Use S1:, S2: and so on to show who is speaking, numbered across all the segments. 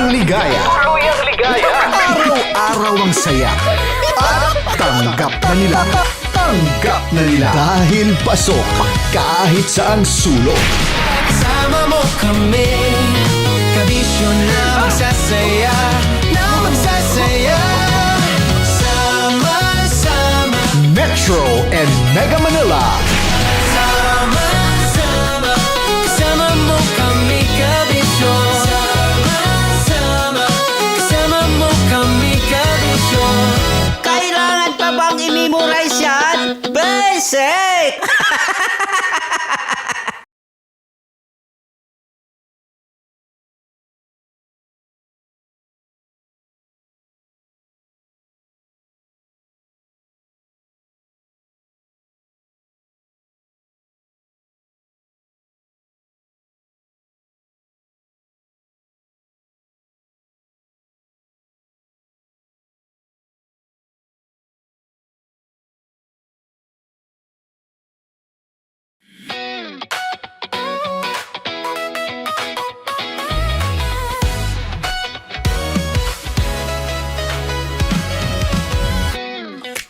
S1: Tuluyang ligaya.
S2: Tuluyang ligaya.
S1: Araw-araw ang saya. At tanggap na nila. Tanggap na nila. Dahil pasok kahit saang sulok.
S3: Kasama mo kami, kabisyo na magsasaya, na magsasaya. Sama-sama,
S1: Metro and Mega Manila.
S3: sama-sama, kasama mo kami, kabisyo. Sama-sama, kasama mo kami, kabisyo.
S4: Kailangan pa bang i-memorize yan? Basic!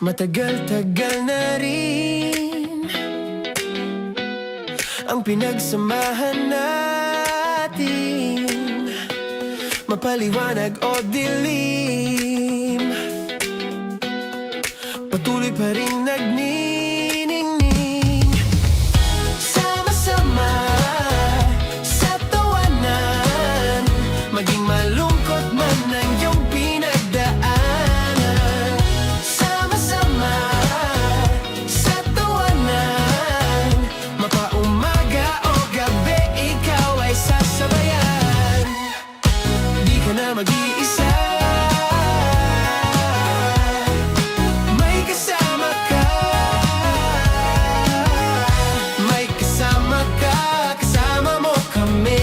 S3: Matagal-tagal na rin ang pinagsamahan natin, mapaliwanag o dilim, patuloy pa rin nagniningning. Sama-sama sa tawanan, maging malungkot man ang iyong pinagdaanan. Sama-sama sa tawanan, mapaumaga o gabi, ikaw ay sasabayan. Di ka na mag-iisa, may kasama ka. May kasama ka, kasama mo kami,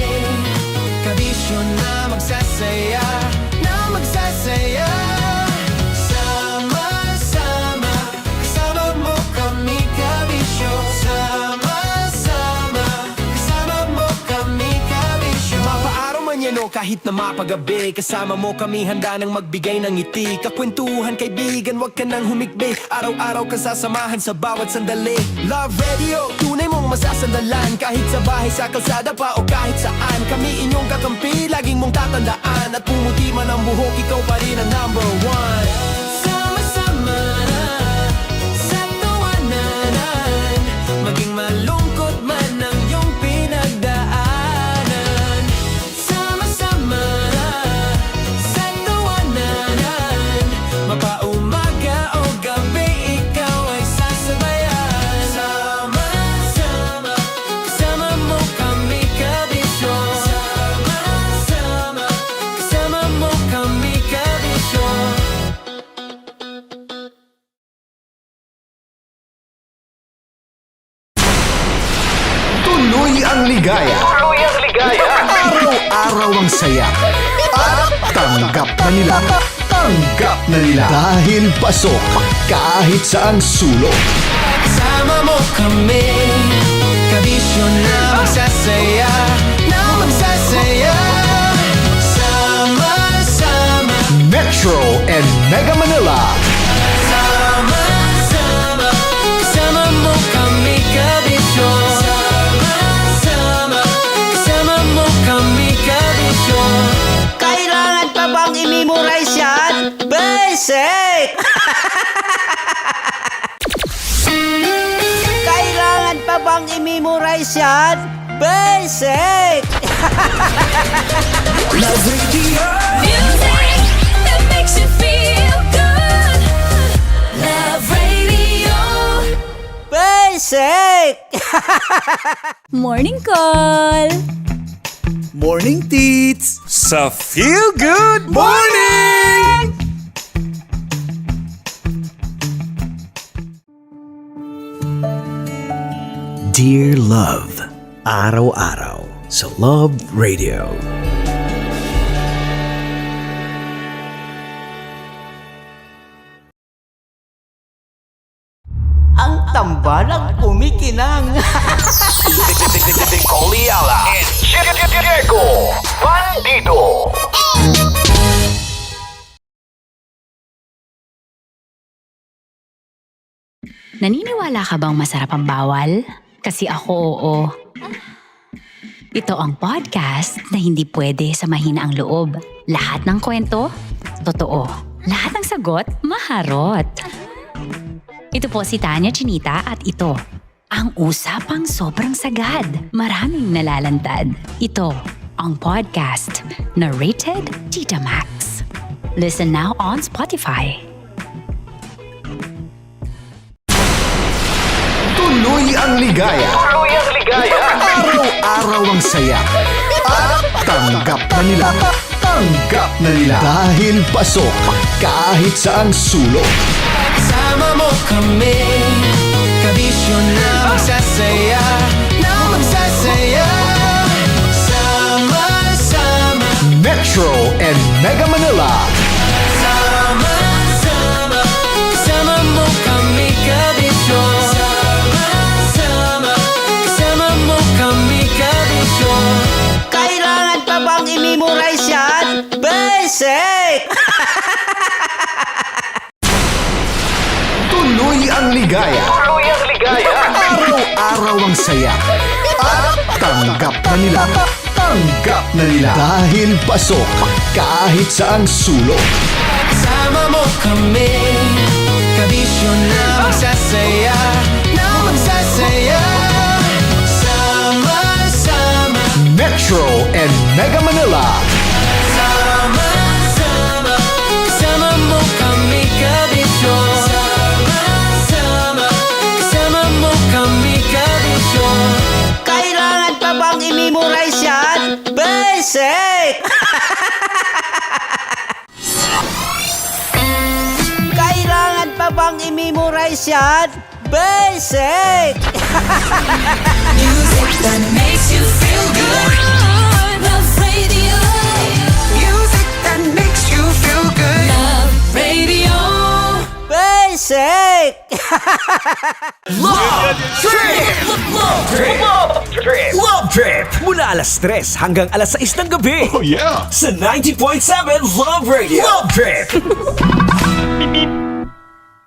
S3: kabisyo na magsasaya, na magsasaya. Sama-sama, kasama mo kami, kabisyo. Sama-sama, kasama mo kami, kabisyo. Mapaaraw man yan o kahit na mapagabi, kasama mo kami, handa nang magbigay ng ngiti. Kakwentuhan, kaibigan, wag ka nang humikbi. Araw-araw ka sasamahan sa bawat sandali. Love Radio, tunay mong masasandalan, kahit sa bahay, sa kalsada pa o kahit saan. Kami inyong kakampi, laging mong tatandaan, at pumuti man ang buhok, ikaw pa rin ang number one. Sama-sama sa tawanan, maging malungkot man ang iyong pinagdaanan. Sama-sama sa tawanan, mapaumaga o gabi, ikaw ay sasabayan. Sama-sama, kasama mo kami, kabisyo. Sama-sama, kasama mo kami, kabisyo.
S1: Tuloy ang ligaya.
S2: Tuluyang ligaya.
S1: Araw-araw ang saya. At tanggap na nila. Tanggap na nila. Dahil pasok kahit saang sulok.
S3: Kasama mo kami, kabisyo na magsasaya, na magsasaya. Sama-sama,
S1: Metro and Mega Manila.
S3: sama-sama, kasama mo kami, kabisyo. Sama-sama, kasama mo kami, kabisyo.
S4: Kailangan pa bang i-memorize yan? Basic! Kailangan pa bang i-memorize yan? Basic!
S3: Love Radio.
S5: Music that makes you feel good. Love Radio.
S4: Basic!
S5: Morning call.
S6: Morning, Tits!
S7: Sa Feel Good
S6: Morning! Dear Love, araw-araw sa Love Radio.
S4: Ang tambalang kumikinang.
S2: Nicole Yala and Diego Bandido.
S8: Naniniwala ka bang masarap ang bawal? Kasi ako oo. Ito ang podcast na hindi pwede sa mahina ang loob. Lahat ng kwento, totoo. Lahat ng sagot, maharot. Ito po si Tanya Chinita at ito, ang usapang sobrang sagad. Maraming nalalantad. Ito, ang podcast na Rated Tita Max. Listen now on Spotify.
S1: Tuloy ang ligaya.
S2: Tuloy ang ligaya.
S1: Araw-araw ang saya. At tanggap na nila. Tanggap na nila. Dahil pasok kahit saang sulok.
S3: Kasama mo kami, kabisyo na magsasaya, na magsasaya. Sama-sama,
S1: Metro and Mega Manila.
S3: sama-sama, kasama mo kami, kabisyo. Sama-sama, kasama mo kami, kabisyo.
S4: Kailangan pa bang i-memorize yan? Basic!
S1: Tuloy ang ligaya.
S2: Tuloy ang ligaya.
S1: Araw-araw ang saya. At tanggap na nila. Tanggap na nila. Dahil pasok kahit saang sulok.
S3: Kasama mo kami, kabisyo na magsasaya, na magsasaya. Sama-sama,
S1: Metro and Mega Manila.
S3: sama-sama, kasama mo kami, kabisyo. Sama-sama, kasama mo kami, kabisyo.
S4: Kailangan pa bang i-memorize yan? Basic! Kailangan pa bang i-memorize yan? Basic!
S5: Music that makes you feel good. Love Radio.
S3: Music that makes you feel good.
S5: Love Radio.
S4: Basic!
S6: Love Trip! Mula alas 3 hanggang alas 6 ng gabi.
S7: Oh yeah.
S6: Sa 90.7 Love Radio. Love Trip!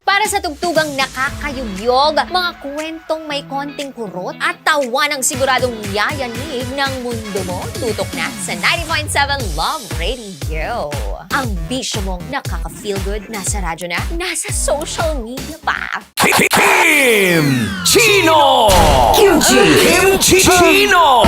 S9: Para sa tugtugang nakakayugyog, mga kwentong may konting kurot at tawanang siguradong yayanig ng mundo mo, tutok na sa 90.7 Love Radio. Ang bisyo mong nakaka-feel good, nasa radyo na, nasa social media pa.
S6: Kim Chino! Kim Chino!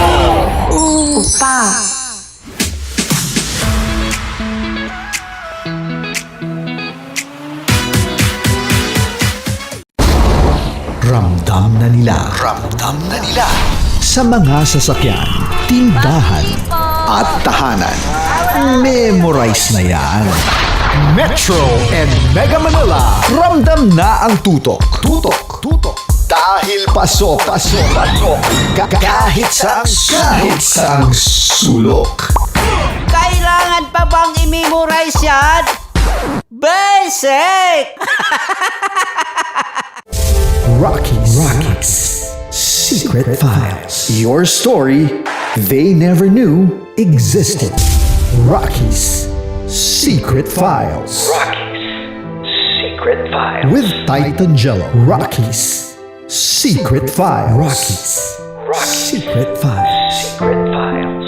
S1: Ramdam na nila. Ramdam na nila. Sa mga sasakyan, tindahan, at tahanan. Memorize na yan. Metro and Mega Manila. Ramdam na ang tutok. Tutok. Tutok. Dahil pasok. Pasok. Pasok. Kahit saang sulok.
S4: Kailangan pa bang i-memorize yan? Basic!
S1: Rockies. Secret Files. Your story they never knew existed. Rockies. Secret Files.
S2: Secret Files.
S1: With Titan Jello. Rockies. Secret Files. Rockies. Secret Files.
S2: Secret Files.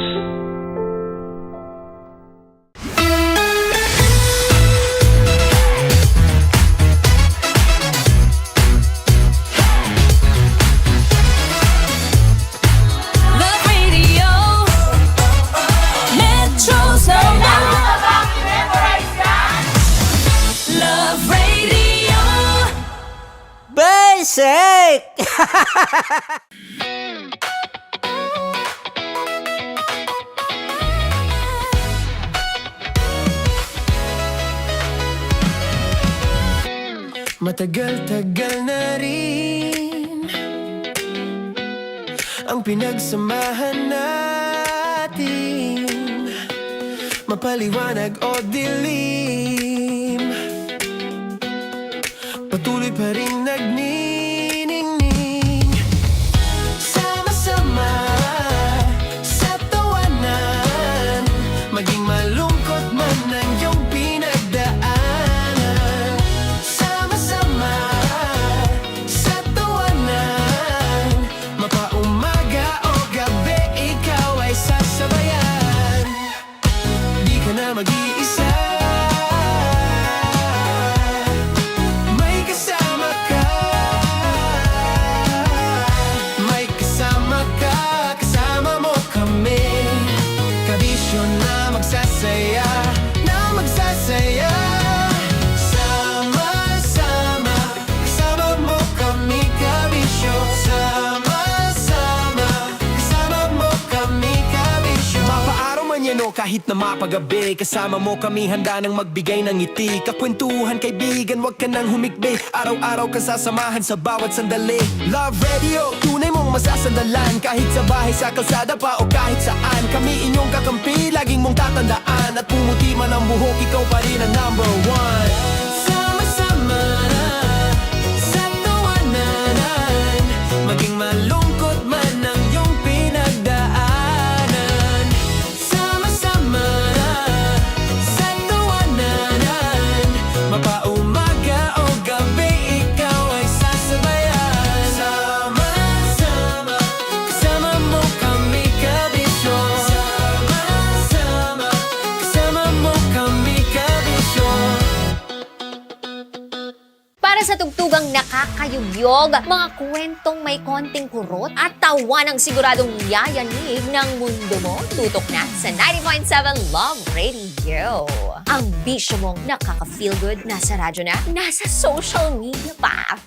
S5: Love Radio. Metro's number. Love Radio.
S4: Basic!
S3: Matagal-tagal na rin ang pinagsamahan natin, mapaliwanag o dilim, patuloy pa rin nagniningning. Sama-sama sa tawanan, maging malungkot man ang iyong pinagdaanan. Sama-sama sa bisyo na magsasaya, na magsasaya. Sama-sama, kasama mo kami kabisyo. Sama-sama, kasama mo kami kabisyo. Mapaaraw man yan o kahit na mapagabi, kasama mo kami handa nang magbigay ng ngiti. Kakwentuhan kaibigan, wag ka nang humikbi. Araw-araw ka sasamahan sa bawat sandali. Love Radio, tunay mong masasandalan. Kahit sa bahay, sa kalsada pa o kahit saan, kami inyong kakampi, laging mong tatandaan. At pumuti man ang buhok, ikaw pa rin ang number one. Sama-sama na sa tawanan, maging malungkot man ang iyong pinagdaanan. Sama-sama na sa tawanan, mapaumaga o gabi, ikaw ay sasabayan. Sama-sama, kasama mo kami kabisyo. Sama-sama, kasama mo kami kabisyo.
S9: Para sa tugtugang nakakayugyog, mga kwentong may konting kurot at tawa ng siguradong yayanig ng mundo mo, tutok na sa 90.7 Love Radio. Ang bisyo mong nakaka-feel good, nasa radyo na, nasa social media pa.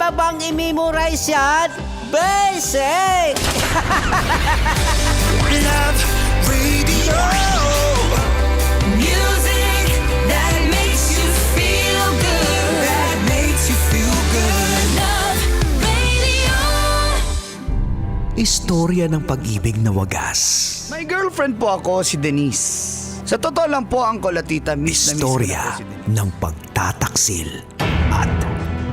S4: pa bang i-memorize yan? Basic!
S3: Love Radio.
S5: Music that makes you feel good.
S3: That makes you feel good.
S5: Love Radio.
S6: Istorya ng pag-ibig na wagas.
S1: May girlfriend po ako, si Denise. Sa totoo lang po, Uncle at Tita, miss na miss ko na
S6: Istorya
S1: po si Denise.
S6: ng pagtataksil at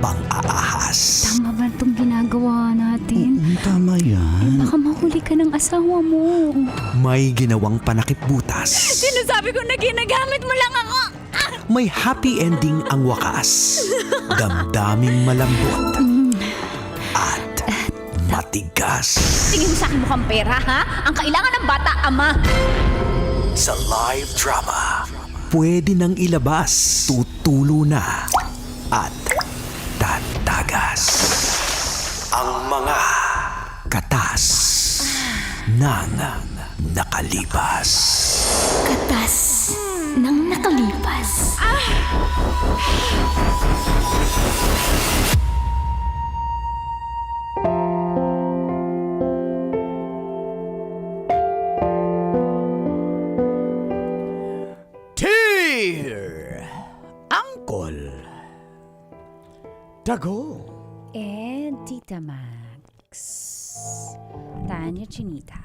S6: pang-aahas.
S8: Tama ba itong ginagawa natin?
S1: Tama yan.
S8: Baka mahuli ka ng asawa mo.
S6: May ginawang panakipbutas.
S8: Sinasabi ko na ginagamit mo lang ako.
S6: May happy ending ang wakas. Damdaming malambot. At matigas.
S8: Tingin mo sa akin mukhang pera, ha? Ang kailangan ng bata, ama.
S6: Sa live drama, pwede nang ilabas, tutulo na, at tatagas ang mga katas ng nakalipas.
S8: Katas ng nakalipas.
S1: Dear Uncle Dago.
S8: And Tita Max. Tanya Chinita.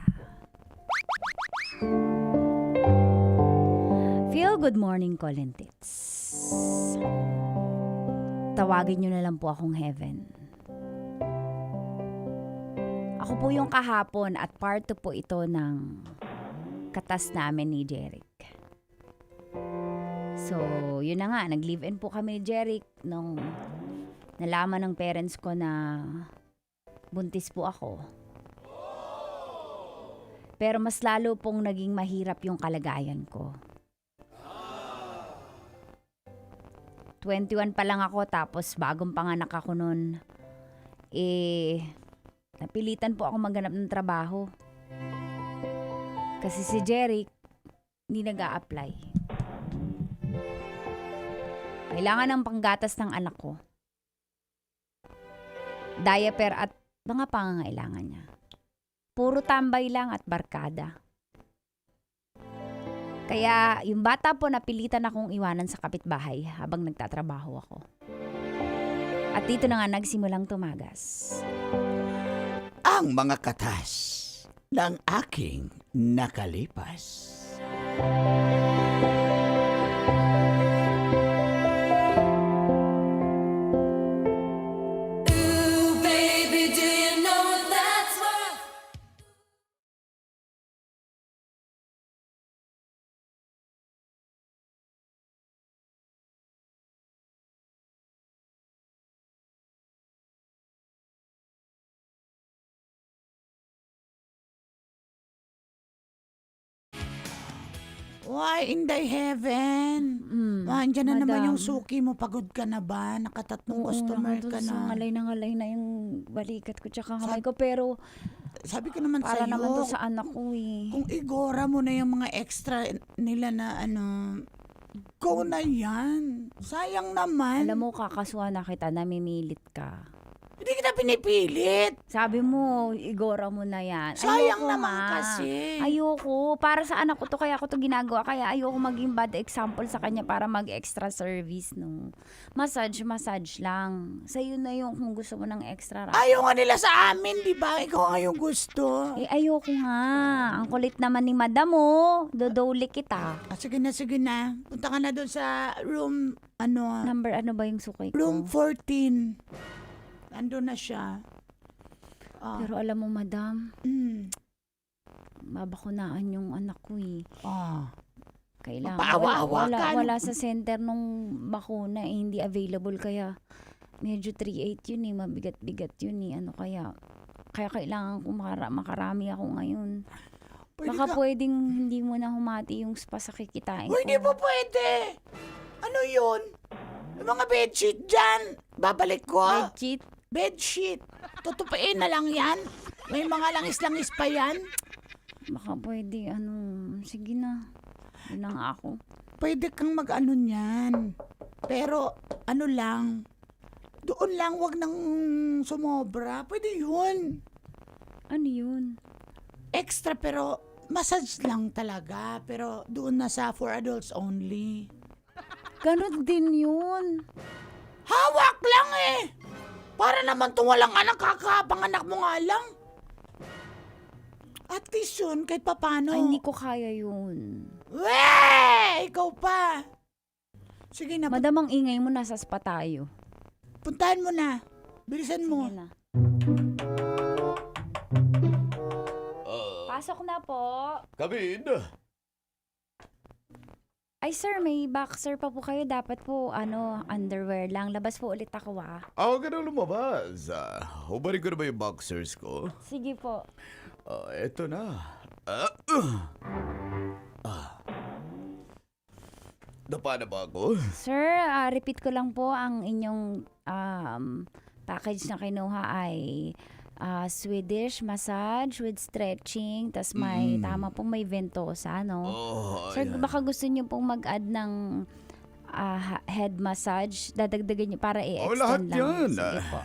S8: Feel good morning, Colintits. Tawagin nyo na lang po akong Heaven. Ako po yung kahapon at part 2 po ito ng katas namin ni Jeric. So, yun na nga, nag-live-in po kami ni Jeric nung nalaman ng parents ko na buntis po ako. Pero mas lalo pong naging mahirap yung kalagayan ko. 21 pa lang ako tapos bagong panganak ako nun. Napilitan po ako maghanap ng trabaho. Kasi si Jeric hindi nag-a-apply. Kailangan ng panggatas ng anak ko. Diaper at mga pangangailangan niya. Puro tambay lang at barkada. Kaya yung bata po napilitan akong iwanan sa kapitbahay habang nagtatrabaho ako. At dito na nga nagsimulang tumagas.
S1: Ang mga katas ng aking nakalipas.
S5: Ooh, baby, do you know what that's worth?
S10: Why, Inday Heaven? Andiyan na naman
S8: madam.
S10: yung suki mo. Pagod ka na ba? Nakatatlong customer ka na.
S8: Ngalay na yung balikat ko tsaka kamay ko. Pero
S10: Sabi ko naman
S8: para
S10: sa'yo,
S8: naman to sa anak ko eh.
S10: kung igora mo na yung mga extra nila na go na yan. Sayang naman.
S8: Alam mo, kakasuhan na kita, namimilit ka.
S10: Hindi kita pinipilit.
S8: Sabi mo, igora mo na yan.
S10: Sayang
S8: Ayoko,
S10: naman
S8: Ma.
S10: kasi.
S8: Ayoko. Para sa anak ko to, kaya ako to ginagawa. Kaya ayoko maging bad example sa kanya para mag-extra service. No? Massage lang. Sa'yo na yung kung gusto mo ng extra.
S10: Ayaw nga nila sa amin, di ba? Ikaw nga yung gusto.
S8: Eh, ayoko nga. Ang kulit naman ni madam mo. Dodole kita.
S10: Sige na. Punta ka na doon sa room,
S8: Number ano ba yung sukay ko?
S10: room 14. Ando na siya.
S8: Pero alam mo, madam,
S10: Mm.
S8: babakunaan yung anak ko eh. Kailangan.
S10: Mapaawa-awa ka.
S8: Wala sa center nung bakuna eh, hindi available kaya medyo 3.8 yun eh, mabigat-bigat yun eh. Ano kaya kailangan ko makarami ako ngayon. Baka pwedeng hindi mo na humati yung spa sa kikitain ko.
S10: Hindi po pwede. Ano yun? Yung mga bedsheet dyan. Babalik ko.
S8: Legit.
S10: Bedsheet. Tutupain na lang yan. May mga langis-langis pa yan.
S8: Baka pwede, sige na. Yun na nga ako.
S10: Pwede kang mag-ano niyan. Pero, lang. Doon lang, wag nang sumobra. Pwede yun.
S11: Ano yun?
S10: Extra pero massage lang talaga. Pero doon na sa for adults only.
S11: Ganon din yun.
S10: Hawak lang eh! Para naman itong walang anak, kakapanganak mo nga lang. At least yun, kahit papano.
S11: Ay, hindi ko kaya yun.
S10: Weh! Ikaw pa! Sige na,
S11: Madam, ang ingay mo, nasa spa tayo.
S10: puntahan mo na. Bilisan mo.
S11: Sige na. Pasok na po.
S7: Kabid.
S11: Ay sir, may boxer pa po kayo. Dapat po, underwear lang. Labas po ulit ako
S7: Ako ka na lumabas. Hubarin ko na ba yung boxers ko?
S11: Sige po.
S7: Eto na. Dapa na ba ako?
S11: Sir, repeat ko lang po ang inyong package na kinuha ay Swedish massage with stretching. Tas may, tama po, may ventosa, no? Sir,
S7: ayan.
S11: baka gusto niyo pong mag-add ng head massage. Dadagdagan niyo para i-extend
S7: lahat
S11: lang.
S7: yan.
S11: Sige po.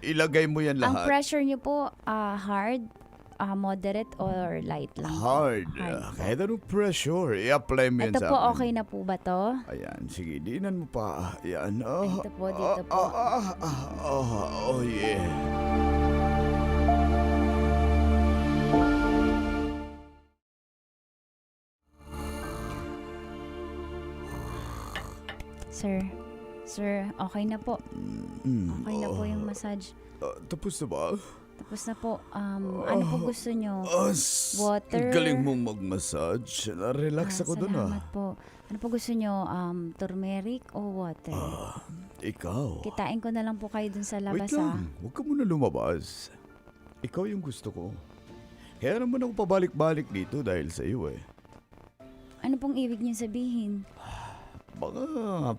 S7: Ilagay mo yan
S11: Ang
S7: lahat.
S11: pressure niyo po, hard, moderate, or light lang?
S7: Hard. Kahit anong pressure, i-apply mo yan
S11: Ito
S7: sa
S11: po,
S7: akin.
S11: okay na po ba to?
S7: Ayan, sige, dinan mo pa. Ayan.
S11: Dito po, dito po.
S7: Oh, yeah.
S11: Sir, okay na po. Okay na po yung massage.
S7: Tapos na ba?
S11: Tapos na po. Ano po gusto nyo? Water?
S7: Galing mong mag-massage. Na-relax ako dun
S11: Salamat po. Ano po gusto nyo? Turmeric o water?
S7: Ikaw.
S11: Kitain ko na lang po kayo dun sa labas,
S7: Wait lang. Huwag ka muna lumabas. Ikaw yung gusto ko. Kaya naman ako pabalik-balik dito dahil sa iyo eh.
S11: Ano pong ibig nyo sabihin?
S7: Baka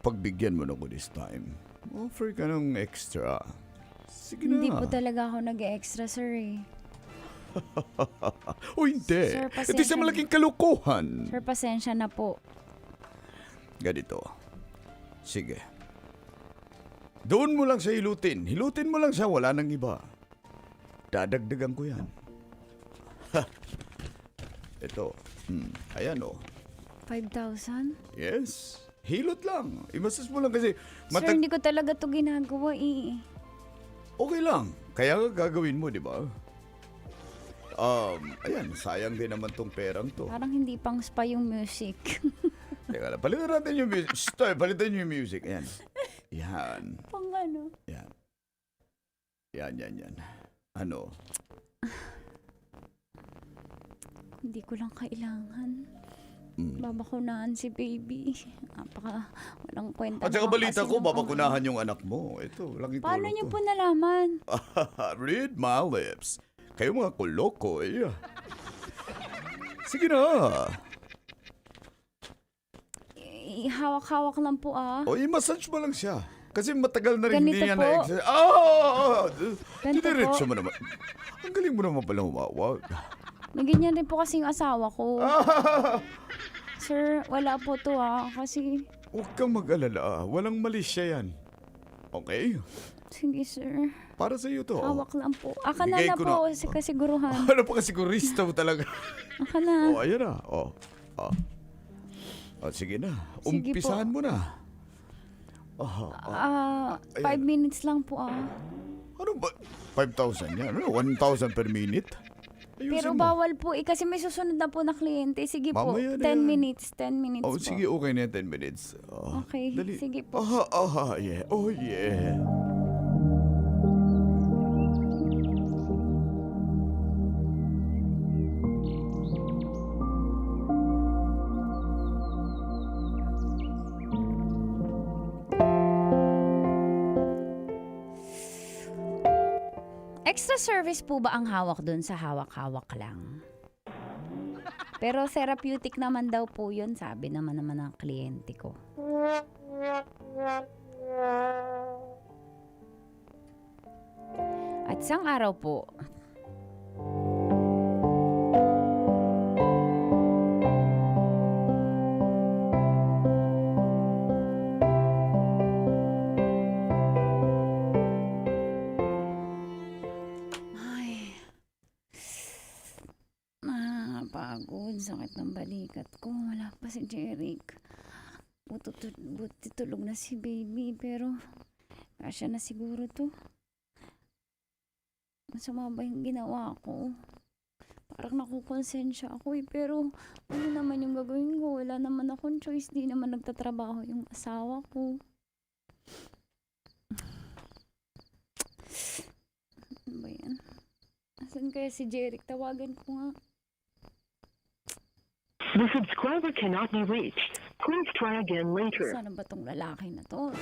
S7: pagbigyan mo na ko this time. Offer ka ng extra. Sige na.
S11: Hindi po talaga ako nag-extra, sir eh.
S7: O hindi.
S11: Sir, pasensya
S7: Ito sa
S11: na.
S7: malaking kalukuhan.
S11: Sir, pasensya na po.
S7: Ganito. Sige. Doon mo lang siya hilutin. Hilutin mo lang siya. Wala nang iba. Dadagdagan ko yan. Ito. Ayan o.
S11: 5,000?
S7: Yes. Hilot lang. Imasas mo lang kasi
S11: Sir, hindi ko talaga to ginagawa eh.
S7: Okay lang. Kaya nga gagawin mo, di ba? Ayan, sayang din naman tong perang to.
S11: Parang hindi pang spa yung music.
S7: Teka lang, palitan natin yung music. Stop, palitan yung music. Ayan. Yan.
S11: Pang ano?
S7: Yan. Yan. Ano?
S11: Hindi ko lang kailangan. Babakunahan si baby. Napaka walang kwenta.
S7: At saka
S11: naman
S7: balita
S11: kasi
S7: ko,
S11: ng
S7: babakunahan yung anak mo. Ito, laking tulong
S11: Paano niyo
S7: to.
S11: po nalaman?
S7: Read my lips. Kayo mga kuloko eh. Sige na.
S11: Hawak-hawak lang po
S7: O, i-massage mo lang siya. Kasi matagal na rin
S11: Ganito
S7: hindi niya
S11: po.
S7: na-exercise.
S11: Ganito
S7: Didiretso
S11: po.
S7: mo naman. Ang galing mo naman pala humawag.
S11: May ganyan rin po kasi yung asawa ko. Sir, wala po to kasi...
S7: Huwag kang mag-alala. Walang mali siya yan. Okay?
S11: Sige, sir.
S7: Para sa iyo to.
S11: Hawak lang po. Aka na
S7: Bigay
S11: na
S7: ko
S11: po,
S7: na.
S11: kasiguruhan.
S7: Ano pa kasigurista mo talaga?
S11: Aka na.
S7: Ayan na. Sige na.
S11: Sige
S7: Umpisahan
S11: po.
S7: mo na.
S11: 5 minutes lang po
S7: Ano ba? 5,000 yan? Ano? 1,000 per minute? Ayusin
S11: Pero
S7: mo.
S11: bawal po kasi may susunod na po na kliyente. Sige po,
S7: Mamaya
S11: 10
S7: na yan.
S11: minutes, 10 minutes po.
S7: Sige, okay na yan, 10 minutes.
S11: Okay,
S7: Dali.
S11: sige po.
S7: Yeah. Oh, yeah.
S11: Extra service po ba ang hawak doon sa hawak-hawak lang? Pero therapeutic naman daw po yun, sabi naman ng kliyente ko. At isang araw po, Ang sakit ng balikat ko. Wala pa si Jeric. Buti tulog na si baby, pero kasya na siguro to. Masama ba yung ginawa ko? Parang nakukonsensya ako pero ano naman yung gagawin ko? Wala naman akong choice. Di naman nagtatrabaho yung asawa ko. Ano ba yan? Asan kaya si Jeric? Tawagan ko nga.
S12: The subscriber cannot be reached. Please try again later.
S11: Sana ba tong lalaki na to?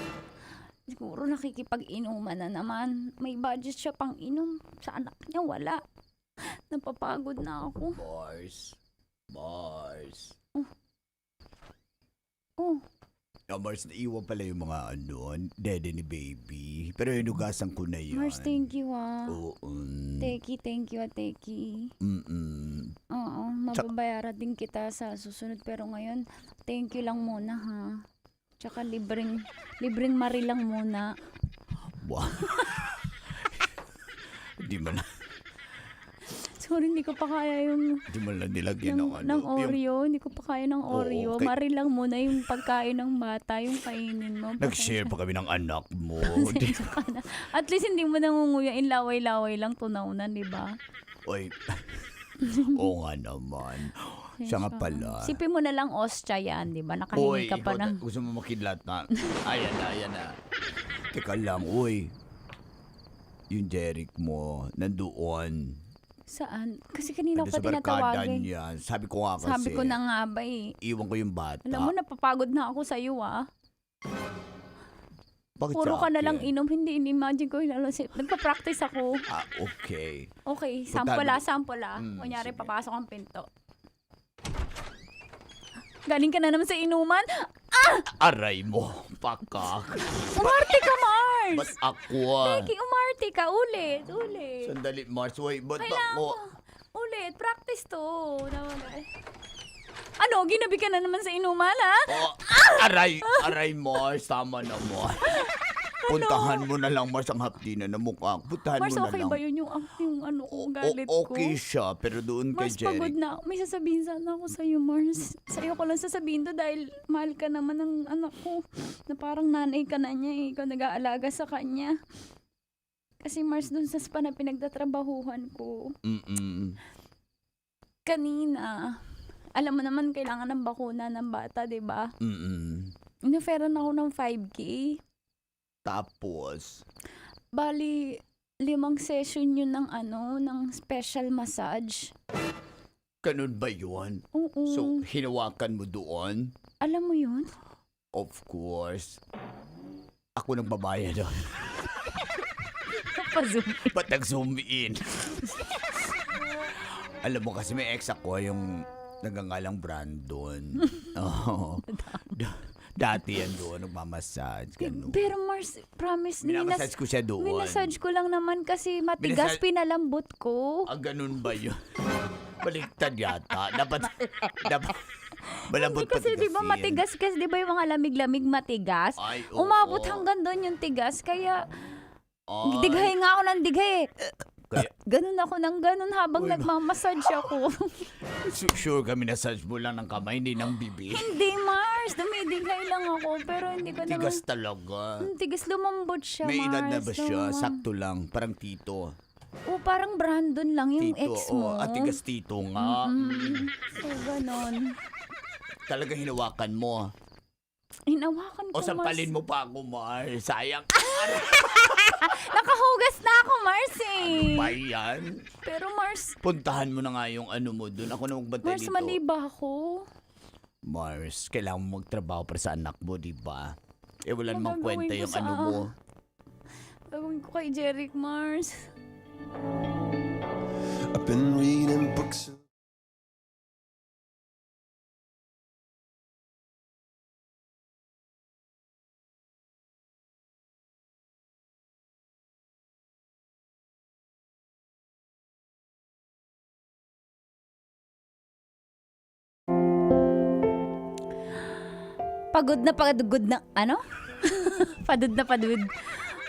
S11: Siguro nakikipag-inuman na naman. May budget siya pang inom. Sa anak niya wala. Napapagod na ako.
S7: Mars.
S11: Oh,
S7: Mars, naiwan pala yung mga dede ni baby. Pero hinugasan ko na yan.
S11: Mars, thank you
S7: Oo.
S11: Thank you. Oo, mababayaran din kita sa susunod. Pero ngayon, thank you lang muna ha. Tsaka libreng mari lang muna.
S7: Wow. Di man
S11: Sorry, hindi ko pa kaya yung
S7: lang nilagyan
S11: ng Oreo. Hindi ko pa kaya ng Oreo.
S7: okay.
S11: Mari lang muna yung pagkain ng bata, yung kainin mo.
S7: Nag-share pa kami ng anak mo.
S11: Pasensya ka na. At least hindi mo nangunguyain laway-laway lang tunaw-na, di ba?
S7: Oy. Oo nga naman. Siya nga pala.
S11: Sipin mo na lang ostya yan, di ba? Nakahingi ka pa ng...
S7: Gusto mo makidlat na. Ayan na. Teka lang, yung Jeric mo, nandoon.
S11: Saan? Kasi kanina
S7: Ando
S11: ko
S7: sa
S11: pa
S7: barkada
S11: tinatawagan.
S7: niya. Sabi ko nga kasi.
S11: Sabi ko na nga ba eh.
S7: Iwan ko yung bata.
S11: Alam mo, napapagod na ako sa'yo
S7: Bakit
S11: Puro
S7: sa
S11: ka na
S7: akin?
S11: lang inom. Hindi, in-imagine ko. Nagpa-practice ako.
S7: Okay.
S11: Okay,
S7: Puntahan
S11: sample ah.
S7: mo.
S11: Kunyari,
S7: Sige.
S11: papasok ang pinto. Galing ka na naman sa inuman.
S7: Aray mo. Pakak.
S11: Umarte ka, Mars!
S7: Ba't ako?
S11: Teki, umarte ka. Ulit.
S7: Sandali, Mars. Wait, ba't
S11: Kailangan
S7: ako?
S11: mo. Ulit, practice to. Ano, ginabi ka na naman sa inuman, ha?
S7: Aray, Mars. Tama na, Mars. Puntahan mo na lang, Mars, ang hapdinan na mukha. Puntahan
S11: Mars,
S7: mo na
S11: okay
S7: lang.
S11: ba yun yung ano ko, galit ko?
S7: Okay siya, pero doon kay
S11: Mars, pagod
S7: Jeric.
S11: na. May sasabihin sana ako sa'yo, Mars. Sa'yo ko lang sasabihin to dahil mahal ka naman ng anak ko. Na parang nanay ka na niya eh. Ikaw nag-aalaga sa kanya. Kasi Mars, dun sa spa na pinagtatrabahuhan ko. Kanina, alam mo naman kailangan ng bakuna ng bata, di ba? Inaferan ako ng 5K.
S7: Tapos,
S11: Bali, 5 session yun ng ng special massage.
S7: ganun ba yun?
S11: Oo.
S7: So, hinawakan mo doon?
S11: Alam mo yun?
S7: Of course. Ako nang babayad doon. Ba't nag-zoom in? Alam mo kasi may ex ako yung nagangalang Brandon. Oo. Dati yan doon, nagmamassage. Ganun.
S11: Pero Mars, promise,
S7: Minamassage ko siya doon.
S11: Minamassage ko lang naman kasi matigas pinalambot ko.
S7: Ganun ba yun? Baliktad yata. Dapat malambot
S11: Kasi di ba matigas kasi di ba yung mga lamig-lamig matigas?
S7: Ay, oo.
S11: Umabot hanggang doon yung tigas kaya dighay nga ako ng dighay. Ganun ako ng ganun habang nagmamassage ako.
S7: Sure ka, minasage mo lang ng kamay, hindi ng bibig.
S11: Hindi, Mars. Dumidigay lang ako. Pero hindi ko naman...
S7: Tigas talaga.
S11: Tigas, lumambot siya,
S7: May
S11: Mars.
S7: edad na ba siya?
S11: Lumam-
S7: Sakto lang. Parang tito.
S11: O, parang Brandon lang yung
S7: Tito,
S11: ex mo.
S7: tigas tito nga.
S11: So, ganon.
S7: Talagang hinawakan mo.
S11: Hinawakan ko,
S7: O sampalin mo pa ako, Mars. Sayang.
S11: Nakahugas na ako, Mars eh.
S7: Ba yan?
S11: Pero Mars,
S7: Puntahan mo na nga yung mo doon. Ako na magbantay
S11: Mars,
S7: dito.
S11: mali ba ako?
S7: Mars, kailangan mo magtrabaho para sa anak mo, di ba? Wala namang
S11: Gagawin
S7: kwenta
S11: ko
S7: yung
S11: sa-
S7: mo.
S11: Gagawin ko kay Jeric, Mars.
S3: I've been reading books.
S11: Pagod na Padod na padod.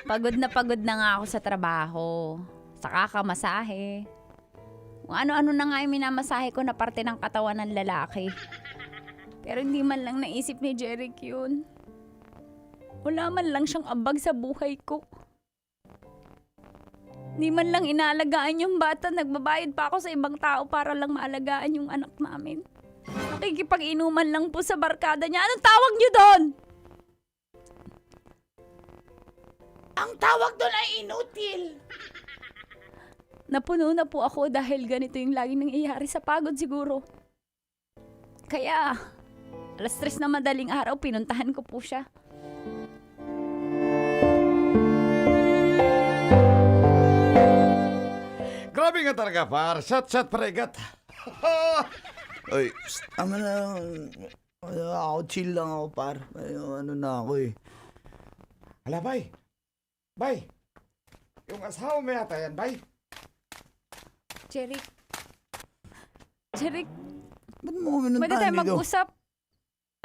S11: Pagod na nga ako sa trabaho. Sa kakamasahe. Kung ano-ano na nga yung minamasahe ko na parte ng katawan ng lalaki. Pero hindi man lang naisip ni Jeric yun. Wala man lang siyang ambag sa buhay ko. Hindi man lang inaalagaan yung bata, nagbabayad pa ako sa ibang tao para lang maalagaan yung anak namin. Nakikipag-inuman lang po sa barkada niya. Anong tawag niyo doon?
S10: Ang tawag doon ay inutil.
S11: Napuno na po ako dahil ganito yung laging nangyayari sa pagod siguro. Kaya, 3:00 na madaling araw, pinuntahan ko po siya.
S7: Grabe nga talaga, par. Shot, pregat.
S1: Ay, tama na. Ako, chill lang ako, par. Ano na ako eh.
S7: Hala, bay. Bay. Yung asawa mo yata yan, bay.
S11: Jeric,
S1: Ba't mo minuntahan
S11: pwede tayo
S1: dito?
S11: mag-usap?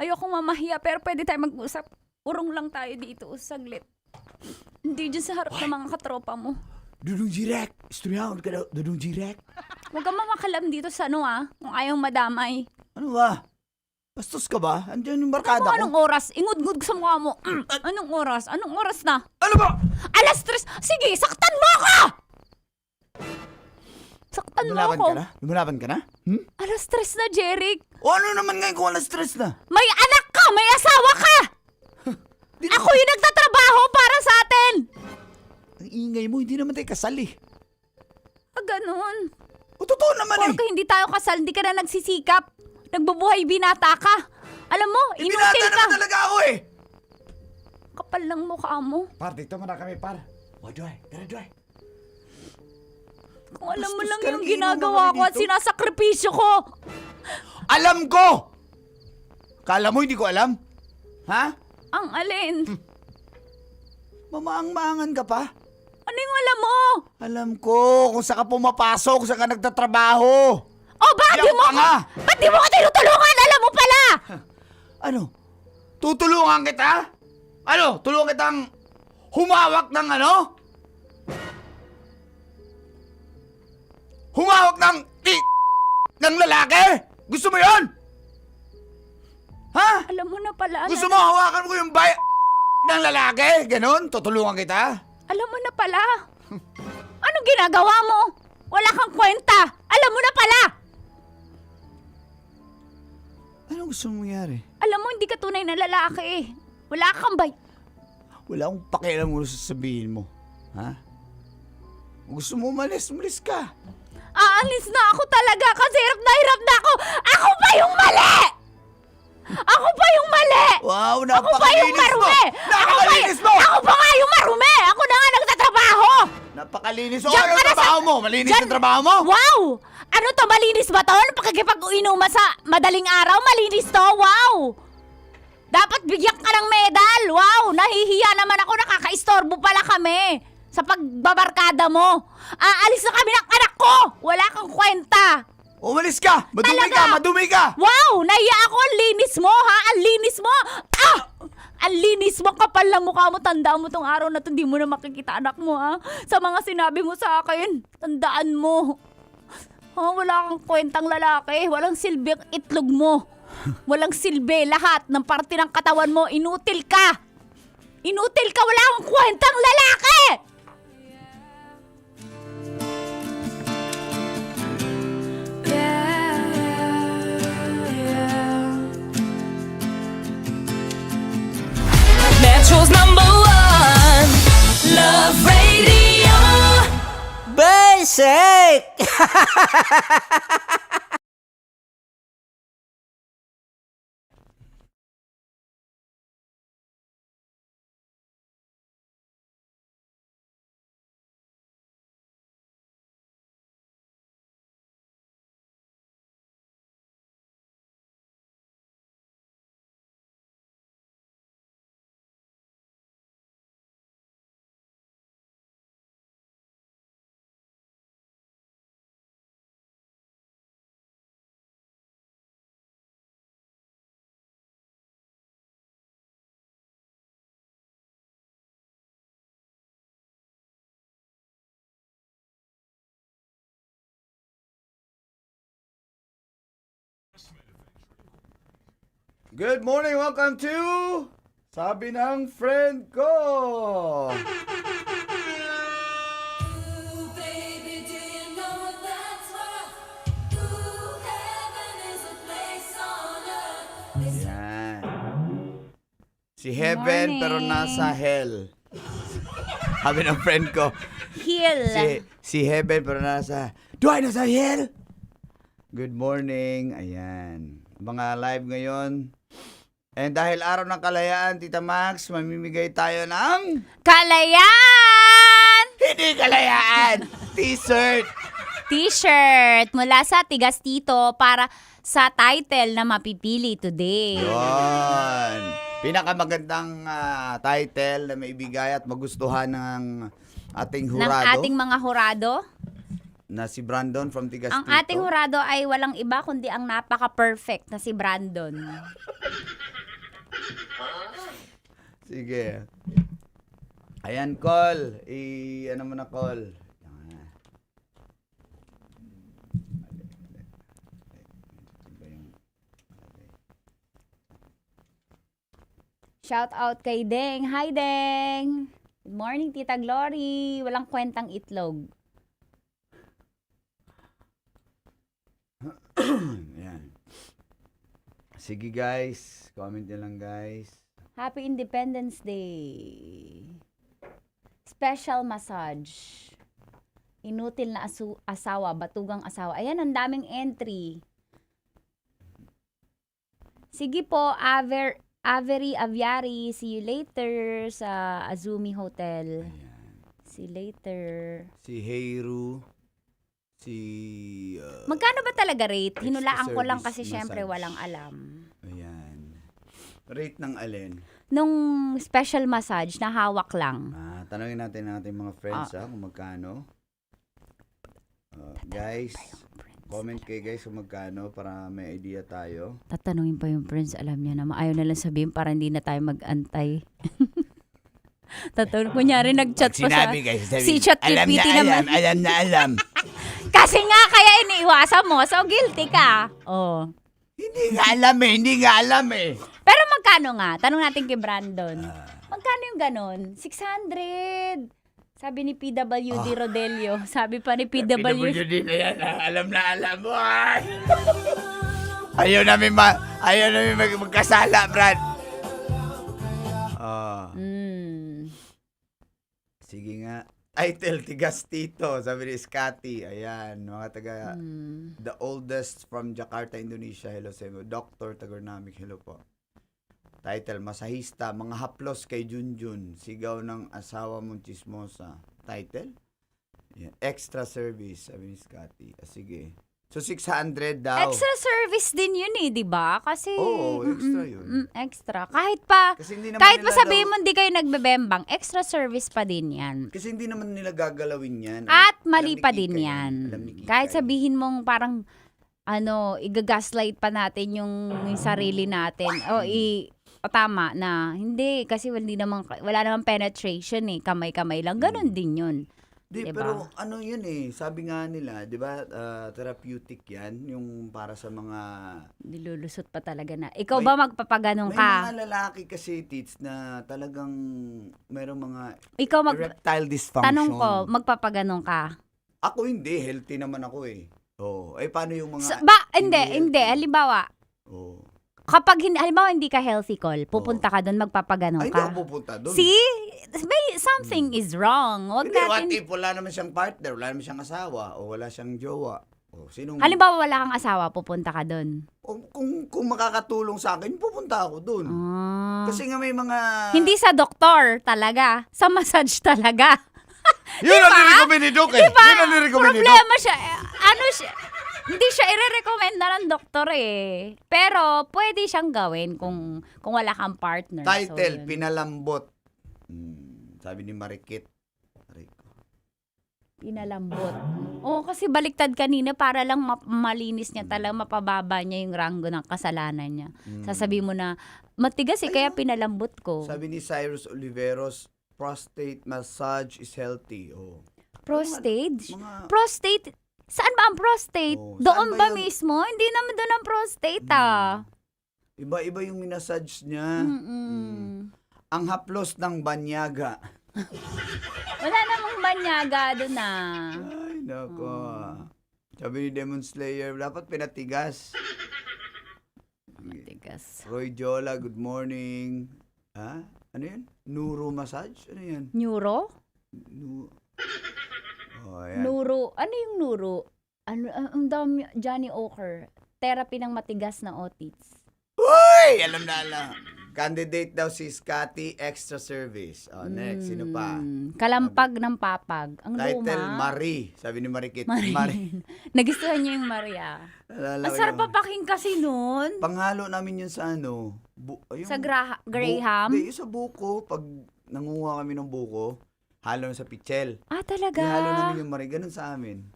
S11: Ayokong mamahiya, pero pwede tayo mag-usap. Urong lang tayo dito, saglit. Hindi dyan sa harap ng mga katropa mo.
S1: Dudong Jirek. Istoryahan ka daw, Dudong Jirek.
S11: Huwag kang mamakalam dito sa kung ayaw madamay.
S1: Ano ba? Bastos ka ba? Andiyan yung barkada ko.
S11: Anong oras? Ingud-ngud sa mukha mo. Anong oras? Anong oras na?
S1: Ano ba?
S11: 3:00. Sige, saktan mo ako! Saktan mo
S1: Lumalaban
S11: ako.
S1: ka na? Lumalaban ka na?
S11: 3:00 na, Jeric.
S1: O ano naman ngayon kung stress na?
S11: May anak ka! May asawa ka! Ako yung nagtatrabaho para sa atin!
S1: Ang ingay mo, hindi naman tayo kasal eh.
S11: Ganun.
S1: O totoo naman
S11: Porke hindi tayo kasal, hindi ka na nagsisikap. Nagbubuhay binata ka. Alam mo, inutil
S1: Binata
S11: ka.
S1: naman talaga ako eh.
S11: Kapal ng mukha mo.
S7: Par, dito muna kami, par.
S1: Tara.
S11: Kung alam mo
S1: Bastos
S11: lang
S1: ka,
S11: yung
S1: nagiinom
S11: ginagawa
S1: naman
S11: ko at
S1: dito.
S11: sinasakripisyo ko.
S1: Alam ko! Kala mo hindi ko alam? Ha?
S11: Ang alin?
S1: Mamaang-maangan ka pa?
S11: Ano yung alam mo?
S1: Alam ko kung saan ka pumapasok, kung saan ka nagtatrabaho.
S11: Bakit di
S1: Yaw
S11: mo
S1: ka nga!
S11: Ba't di mo ko tinutulungan? Alam mo pala!
S1: Ano? Tutulungan kita? Ano? Tulungan kitang humawak ng ano? Humawak ng ng lalaki? Gusto mo yon? Ha?
S11: Alam mo na pala.
S1: Gusto mo hawakan ko yung ng lalaki? Ganon? Tutulungan kita?
S11: Alam mo na pala. Anong ginagawa mo? Wala kang kwenta. Alam mo na pala.
S1: Anong gusto mong mangyari?
S11: Alam mo, hindi ka tunay na lalaki. Wala kang
S1: Wala akong pakialam mo sa sabihin mo. Ha? Kung gusto mo umalis ka.
S11: Aalis na ako talaga kasi hirap na ako. Ako pa yung mali! Ako pa yung mali!
S1: Wow,
S11: Ako pa yung marumi!
S1: Napakalinis mo!
S11: Ako pa nga yung marumi! Ako na nga nagtatrabaho!
S1: Napakalinis mo!
S11: Diyan
S1: Ano
S11: ka na sa-
S1: trabaho mo? Malinis
S11: Diyan-
S1: ang trabaho mo?
S11: Wow! Ano to, malinis ba to? Pakikipag-inuman sa madaling araw, malinis to? Wow! Dapat bigyan ka ng medal! Wow! Nahihiya naman ako, nakaka-istorbo pala kami sa pagbabarkada mo. Aalis na kami ng anak ko! Wala kang kwenta!
S1: Umalis ka!
S11: Talaga?
S1: Madumi ka!
S11: Wow! Nahiya ako! Ang linis mo, ha? Ang linis mo! Ang linis mo! Kapal na mukha mo! Tandaan mo tong araw na to. Hindi mo na makikita anak mo, ha? Sa mga sinabi mo sa akin. Tandaan mo. Wala kang kwentang lalaki. Walang silbi ang itlog mo. Walang silbi. Lahat ng parte ng katawan mo. Inutil ka! Inutil ka! Wala kang kwentang lalaki!
S5: Metro's #1 Love Radio.
S4: Basic!
S7: Good morning, welcome to Sabi ng Friend Ko.
S5: Baby, do you know that's what? Ooh, heaven is a place on earth.
S7: Yan. Si Heaven
S11: Morning.
S7: pero nasa hell. Sabi ng friend ko.
S11: Heal.
S7: Si Heaven pero nasa... Do I nasa hell? Good morning. Ayan. Mga live ngayon. And dahil araw ng kalayaan, Tita Max, mamimigay tayo ng...
S11: Kalayaan!
S7: Hindi kalayaan! T-shirt!
S11: T-shirt mula sa Tigas Tito para sa title na mapipili today.
S7: Yun. Pinakamagandang title na maibigay at magustuhan ng ating
S11: Ng
S7: hurado.
S11: ating mga hurado.
S7: Na si Brandon from Tigas
S11: Ang
S7: Tito.
S11: ating hurado ay walang iba kundi ang napaka-perfect na si Brandon.
S7: Sige. Ayan, call. Ano mo na, call.
S11: Shout out kay Deng. Hi, Deng! Good morning, Tita Glory. Walang kwentang itlog.
S7: Ayan. Sige, guys. Comment nyo lang, guys.
S11: Happy Independence Day. Special massage. Inutil na asawa, batugang asawa. Ayan, ang daming entry. Sige po, Avery Aviary. See you later sa Azumi Hotel. See you later.
S7: Si Heiru. Si...
S11: Magkano ba talaga rate?
S7: Extra
S11: Hinulaan ko lang kasi
S7: service
S11: syempre
S7: massage.
S11: walang alam.
S7: Ayan. Rate ng alin?
S11: Nung special massage na hawak lang.
S7: Tanungin natin ang ating mga friends kung magkano. Guys, comment kayo guys kung magkano para may idea tayo.
S11: Tatanungin pa yung friends, alam niya naman. Ayaw na lang sabihin para hindi na tayo mag-antay. Tatanungin, kunyari nag-chat pa sa...
S7: Guys,
S11: Si chat GPT naman.
S7: Alam.
S11: Kasi nga kaya iniiwasan mo, so guilty ka. Oh.
S7: Hindi nga alam eh.
S11: Pero magkano nga? Tanong natin kay Brandon. Magkano yung ganon? 600. Sabi ni PWD Rodelio. Sabi pa ni PWD
S7: na yan. Alam mo. Ayaw namin magkasala, Brad. Sige nga. Title, Tigas Tito. Sabi ni Scotty. Ayan, mga taga... The oldest from Jakarta, Indonesia. Hello sa inyo. Dr. Tagornamic. Hello po. Title, Masahista. Mga haplos kay Junjun. Sigaw ng asawa mong chismosa. Title? Ayan. Extra service. Sabi ni Scotty. Sige. So, 600 daw.
S11: Extra service din yun eh, di ba? Kasi...
S7: Oo, extra yun.
S11: Extra. Kahit pa
S7: nila
S11: sabihin mo hindi kayo nagbebembang, extra service pa din yan.
S7: Kasi hindi naman nila gagalawin yan.
S11: At mali pa din
S7: Kika
S11: yan.
S7: Alam ni Kika
S11: Kahit
S7: yan.
S11: sabihin mong parang, igagaslight pa natin yung sarili natin. Tama na. Hindi, kasi wala namang penetration eh. Kamay-kamay lang. Ganon din yun. Diba?
S7: Pero ano yun eh, sabi nga nila, di ba, therapeutic yan, yung para sa mga...
S11: Nilulusot pa talaga na. Ikaw ba magpapaganong ka?
S7: May mga lalaki kasi, Tits, na talagang merong mga
S11: Ikaw
S7: erectile dysfunction.
S11: Tanong ko, magpapaganong ka?
S7: Ako hindi, healthy naman ako eh. Paano yung mga...
S11: Hindi. Halimbawa, kapag halimbawa hindi ka healthy, Col, pupunta ka doon, magpapaganong
S7: Ay, hindi
S11: ka.
S7: ako pupunta doon.
S11: See? Something is wrong.
S7: Hindi, what if wala naman siyang partner, wala naman siyang asawa, o wala siyang jowa.
S11: Halimbawa wala kang asawa, pupunta ka doon.
S7: Kung makakatulong sa akin, pupunta ako doon. Kasi nga may mga...
S11: Hindi sa doktor talaga, sa massage talaga.
S7: Yun ang nirecommend ni Doc eh.
S11: Diba?
S7: Yun ang nirecommend ni Doc.
S11: Problema siya, hindi siya i-recommenda ng doktor eh. Pero pwede siyang gawin kung wala kang partner.
S7: Title,
S11: so,
S7: Pinalambot. Sabi ni Marikit.
S11: Pinalambot. Kasi baliktad kanina para lang malinis niya talaga, mapababa niya yung ranggo ng kasalanan niya. Sasabihin mo na, matigas kaya pinalambot ko.
S7: Sabi ni Cyrus Oliveros, prostate massage is healthy.
S11: Prostate? Prostate? Saan ba ang prostate? Doon ba mismo? Hindi naman doon ang prostate
S7: Iba-iba yung minasage niya. Ang haplos ng banyaga.
S11: Wala namang banyaga doon na.
S7: Ay, nako. Sabi ni Demon Slayer, dapat pinatigas.
S11: Tigas.
S7: Roy Jola, good morning. Ha? Ano yan? Neuro massage? Ano yan?
S11: Neuro?
S7: Ayan.
S11: Nuro. Ano yung nuro? Ano, ang dami, Johnny Oker. Therapy ng matigas na otites.
S7: Uy! Alam na alam. Candidate daw si Scotty, extra service. Oh, next, sino pa?
S11: Kalampag ng papag. Ang
S7: Title,
S11: luma.
S7: Marie. Sabi ni Marikit.
S11: Marie. Nagustuhan niyo yung Maria.
S7: Nalala
S11: Ang
S7: ko
S11: sarap
S7: yun.
S11: papaking kasi nun.
S7: Panghalo namin yun sa ano?
S11: Sa Graham?
S7: Hindi, sa buko. Pag nangunguha kami ng buko, halo sa pichel.
S11: Ah, talaga?
S7: Halo namin yung Marie. Ganun sa amin.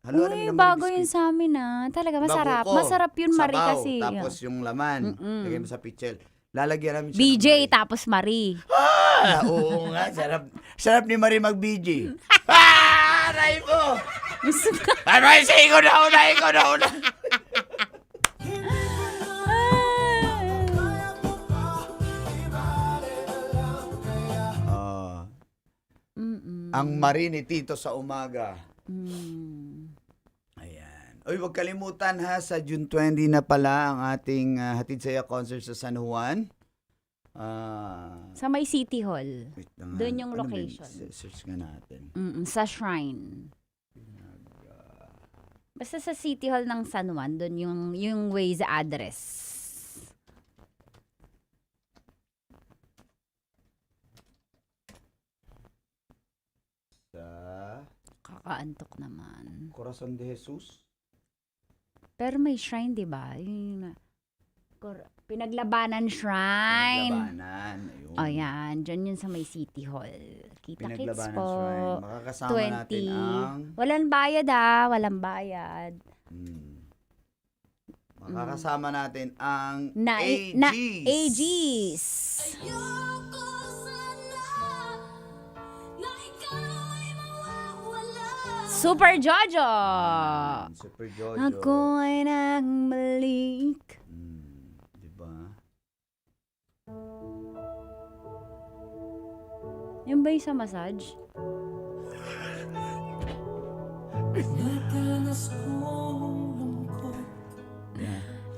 S7: Halo
S11: Uy, bago yun sa amin Talaga, masarap.
S7: Babuko,
S11: Masarap yun, Marie,
S7: sabaw,
S11: kasi.
S7: Tapos yung laman, lagay mo sa pichel. Lalagyan namin siya
S11: BJ,
S7: ng Marie.
S11: tapos Marie.
S7: Oo nga, sarap. Sarap ni Marie mag-BJ. Aray mo! Aray, sige ko na una. Ang Marie ni Tito sa umaga. Ayan. Uy, huwag kalimutan ha, sa June 20 na pala ang ating Hatid Saya concert sa San Juan.
S11: Sa may City Hall.
S7: Wait lang,
S11: Doon yung
S7: ano ba
S11: location.
S7: Search nga natin.
S11: Sa Shrine. Basta sa City Hall ng San Juan, doon yung Waze address.
S7: Sa
S11: Kakaantok naman.
S7: Corazon de Jesus.
S11: Pero may shrine, di ba? Pinaglabanan Shrine.
S7: Pinaglabanan. Ayun.
S11: O yan, dyan yun sa may City Hall. Kita-kits
S7: Pinaglabanan
S11: po.
S7: Shrine. Makakasama natin ang...
S11: Walang bayad walang bayad.
S7: Makakasama natin ang
S11: AGs.
S5: Ayoko sana na ikaw ay mawawala.
S11: Super Jojo.
S7: Super Jojo.
S11: Ako ay nagbalik.
S7: Diba?
S11: Yung ba yung sa massage?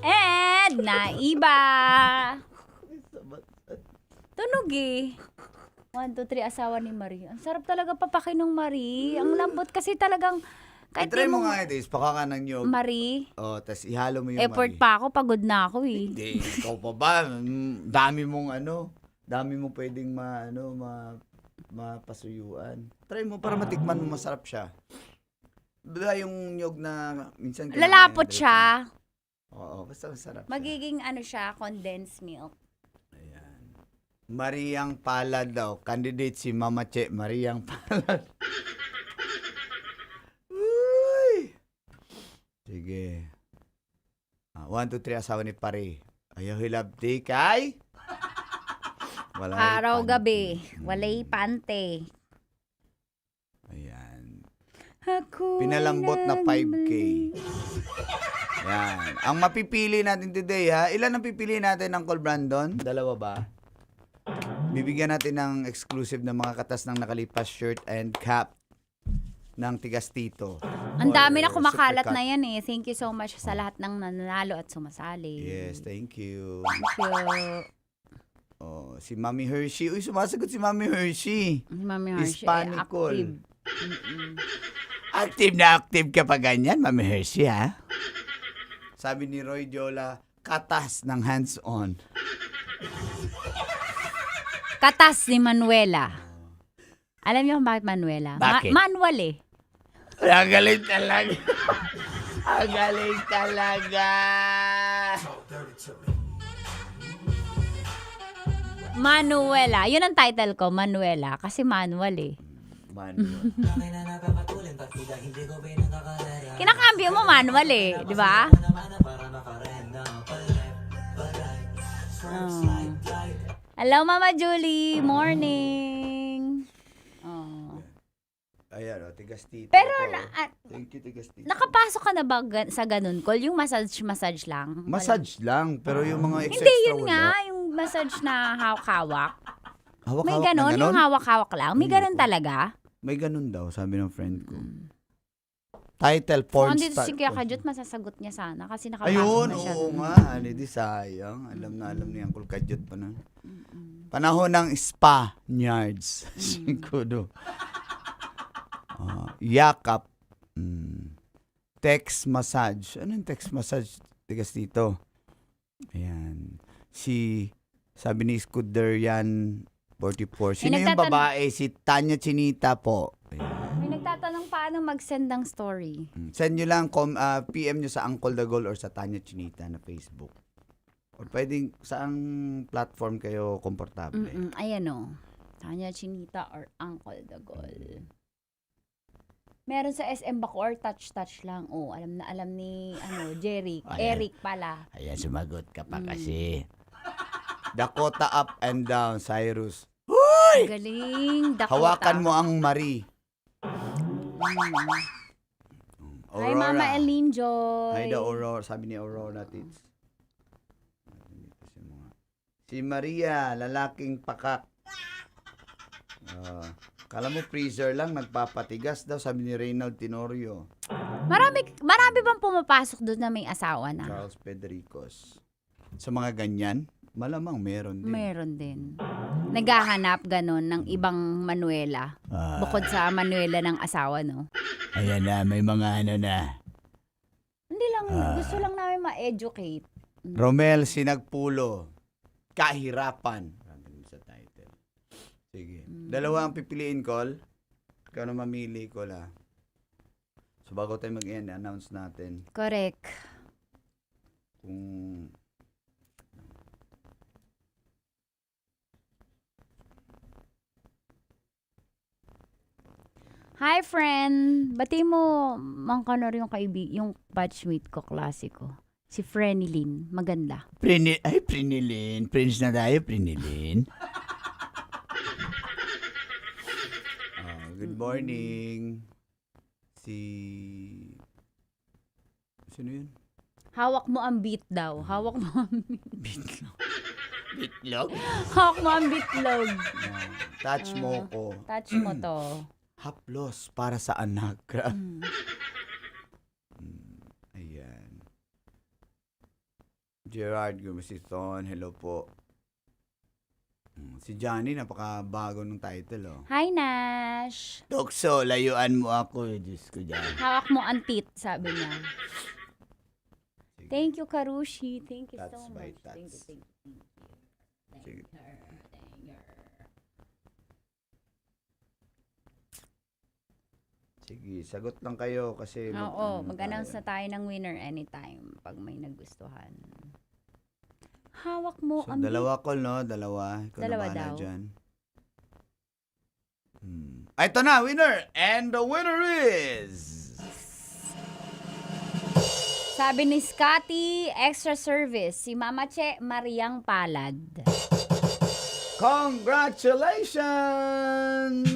S11: And naiba. Tunog eh. 1, 2, 3, asawa ni Marie. Ang sarap talaga papakin ng Marie. Ang lambot kasi talagang kahit
S7: I-try mo
S11: yung
S7: nga ito, paka ka ng nyog.
S11: Marie.
S7: Oh, tas ihalo mo yung
S11: Effort
S7: Marie.
S11: pa ako, pagod na ako eh.
S7: Hindi, ikaw pa ba? Dami mong pwedeng mapasuyuan. Try mo para matikman mo, masarap siya. Diba yung nyog na minsan...
S11: Lalapot siya.
S7: Oo, basta masarap
S11: Magiging siya, condensed milk.
S7: Ayan. Mariang Palad daw. Candidate si Mama Che. Mariang Palad. Uy! Sige. 1, 2, 3, asawa ni Pare. Ayaw hilabti kay?
S11: Araw gabi. Walay pante.
S7: Ayan.
S11: Ako
S7: Pinalambot na 5K. Yan. Ang mapipili natin today ilan ang pipili natin, Uncle Brandon? 2 ba? Bibigyan natin ng exclusive na mga katas ng nakalipas shirt and cap ng Tigas Tito.
S11: Ang dami na
S7: Or
S11: kumakalat
S7: Supercut.
S11: na yan eh. Thank you so much sa lahat ng nanalo at sumasali.
S7: Yes, thank you.
S11: Thank you.
S7: Oh, si Mami Hershey. Uy, sumasagot si Mami Hershey.
S11: Mami Hershey,
S7: Hispanical.
S11: active.
S7: Active na active ka pa ganyan, Mami Hershey, ha? Sabi ni Roy Jola, katas ng hands-on.
S11: Katas ni Manuela. Alam niyo kung bakit Manuela?
S7: Bakit?
S11: Manual eh.
S7: Ang galing talaga. Ang galing talaga.
S11: Manuela. Yun ang title ko, Manuela. Kasi manual eh.
S7: Manual.
S11: Kinakambyo mo manual eh. Di ba? Oh. Hello, Mama Julie. Morning. Oh.
S7: Ayan, tigas tito.
S11: Pero
S7: Thank you, tigas tito.
S11: nakapasok ka na ba sa ganun, call? Yung massage lang?
S7: Massage lang, pero yung mga extra
S11: Hindi, yun
S7: wala.
S11: nga. Yung massage na hawak-hawak.
S7: Hawak-hawak
S11: May
S7: na
S11: ganun,
S7: ganon?
S11: yung hawak-hawak lang. May
S7: Hindi
S11: ganun
S7: ko.
S11: talaga.
S7: May ganun daw, sabi ng friend ko. Title, porn
S11: Kung dito
S7: star.
S11: si Kuya Kajut, masasagot niya sana kasi nakapasok
S7: Ayun,
S11: na siya.
S7: oo nga. Di sayang. Alam na alam ni Uncle Kajut pa na. Panahon ng Spaniards. Siguro. Yakap. Text massage. Ano yung text massage? Tigas dito. Ayan. Sabi ni Scooter yan, 44. Sino yung babae? Si Tanya Chinita po. Ayan.
S11: May nagtatanong paano mag-send ng story.
S7: Send nyo lang, PM nyo sa Uncle Dagol or sa Tanya Chinita na Facebook. Or pwedeng saang platform kayo komportable.
S11: Ayan o. Tanya Chinita or Uncle Dagol. Meron sa SM Bacoor, touch lang. Oh, alam na alam ni Jeric. Eric pala.
S7: Ayan, sumagot ka pa kasi. Dakota up and down, Cyrus.
S11: Galing. Dakota.
S7: Hawakan mo ang Marie.
S11: Hi, Mama Eileen Joy.
S7: Hi, the Aurora. Sabi ni Aurora, tits. Si Maria, lalaking pakak. Kala mo freezer lang, nagpapatigas daw, sabi ni Reynald Tenorio.
S11: Marami bang pumapasok doon na may asawa na?
S7: Charles Pedricos. Sa mga ganyan, malamang meron din.
S11: Meron din. Naghahanap ganon ng ibang Manuela. Bukod sa Manuela ng asawa, no?
S7: Ayan na, may mga na.
S11: Hindi lang, gusto lang namin ma-educate.
S7: Romel Sinagpulo. Kahirapan. Sa title. Sige. Dalawa ang pipiliin, Col. Ikaw na mamili, Col, ha. So, bago tayo mag-end, announce natin.
S11: Correct.
S7: Kung...
S11: Hi, friend! Bati mo, Mang Kanor, yung batchmate ko, klasiko. Si Frenilyn. Maganda.
S7: Prinilin. Prince na tayo, Prinilin. Good morning. Sino yun?
S11: Hawak mo ang beat daw. Hawak mo ang
S7: Bitlog? Bitlog?
S11: Hawak mo ang bitlog.
S7: Touch mo ko.
S11: Touch mo to.
S7: Haplos para sa anak. Ayan. Gerard Gumasiton, hello po. Si Johnny, napakabago ng title, oh.
S11: Hi, Nash!
S7: Dokso, layuan mo ako. Diyos ko dyan.
S11: Hawak mo ang tit, sabi niya. Thank you, Karushi. Thank you
S7: Tats
S11: so
S7: by
S11: much.
S7: tats.
S11: Thank you.
S7: Sige. Sige, sagot lang kayo kasi...
S11: Oo, mag-announce na tayo ng winner anytime pag may nagustuhan. Hawak mo
S7: So,
S11: ang
S7: dalawa, Col, no? Dalawa. Ikaw
S11: Dalawa
S7: na bahala
S11: daw.
S7: dyan. Ito na, winner! And the winner is...
S11: Sabi ni Scotty, extra service, si Mama Che Mariang Palad.
S7: Congratulations!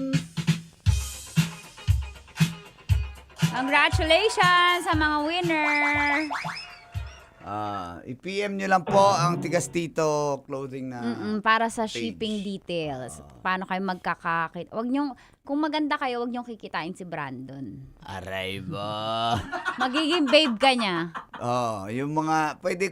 S11: Congratulations sa mga winner!
S7: I-PM nyo lang po ang Tigas Tito clothing na
S11: para sa
S7: page.
S11: shipping details. Paano kayo magkakakit? Wag nyo, kung maganda kayo, wag nyo kikitain si Brandon.
S7: Aray mo.
S11: Magiging babe ka niya.
S7: Yung mga, pwede,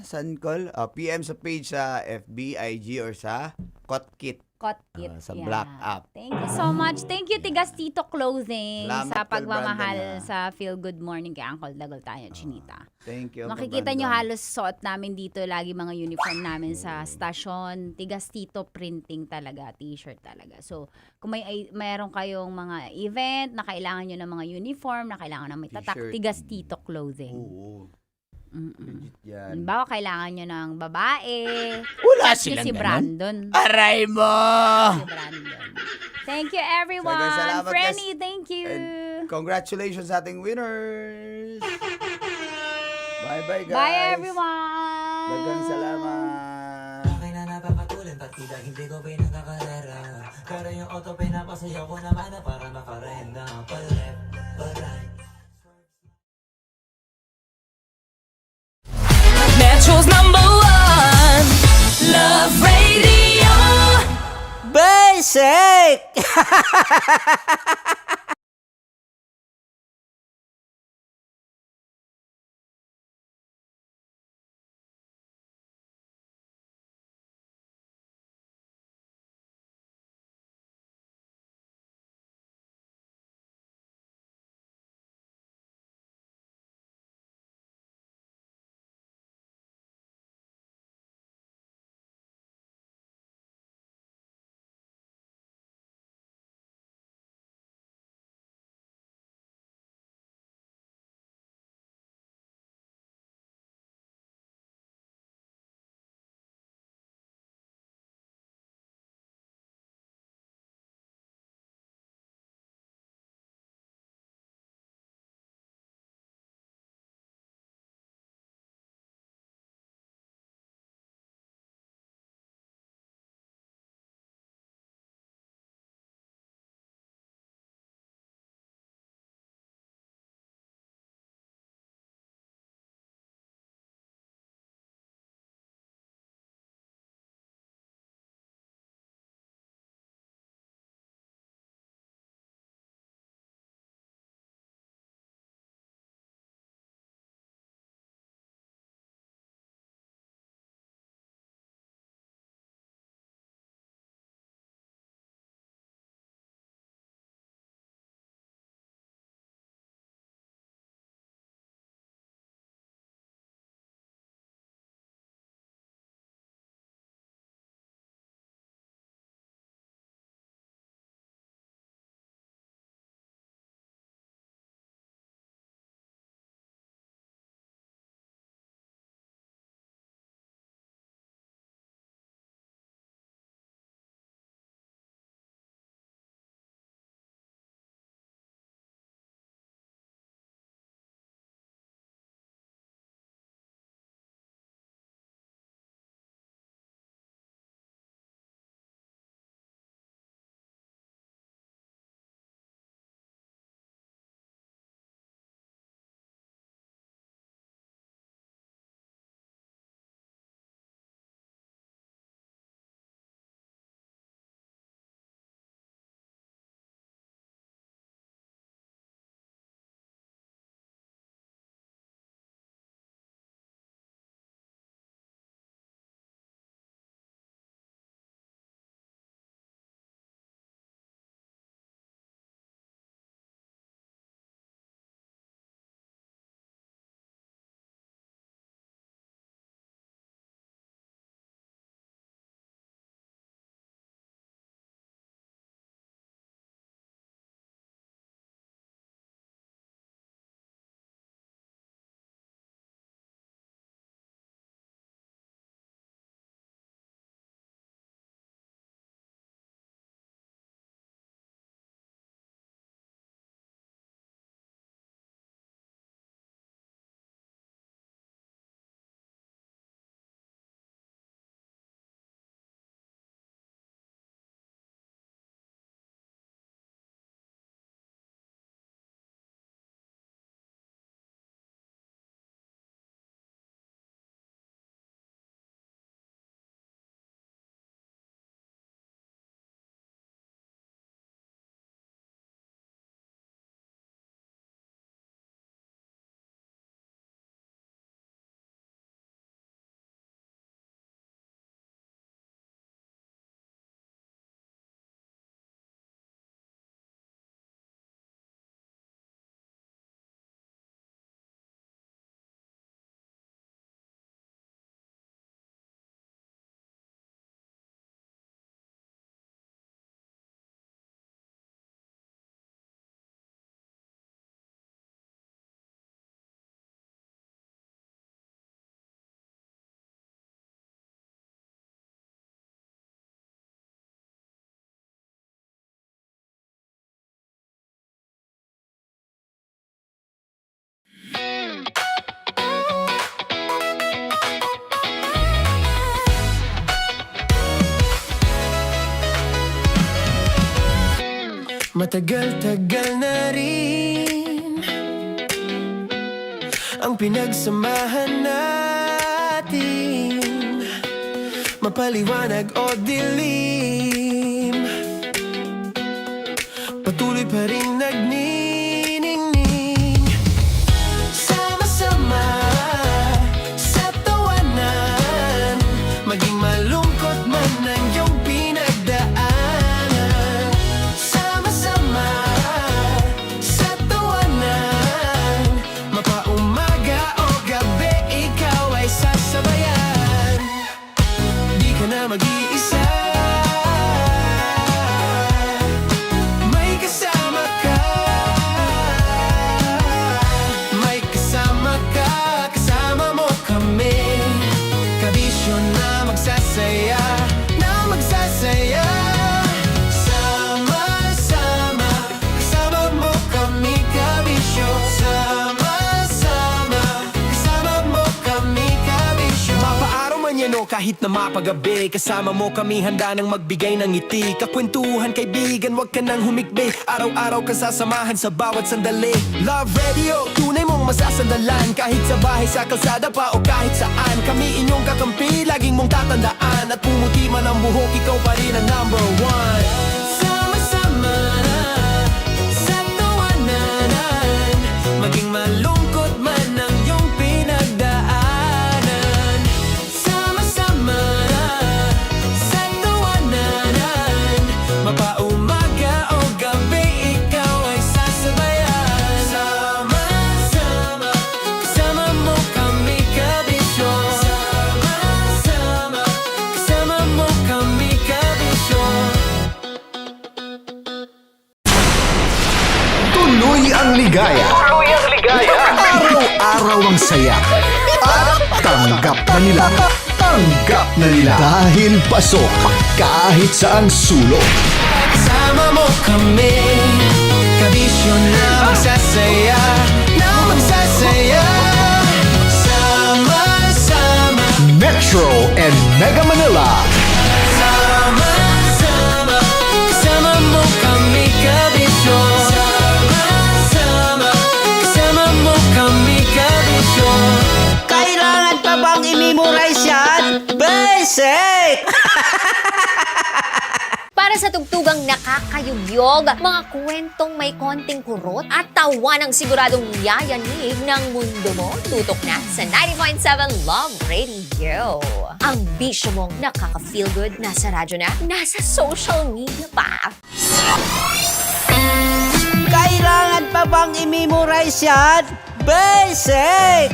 S7: saan, Col? PM sa page sa FB, IG, or sa Kotkit.
S11: Kotkit.
S7: Sa Black App.
S11: Thank you so much. Thank you, Tigas Tito Clothing,
S7: Salamat,
S11: sa
S7: Col
S11: pagmamahal
S7: Brandon,
S11: sa Feel Good Morning kay Uncle Dagol tayo, Chinita.
S7: Thank you, Uncle
S11: Makikita nyo
S7: Brandon.
S11: halos suot namin dito lagi mga uniform namin sa stasyon. Tigas Tito printing talaga, t-shirt talaga. So, kung mayroon kayong mga event na kailangan nyo ng mga uniform, na kailangan na may tatak,
S7: T-shirt.
S11: Tigas Tito Clothing.
S7: Oo. Legit yan.
S11: Halimbawa, kailangan nyo ng babae.
S7: Wala
S11: Touch nyo
S7: silang
S11: si
S7: ganun.
S11: Brandon.
S7: Aray mo!
S11: Si Brandon. Thank you, everyone.
S7: Salamat,
S11: Frenny,
S7: guys.
S11: thank you.
S7: And congratulations sa ating winners! Bye-bye, guys!
S11: Bye, everyone.
S7: Dagang salamat!
S3: Okay na napapatulan, tila hindi ko pinakakarera. Pero yung auto pinapasayaw ko naman na para makarenda. Pa-left, pa-right.
S5: Metro's #1 Love Radio.
S4: Basic!
S3: Matagal-tagal na rin ang pinagsamahan natin, mapaliwanag o dilim, patuloy pa rin nagniningning. Sama-sama sa tawanan, maging malungkot man ang iyong pinagdaanan. Sama-sama sa tawanan, mapaumaga o gabi, ikaw ay sasabayan. Di ka na mag-iisa, may kasama ka. May kasama ka, kasama mo kami. Kabisyo na magsasaya, na magsasaya. Sama-sama, kasama mo kami, kabisyo. Sama-sama, kasama mo kami, kabisyo. Mapaaraw man yan o kahit na mapagabi, kasama mo kami, handa nang magbigay ng ngiti. Kakwentuhan, kaibigan, wag ka nang humikbi. Araw-araw ka sasamahan sa bawat sandali. Love Radio, tunay mong masasandalan. Kahit sa bahay, sa kalsada pa o kahit saan, kami inyong kakampi, laging mong tatandaan. At pumuti man ang buhok, ikaw pa rin ang number one. Sama-sama sa tawanan, maging malungkot man ang iyong pinagdaanan. Sama-sama sa tawanan, mapaumaga o gabi, ikaw ay sasabayan. Sama-sama, kasama mo kami, kabisyo. Sama-sama, kasama mo kami, kabisyo.
S1: Tuloy ang ligaya.
S2: Tuloy ang ligaya.
S1: Araw-araw ang saya. At tanggap na nila. Tanggap na nila. Dahil pasok kahit saang sulok.
S3: Kasama mo kami, kabisyo na magsasaya, na magsasaya. Sama-sama,
S1: Metro and Mega Manila.
S3: sama-sama, kasama mo kami, kabisyo. Sama-sama, kasama mo kami, kabisyo.
S4: Kailangan pa bang i-memorize yan? Basic!
S9: Para sa tugtugang nakakayugyog, mga kwentong may konting kurot at tawa ng siguradong yayanig ng mundo mo, tutok na sa 90.7 Love Radio. Ang bisyo mong nakaka-feel good, nasa radyo na, nasa social media pa.
S4: Kailangan pa bang i-memorize yan? Basic!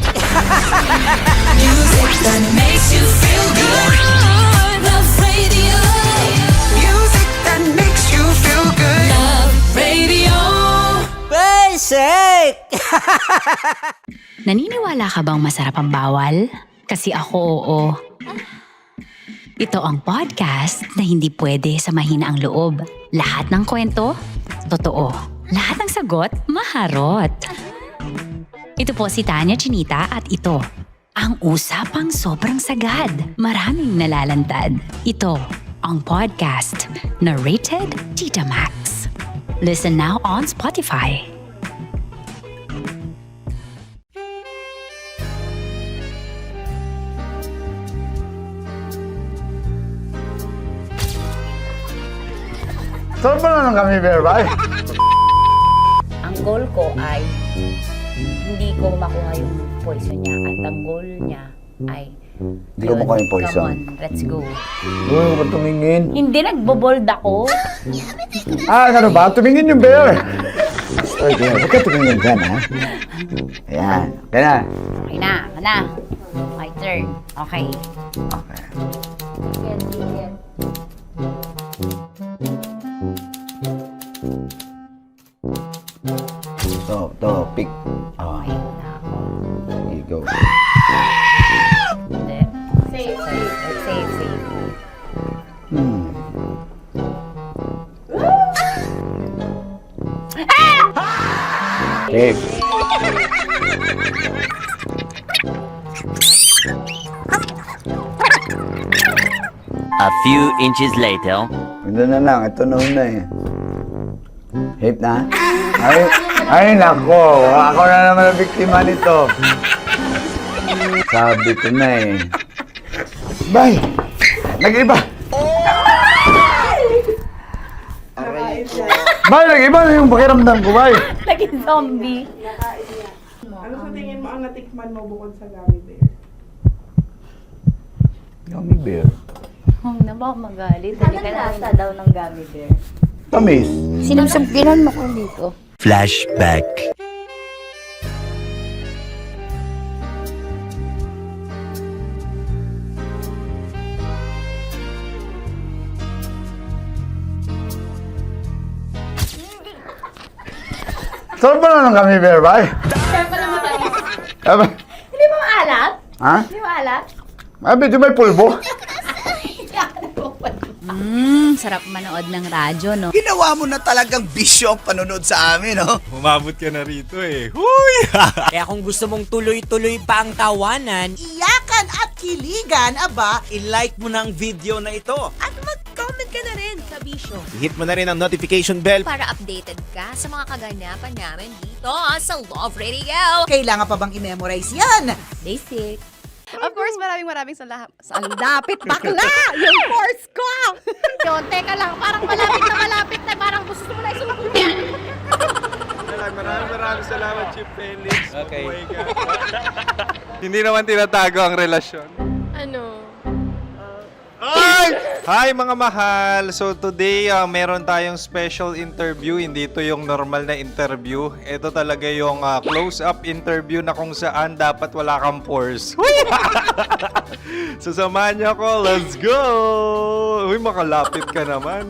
S5: Music that makes you feel good. Love Radio.
S3: Music that makes you feel good.
S5: Love Radio.
S4: Basic!
S8: Naniniwala ka bang masarap ang bawal? Kasi ako oo. Ito ang podcast na hindi pwede sa mahina ang loob. Lahat ng kwento, totoo. Lahat ng sagot, maharot. Ito po si Tanya Chinita at ito, ang usapang sobrang sagad. Maraming nalalantad. Ito, ang podcast na rated Tita Max. Listen now on Spotify.
S7: Saan ba naman kami, Berbay?
S11: Ang goal ko ay hindi ko makuha yung poison niya at ang goal niya ay
S7: Hindi ko makuha yung poison.
S11: Come on, let's go.
S7: Uy, huwag tumingin.
S11: Hindi, nagbobold ako.
S7: Ano ba? Tumingin yung bear. Oy, bear, huwag ka tumingin dyan, ha? Ayan, okay na.
S11: Okay na, my turn. Okay.
S7: Okay. To, pick. Oh,
S11: Okay na ako.
S7: there you go.
S11: Hindi. Safe.
S7: Safe.
S13: A few inches later.
S7: Ito na lang, ito na una eh. Hip na? Ay nako, ako na naman ang biktima nito. Sabi ko na eh. Bay! Nag-iba! Bay, nag-iba na yung pakiramdam ko, bay!
S11: Naging zombie.
S10: Ano sa tingin mo ang natikman mo bukod sa gummy bear?
S7: Gummy bear.
S11: Huwag na ba magalit? Hindi ka nasa daw ng gummy bear.
S7: Tamis.
S11: Sinamsabinan mo ko dito.
S1: Flashback.
S7: Sarap ba na ng gummy bear, bay?
S11: Hindi ba maalat?
S7: Ha?
S11: Hindi maalat?
S7: Ay, medyo may pulbo.
S8: Sarap manood ng radyo, no?
S1: Ginawa mo na talagang bisyo ang panonood sa amin, no?
S6: Umabot ka na rito eh. Huy!
S4: Kaya kung gusto mong tuloy-tuloy pa ang tawanan,
S10: Iyakan at kiligan, aba,
S4: i-like mo na ang video na ito.
S9: At mag-comment ka na rin sa Bisyo
S6: Hit mo na rin ang notification bell.
S9: para updated ka sa mga kaganapan namin dito sa Love Radio.
S10: Kailangan pa bang i-memorize yan?
S8: Basic.
S11: Of course, maraming lapit bakla! Yung course ko! Yun, teka lang, parang malapit na, parang gusto mo na isulat.
S6: Maraming salamat, Chip Felix. Okay. Hindi naman tinatago ang relasyon.
S11: Ano?
S6: Ay! Hi mga mahal! So today, meron tayong special interview. Hindi ito yung normal na interview. Ito talaga yung close-up interview na kung saan dapat wala kang pores. So samahan niyo ako. Let's go! Uy, makalapit ka naman.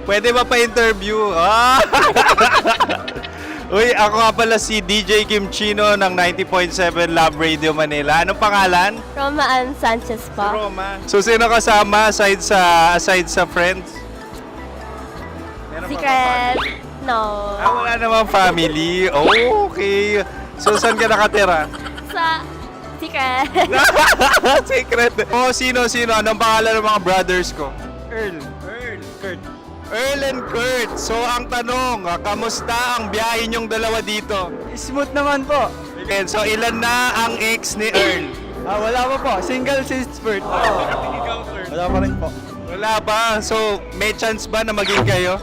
S6: Pwede ba pa-interview? Uy, ako nga pala si DJ Kim Chino ng 90.7 Love Radio Manila. Anong pangalan?
S11: Roma Ann Sanchez po.
S6: Roma. So, sino kasama aside sa friends? Meron ba
S11: Secret. No.
S6: wala namang family. Oh, okay. So, saan ka nakatira?
S11: Sa secret.
S6: Secret. Oh, sino? Anong pangalan ng mga brothers ko? Earl, Kurt. Earl and Kurt. So, ang tanong, kamusta ang biyahe niyong dalawa dito?
S4: Smooth naman po.
S6: Okay, so ilan na ang ex ni Earl?
S4: Wala pa po. Single since birth.
S6: Wala pa rin po. Wala pa. So, may chance ba na maging kayo?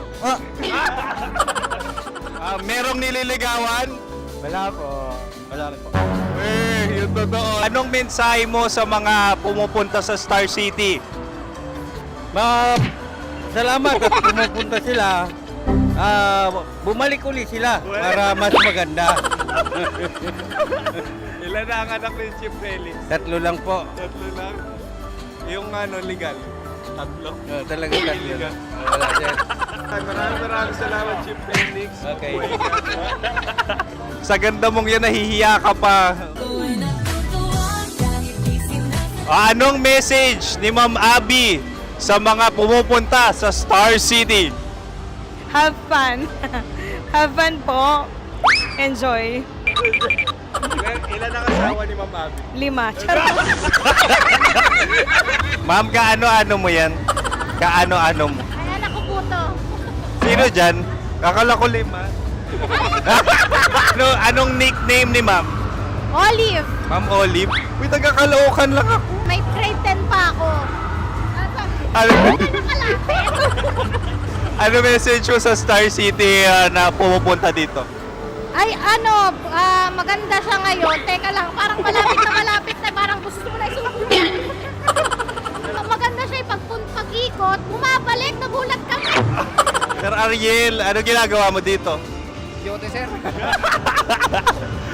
S6: Merong nililigawan?
S4: Wala po. Wala rin po.
S6: Yung totoo. Anong mensahe mo sa mga pumupunta sa Star City?
S4: Salamat at pumupunta sila. Bumalik ulit sila para mas maganda.
S6: Ilan na ang anak ni Chip Felix?
S4: 3 lang po.
S6: 3 lang. Yung legal? 3?
S4: Talaga 3 lang. Wala dyan.
S6: Maraming salamat, Chip Felix.
S4: Okay.
S6: Sa ganda mong yan, nahihiya ka pa. Anong message ni Ma'am Abby sa mga pumupunta sa Star City?
S10: Have fun. Have fun po. Enjoy.
S6: Ilan ang asawa ni Ma'am Abby?
S10: 5. Charot.
S6: Ma'am, kaano-ano mo yan? Kaano-ano mo?
S11: Ay, anak ko po to.
S6: Sino dyan? Kakala ko 5. Anong nickname ni Ma'am?
S11: Olive,
S6: Ma'am Olive? Uy, taga-Caloocan lang ako.
S11: may grade 10 pa ako.
S6: Ano message mo sa Star City na pumupunta dito?
S11: Ay, maganda siya ngayon. Teka lang, parang malapit na, parang gusto mo na isulat. Maganda siya pag-ikot, bumabalik, nagulat ka.
S6: Sir Ariel, ano ginagawa mo dito?
S4: Yote, sir.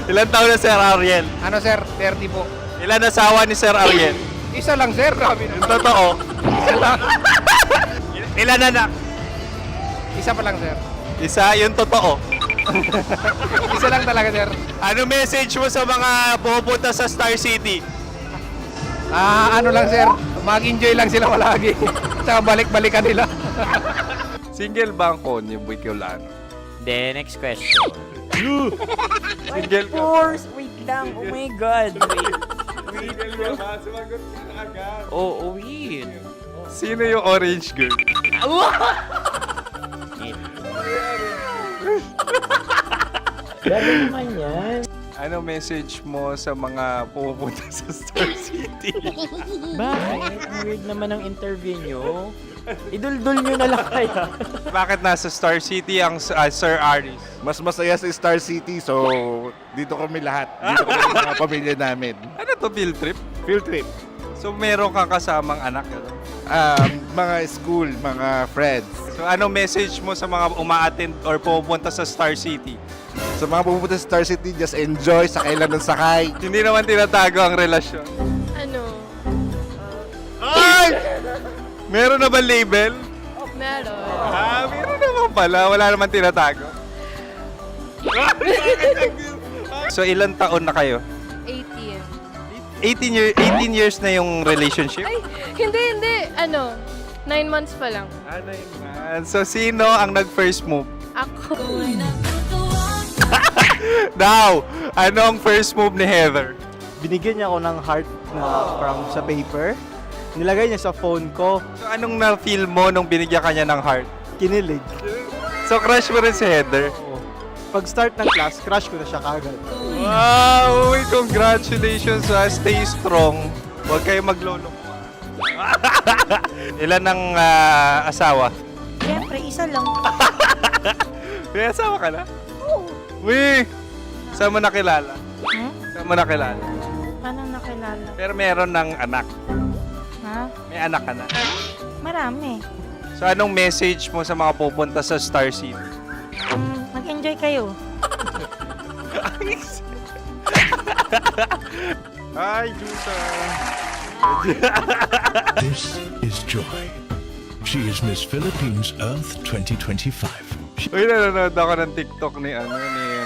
S6: Ilan taon na Sir Ariel?
S4: Ano, sir? 30 po.
S6: Ilan asawa ni Sir Ariel?
S4: Isa lang, sir. Grabe
S6: Yung totoo?
S4: Isa lang.
S6: Ilan anak?
S4: Isa pa lang, sir.
S6: Isa, yung totoo.
S4: Isa lang talaga, sir.
S6: Ano message mo sa mga pumupunta sa Star City?
S4: Ano lang, sir. Mag-enjoy lang sila palagi. Tsaka balik-balikan nila.
S6: Single ba ang konyo, Boy Kiolano?
S4: Then, next question.
S6: Single ka.
S13: course. Wait lang. Oh my God.
S6: Single ka ba? Sumagot ka na agad.
S13: Oo, wait.
S6: Sino yung orange girl?
S13: Gano'n naman yan.
S6: Ano message mo sa mga pupunta sa Star City?
S13: Bakit? Ang weird naman ng interview nyo. Idul-dul nyo na lang kaya.
S6: Bakit nasa Star City ang Sir Aris?
S14: Mas masaya sa Star City, so dito kami lahat. Dito kami mga pamilya namin.
S6: Ano to, field trip?
S14: Field trip.
S6: So meron kang kasamang anak? Ano?
S14: Mga school, mga friends.
S6: So ano message mo sa mga uma-attend or pupunta sa Star City?
S14: Sa mga pupunta sa Star City, just enjoy, sakay lang ng sakay.
S6: Hindi naman tinatago ang relasyon.
S5: Ano?
S6: Ay! Meron na ba label?
S5: Meron.
S6: Meron naman pala. Wala naman tinatago. So ilan taon na kayo?
S5: 18.
S6: 18 years na yung relationship?
S5: Ay, hindi. Ano? 9 months pa lang.
S6: Ano yun? So sino ang nag-first move?
S5: Ako.
S6: Now, ano ang first move ni Heather?
S4: Binigyan niya ako ng heart na from sa paper. Nilagay niya sa phone ko.
S6: So anong na-feel mo nung binigyan ka niya ng heart?
S4: Kinilig.
S6: So crush mo rin si Heather?
S4: Pag start ng class, crush ko na siya kagad.
S6: Wow! Uy, congratulations ha! Stay strong. Huwag kayo maglolo. Ilan ang asawa?
S13: Siyempre, isa lang.
S6: May asawa ka na? Oo. Uy! Saan mo nakilala? Saan mo nakilala?
S13: Paano nakilala?
S6: Pero meron ng anak.
S13: Ha?
S6: May anak ka na.
S13: Marami.
S6: So anong message mo sa mga pupunta sa Star City?
S13: Mag-enjoy kayo.
S6: Hi, Jusa!
S1: This is Joy. She is Miss Philippines Earth 2025.
S6: Uy, nanonood ako ng TikTok ni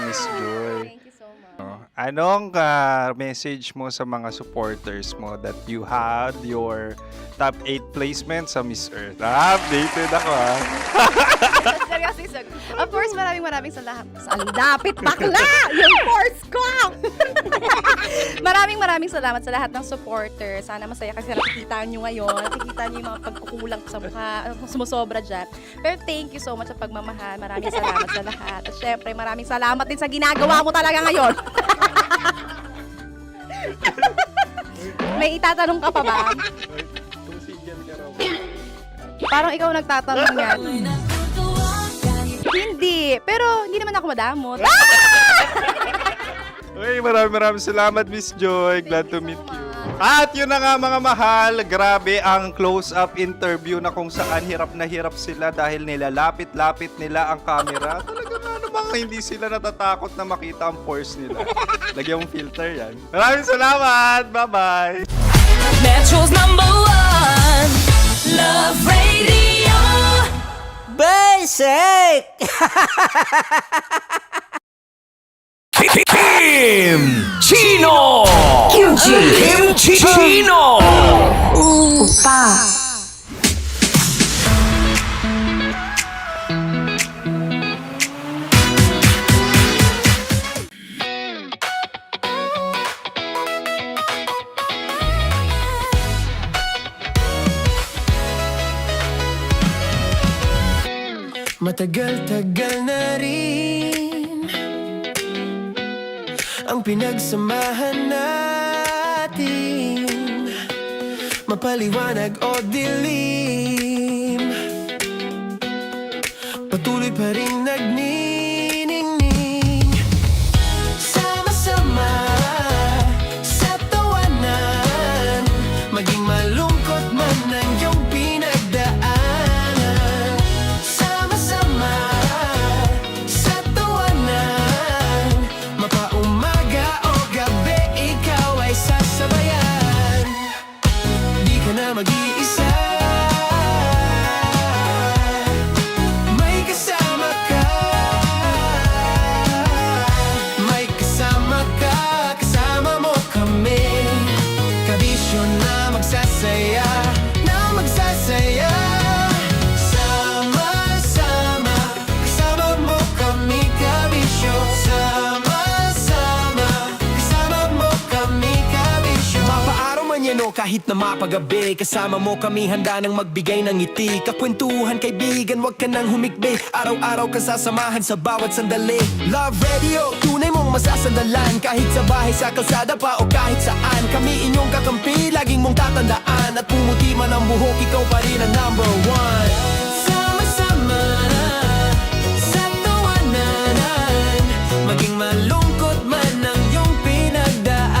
S6: Miss Joy.
S5: Thank you so much.
S6: Anong message mo sa mga supporters mo that you had your top 8 placement sa Miss Earth? Updated ako
S5: Seryoso. Of course, maraming salamat. Ang dapit bakla! Yung force ko! maraming salamat sa lahat ng supporter. Sana masaya kasi nakikita nyo ngayon. Nakikita nyo yung mga pagkukulang sa mukha. Sumusobra dyan. Pero thank you so much sa pagmamahal. Maraming salamat sa lahat. At syempre, maraming salamat din sa ginagawa mo talaga ngayon. May itatanong ka pa ba? Parang ikaw nagtatanong yan. Hindi. Pero hindi naman ako madamot.
S6: Uy, maraming salamat, Miss Joy. Glad to meet you. At yun na nga mga mahal, grabe ang close-up interview na kung saan hirap na hirap sila dahil nilalapit-lapit nila ang camera. Talaga na namang hindi sila natatakot na makita ang pores nila. Lagyan mong filter yan. Maraming salamat! Bye-bye!
S5: Metro's #1 Love Radio.
S13: Basic!
S1: Kim Chino! Kim Chino!
S3: Matagal-tagal na rin ang pinagsamahan natin, mapaliwanag o dilim, patuloy pa rin nagniningning, sama-sama sa tawanan, maging malungkot man ang iyong pinagdaanan. Sama-sama sa tawanan, mapaumaga o gabi, ikaw ay sasabayan. Di ka na mag-iisa, may kasama ka. kahit na mapagabi. Kasama mo kami handa nang magbigay ng ngiti. Kakwentuhan kaibigan, wag ka nang humikbi. Araw-araw ka sasamahan sa bawat sandali. Love Radio, tunay mong masasandalan. Kahit sa bahay, sa kalsada pa o kahit saan. Kami inyong kakampi, laging mong tatandaan. At pumuti man ang buhok, ikaw pa rin ang number one. Sama-sama na sa tawanan, maging malungkot man ang iyong pinagdaanan.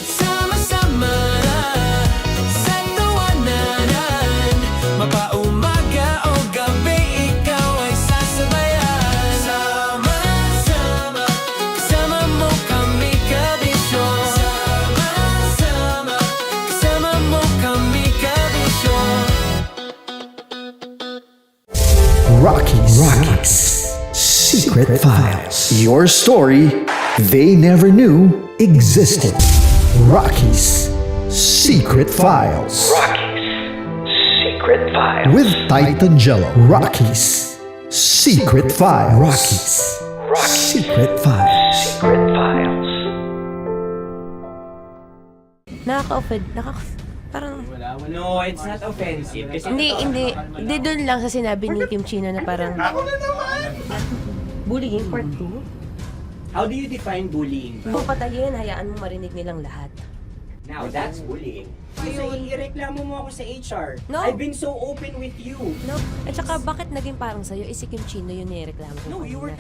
S3: Sama-sama na sa tawanan, mapaumaga o gabi, ikaw ay sasabayan. Sama-sama, kasama mo kami kabisyo. Sama-sama, kasama mo kami kabisyo.
S1: Rockies. Secret Files. Your story they never knew existed. Rockies. Secret Files.
S2: Secret Files.
S1: With Titan Jello. Rockies. Secret Files. Rockies. Secret Files.
S2: Secret Files.
S15: Nakaka-offend. Parang...
S13: No, it's not offensive. Kasi
S15: Hindi doon lang sa sinabi ni Kim Chino na parang... Bullying, part 2?
S13: how do you define bullying?
S15: Kung patayin, hayaan mo marinig nilang lahat.
S13: Now, that's bullying. So, ireklamo mo ako sa HR.
S15: No.
S13: I've been so open with you.
S15: No. At saka, bakit naging parang sa'yo? Si Kim Chino yun nireklamo ko.
S13: No, you were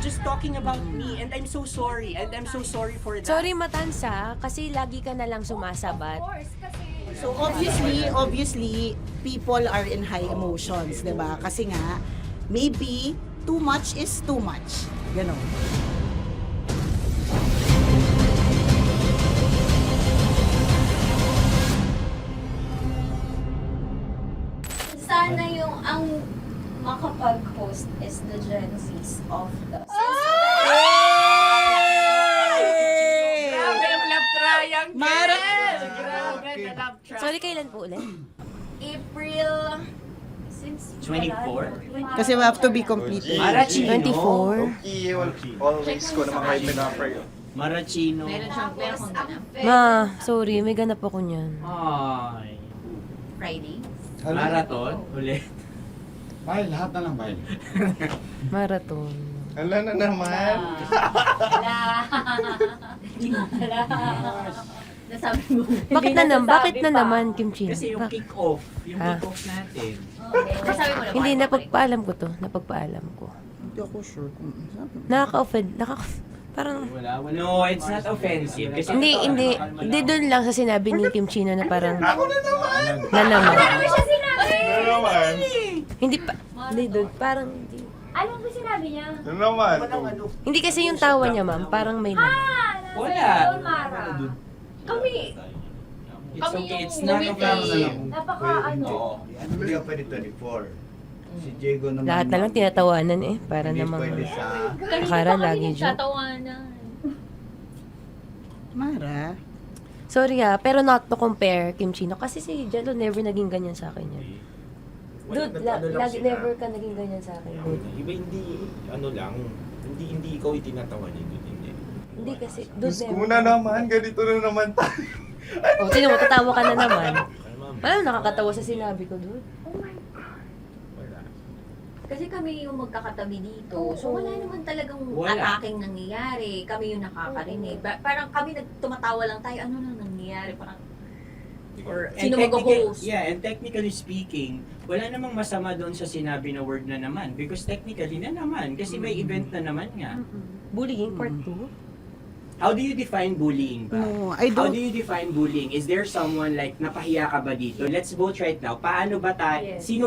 S13: just talking about me, and I'm so sorry. And I'm so sorry for that.
S15: Sorry, Matansa, kasi lagi ka na lang sumasabat.
S10: So obviously, people are in high emotions, 'di ba? Kasi nga, maybe too much is too much. Ganon.
S16: Sana yung ang makapag-host is the Gen Zs of the
S10: Grabe
S16: yung love triangle!
S10: Grabe
S16: na love triangle!
S15: Sorry, kailan po ulit?
S16: April...
S13: 24?
S10: Kasi we have to be complete.
S13: Marachino.
S15: 24.
S6: Always ko naman kayo pinapray.
S13: Marachino.
S15: Ma, sorry, may ganap ako niyan.
S13: Ay.
S16: Friday.
S13: Marathon? Ulit.
S14: Bye, lahat na lang, bye.
S15: Marathon.
S6: Ala na naman.
S16: Nasabi mo.
S15: Bakit na naman, Kim Chino?
S13: Kasi yung kick-off. Yung kick-off natin.
S16: Nasabi mo na.
S15: Hindi, napagpaalam ko to. Napagpaalam ko.
S10: Hindi ako sure kung
S15: Nakaka-offend. Parang...
S13: No, it's not offensive. Kasi
S15: Hindi doon lang sa sinabi ni Kim Chino na parang...
S6: Ako na naman.
S15: Na naman.
S16: Ano siya sinabi?
S6: Ano naman?
S15: Hindi pa... Hindi doon. Parang... Hindi.
S16: Ano ba sinabi niya?
S6: Ano naman?
S15: Hindi kasi yung tawa niya, ma'am. Parang may laman.
S13: Wala.
S16: Mara. Kami.
S13: It's
S16: Kami
S13: okay,
S16: yung
S13: it's not offensive.
S16: Napaka
S7: Hindi ka pwede 24. Si Diego naman.
S15: Lahat na lang tinatawanan eh. Para namang...
S7: Pwede sa...
S15: Akara lagi joke.
S16: Tatawanan.
S10: Mara.
S15: Sorry ha, pero not to compare Kim Chino. Kasi si Jello never naging ganyan sa akin yan. Dude, lagi never ka naging ganyan sa akin, dude.
S17: Iba hindi, hindi ikaw itinatawanan yun, hindi.
S15: Hindi kasi, dude,
S6: Diyos ko na naman, ganito na naman tayo.
S15: Oh, sino mo, tatawa ka na naman. Ano, nakakatawa sa sinabi ko, dude.
S16: Oh my God. Kasi kami yung magkakatabi dito. So wala naman talagang attacking nangyayari. Kami yung nakakarinig. Parang kami tumatawa lang tayo. Ano nang nangyayari? Parang or sino mag-host?
S13: Yeah, and technically speaking, wala namang masama doon sa sinabi na word na naman. Because technically na naman. Kasi may event na naman nga.
S15: Bullying, part 2?
S13: How do you define bullying ba?
S10: No, I
S13: How
S10: don't.
S13: do you define bullying? Is there someone like napahiya ka ba dito? Let's vote right now. Paano ba
S16: Yes.
S13: sino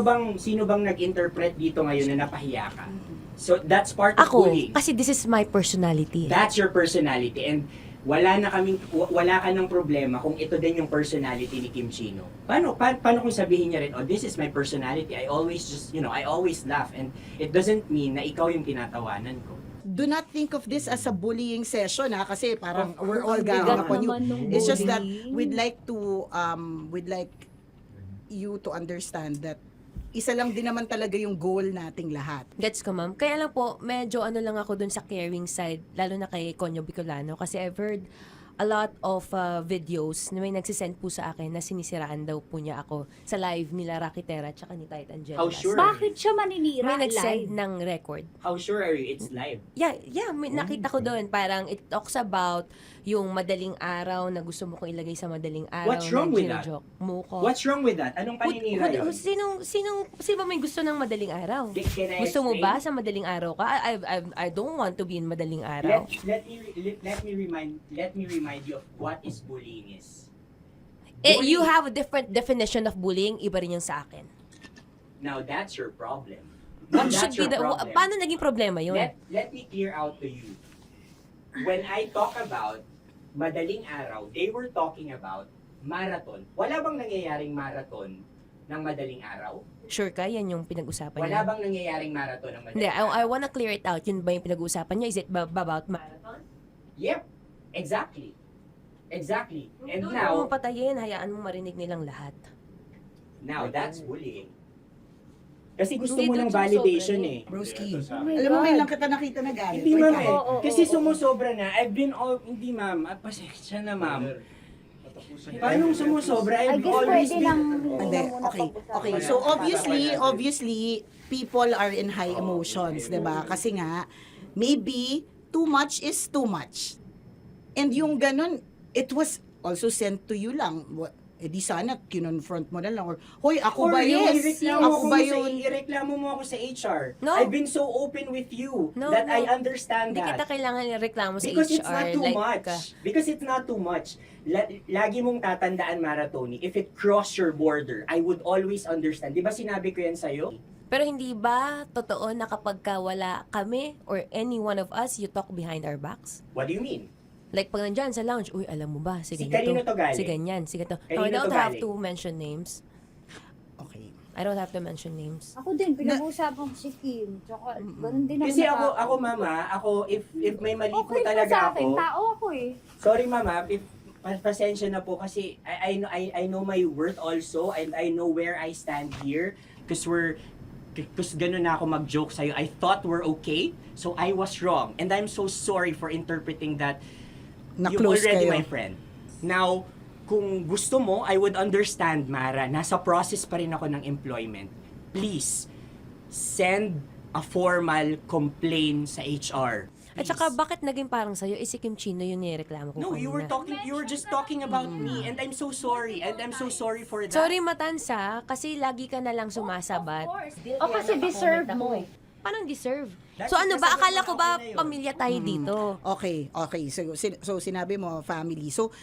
S13: bang nag-interpret dito ngayon na napahiya ka? So that's part of
S15: Ako,
S13: bullying.
S15: kasi this is my personality.
S13: That's your personality and wala ka ng problema kung ito din yung personality ni Kim Chino. Paano kung sabihin niya rin, oh, this is my personality. I always I always laugh and it doesn't mean na ikaw yung tinatawanan ko.
S10: Do not think of this as a bullying session kasi parang we're all ganging upon you. It's just that we'd like you to understand that isa lang din naman talaga yung goal nating lahat.
S15: Gets ko, ma'am. Kaya lang po, medyo lang ako dun sa caring side, lalo na kay Konyo Bicolano. Kasi I've heard a lot of videos na may nagsisend po sa akin na sinisiraan daw po niya ako sa live nila Rocky Terra at saka ni Tight Angela.
S13: How sure?
S16: Bakit siya maninira
S15: May
S16: live?
S15: nagsend ng record.
S13: How sure are you it's live?
S15: Yeah, may nakita ko doon. Parang it talks about yung madaling araw na gusto mo kong ilagay sa madaling araw.
S13: What's wrong
S15: na
S13: with that?
S15: gino-joke mo ko.
S13: What's wrong with that? Anong paninira yun?
S15: Sino ba may gusto ng madaling araw?
S13: Can I
S15: Gusto mo
S13: explain?
S15: ba sa madaling araw ka? I don't want to be in madaling araw.
S13: Let me remind you of what is bullying is.
S15: You have a different definition of bullying, iba rin yung sa akin.
S13: Now that's your problem.
S15: What
S13: That's
S15: should be
S13: your problem.
S15: paano naging problema yun?
S13: Let me clear out to you. When I talk about madaling araw, they were talking about marathon. Wala bang nangyayaring marathon ng madaling araw?
S15: Sure ka? Yan yung pinag-usapan
S13: Wala
S15: niya?
S13: bang nangyayaring marathon ng
S15: Hindi,
S13: madaling araw?
S15: I wanna clear it out. Yun ba yung pinag-usapan niya? Is it about marathon?
S13: Yep, exactly. Exactly. And
S15: Doon
S13: now,
S15: mo patayin, hayaan mo marinig nilang lahat.
S13: now that's bullying. Kasi gusto
S10: Hindi
S13: mo
S10: doon
S13: ng validation
S10: sumusobra,
S13: eh.
S10: Broski.
S15: Oh
S10: Alam mo, ngayon lang kita nakita na galit.
S13: Hindi ma'am
S10: Ikaw.
S13: eh. Kasi sumusobra na. I've been all, hindi ma'am. Pasensya na ma'am. Paano sumusobra? I've always been...
S10: Hindi, okay. So obviously, people are in high emotions, 'di ba? Kasi nga, maybe too much is too much. And yung ganun, it was also sent to you lang. Eh di sana kinonfront mo na lang or hoy ako ba yun? Ako ba yun?
S13: Ireklamo mo ako sa HR.
S15: No.
S13: I've been so open with you
S15: No,
S13: that
S15: no.
S13: I understand
S15: Hindi
S13: that.
S15: kita kailangan ireklamo sa
S13: Because
S15: HR.
S13: it's not too
S15: like,
S13: much. Because it's not too much. Lagi mong tatandaan, Maratoni, if it cross your border, I would always understand. Di ba sinabi ko yan sa'yo?
S15: Pero hindi ba totoo na kapag ka wala kami or any one of us, you talk behind our backs?
S13: What do you mean?
S15: Like pag nandyan sa lounge, uy, alam mo ba, si
S13: Si
S15: ganito,
S13: kanino to galing?
S15: si ganyan, si ganito. No, I
S13: Kanino
S15: don't
S13: to
S15: have
S13: galing?
S15: to mention names.
S10: Okay.
S15: I don't have to mention names.
S16: Ako din, pinag-uusapan ko si Kim. Tsaka, ganun din
S13: Kasi
S16: ako.
S13: ako mama, if may mali po
S16: Okay pa
S13: talaga
S16: sa akin,
S13: ako.
S16: tao ako eh.
S13: Sorry mama, if pasensya na po kasi I know my worth also and I know where I stand here because ganun na ako mag-joke sa'yo. I thought we're okay, so I was wrong. And I'm so sorry for interpreting that you're
S10: Na-close
S13: already
S10: kayo.
S13: my friend. Now, kung gusto mo, I would understand, Mara. Nasa process pa rin ako ng employment. Please, send a formal complaint sa HR.
S15: At saka bakit naging parang sa'yo, si Kim Chino yung nireklamo ko
S13: No, you were just talking about me and I'm so sorry. And I'm so sorry for that.
S15: Sorry Matansa, kasi lagi ka na lang sumasabat.
S16: O kasi deserve mo.
S15: Paano deserve?
S13: That's
S15: So ano ba,
S13: because
S15: akala ko ba
S13: ako na yun.
S15: pamilya tayo dito?
S10: Okay. So sinabi mo family. So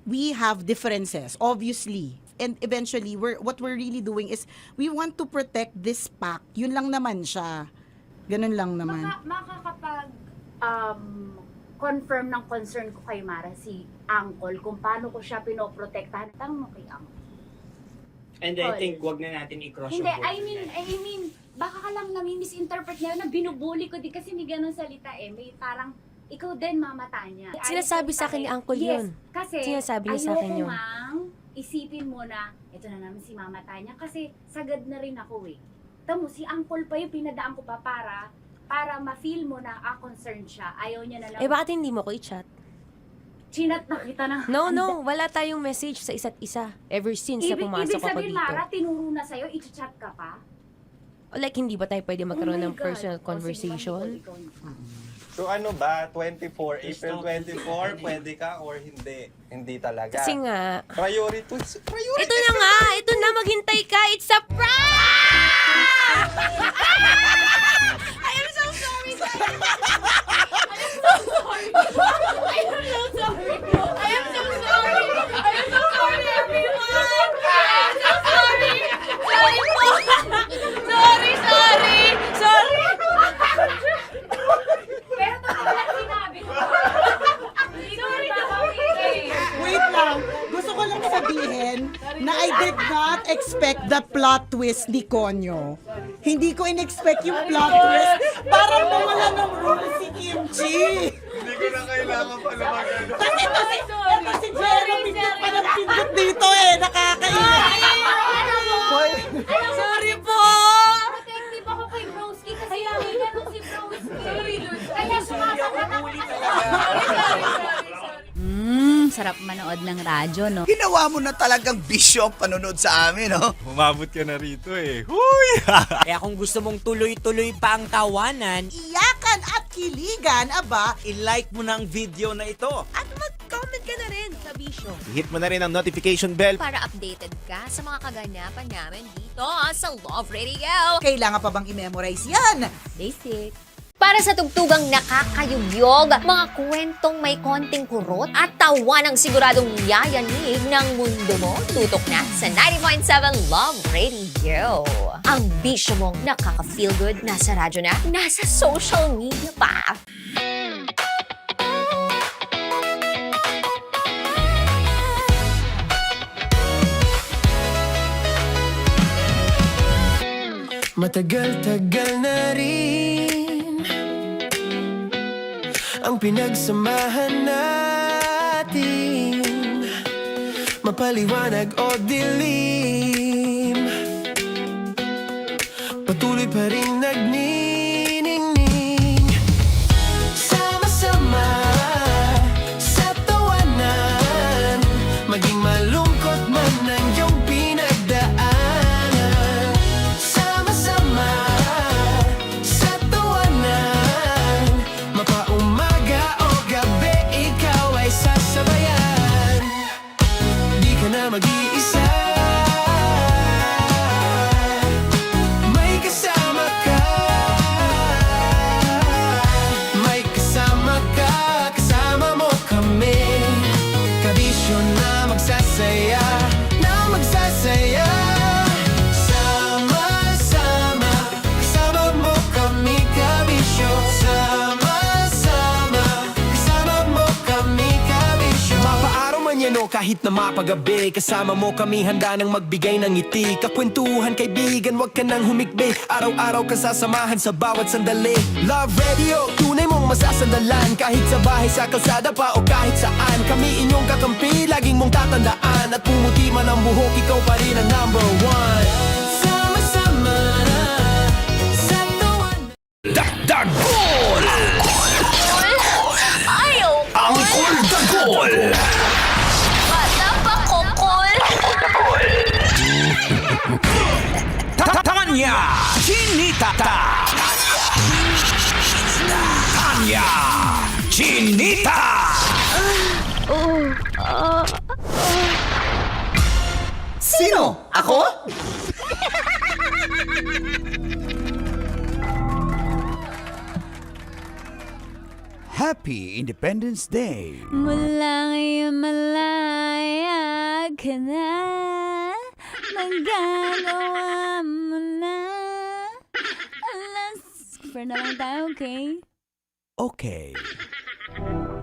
S10: we have differences obviously. And eventually what we're really doing is we want to protect this pack. Yun lang naman siya. Ganun lang naman.
S16: Makakapag confirm ng concern ko kay Mara si Uncle kung paano ko siya pinoprotektahan. Tanong mo kay Uncle.
S13: And I think wag na natin i-cross
S16: Hindi,
S13: yung border.
S16: I mean, baka ka lang nami-misinterpret niya na binubuli ko din kasi may ganun salita eh. May parang, ikaw din mamata niya.
S15: Sinasabi sa akin ni Uncle
S16: Yes,
S15: yun.
S16: kasi
S15: Sinasabi niya sa akin yun.
S16: ayoko ngang isipin mo na, ito na naman si mamata niya kasi sagad na rin ako eh. Tamo, si Uncle pa yung pinadaan ko pa para ma-feel mo na concerned siya. Ayaw niya na lang.
S15: Eh bakit hindi mo ko i-chat?
S16: Chinat na kita na.
S15: No, wala tayong message sa isa't isa ever since na pumasok
S16: Ibig
S15: ako
S16: sabihin,
S15: dito.
S16: Mara, tinuro na sa'yo, i-chat ka pa?
S15: Like, hindi ba tayo pwede magkaroon
S16: Oh my
S15: ng
S16: God.
S15: personal
S16: O, sige,
S15: conversation?
S16: ikaw.
S6: So ano ba, 24, April 24, pwede ka or hindi? Hindi talaga.
S15: Kasi nga,
S6: Priority.
S15: ito na nga, ito na, maghintay ka, it's a prank! I am so sorry, guys! I am so sorry! I am so sorry! I am so sorry! I am so sorry, everyone! I am so sorry! Sorry po! Sorry! Sorry!
S16: Pero totoo lang sinabi ko. Sorry na
S10: Wait lang. Gusto ko lang sabihin na I did not expect the plot twist ni Konyo. Hindi ko in-expect yung plot twist. Parang mawala ng role si Kimchi.
S6: Hindi ko na kailangan pa naman.
S10: Kasi ito si Jero, pindot pa ng pindot dito eh. Nakakainis.
S15: Sorry po!
S16: Protective ako kay Broski kasi may ganun si Broski. Kaya sumasagot ako. Sorry.
S11: sarap manood ng radyo, no?
S7: Ginawa mo na talagang bisyo ang panonood sa amin, no?
S6: Umabot ka na rito eh. Huy!
S3: Kaya kung gusto mong tuloy-tuloy pa ang tawanan,
S10: Iyakan at kiligan, aba,
S3: i-like mo na ang video na ito.
S15: At mag-comment ka na rin sa Bisyo.
S1: Hit mo na rin ang notification bell.
S9: Para updated ka sa mga kaganapan namin dito sa Love Radio.
S10: kailangan pa bang i-memorize yan?
S11: Basic.
S9: Para sa tugtugang nakakayugyog, mga kwentong may konting kurot at tawa ng siguradong yayanig ng mundo mo, tutok na sa 90.7 Love Radio. Ang bisyo mong nakaka-feel good, nasa radyo na, nasa social media pa.
S3: Matagal-tagal na rin ang pinagsamahan natin, mapaliwanag o dilim, patuloy pa rin nagniningning. Sama-sama sa tawanan, maging malungkot man ang iyong pinagdaanan. Sama-sama sa tawanan, mapaumaga o gabi, ikaw ay sasabayan. Di ka na mag-iisa, may kasama ka. May kasama ka, kasama mo kami. Kabisyo na magsasaya, na magsasaya. Sama-sama, kasama mo kami, kabisyo. Sama-sama, kasama mo kami, kabisyo. Mapaaraw man yan o kahit na mapagabi, kasama mo kami, handa nang magbigay ng ngiti. Kakwentuhan, kaibigan, wag ka nang humikbi. Araw-araw ka sasamahan sa bawat sandali. Love Radio, tunay mong masasandalan. Kahit sa bahay, sa kalsada pa o kahit saan, kami inyong kakampi, laging mong tatandaan. At pumuti man ang buhok, ikaw pa rin ang number one. Sama-sama sa tuwan.
S1: Dagdagol!
S9: Ayaw!
S1: Angkol Dagol!
S9: Bata pa kokol!
S1: Tanya Chinita! Tanya Chinita!
S10: Sino? Ako?
S7: Happy Independence Day!
S11: Mula ngayon malaya ka na, magagawa mo na. Alas, for na lang tayo, okay?
S7: Okay.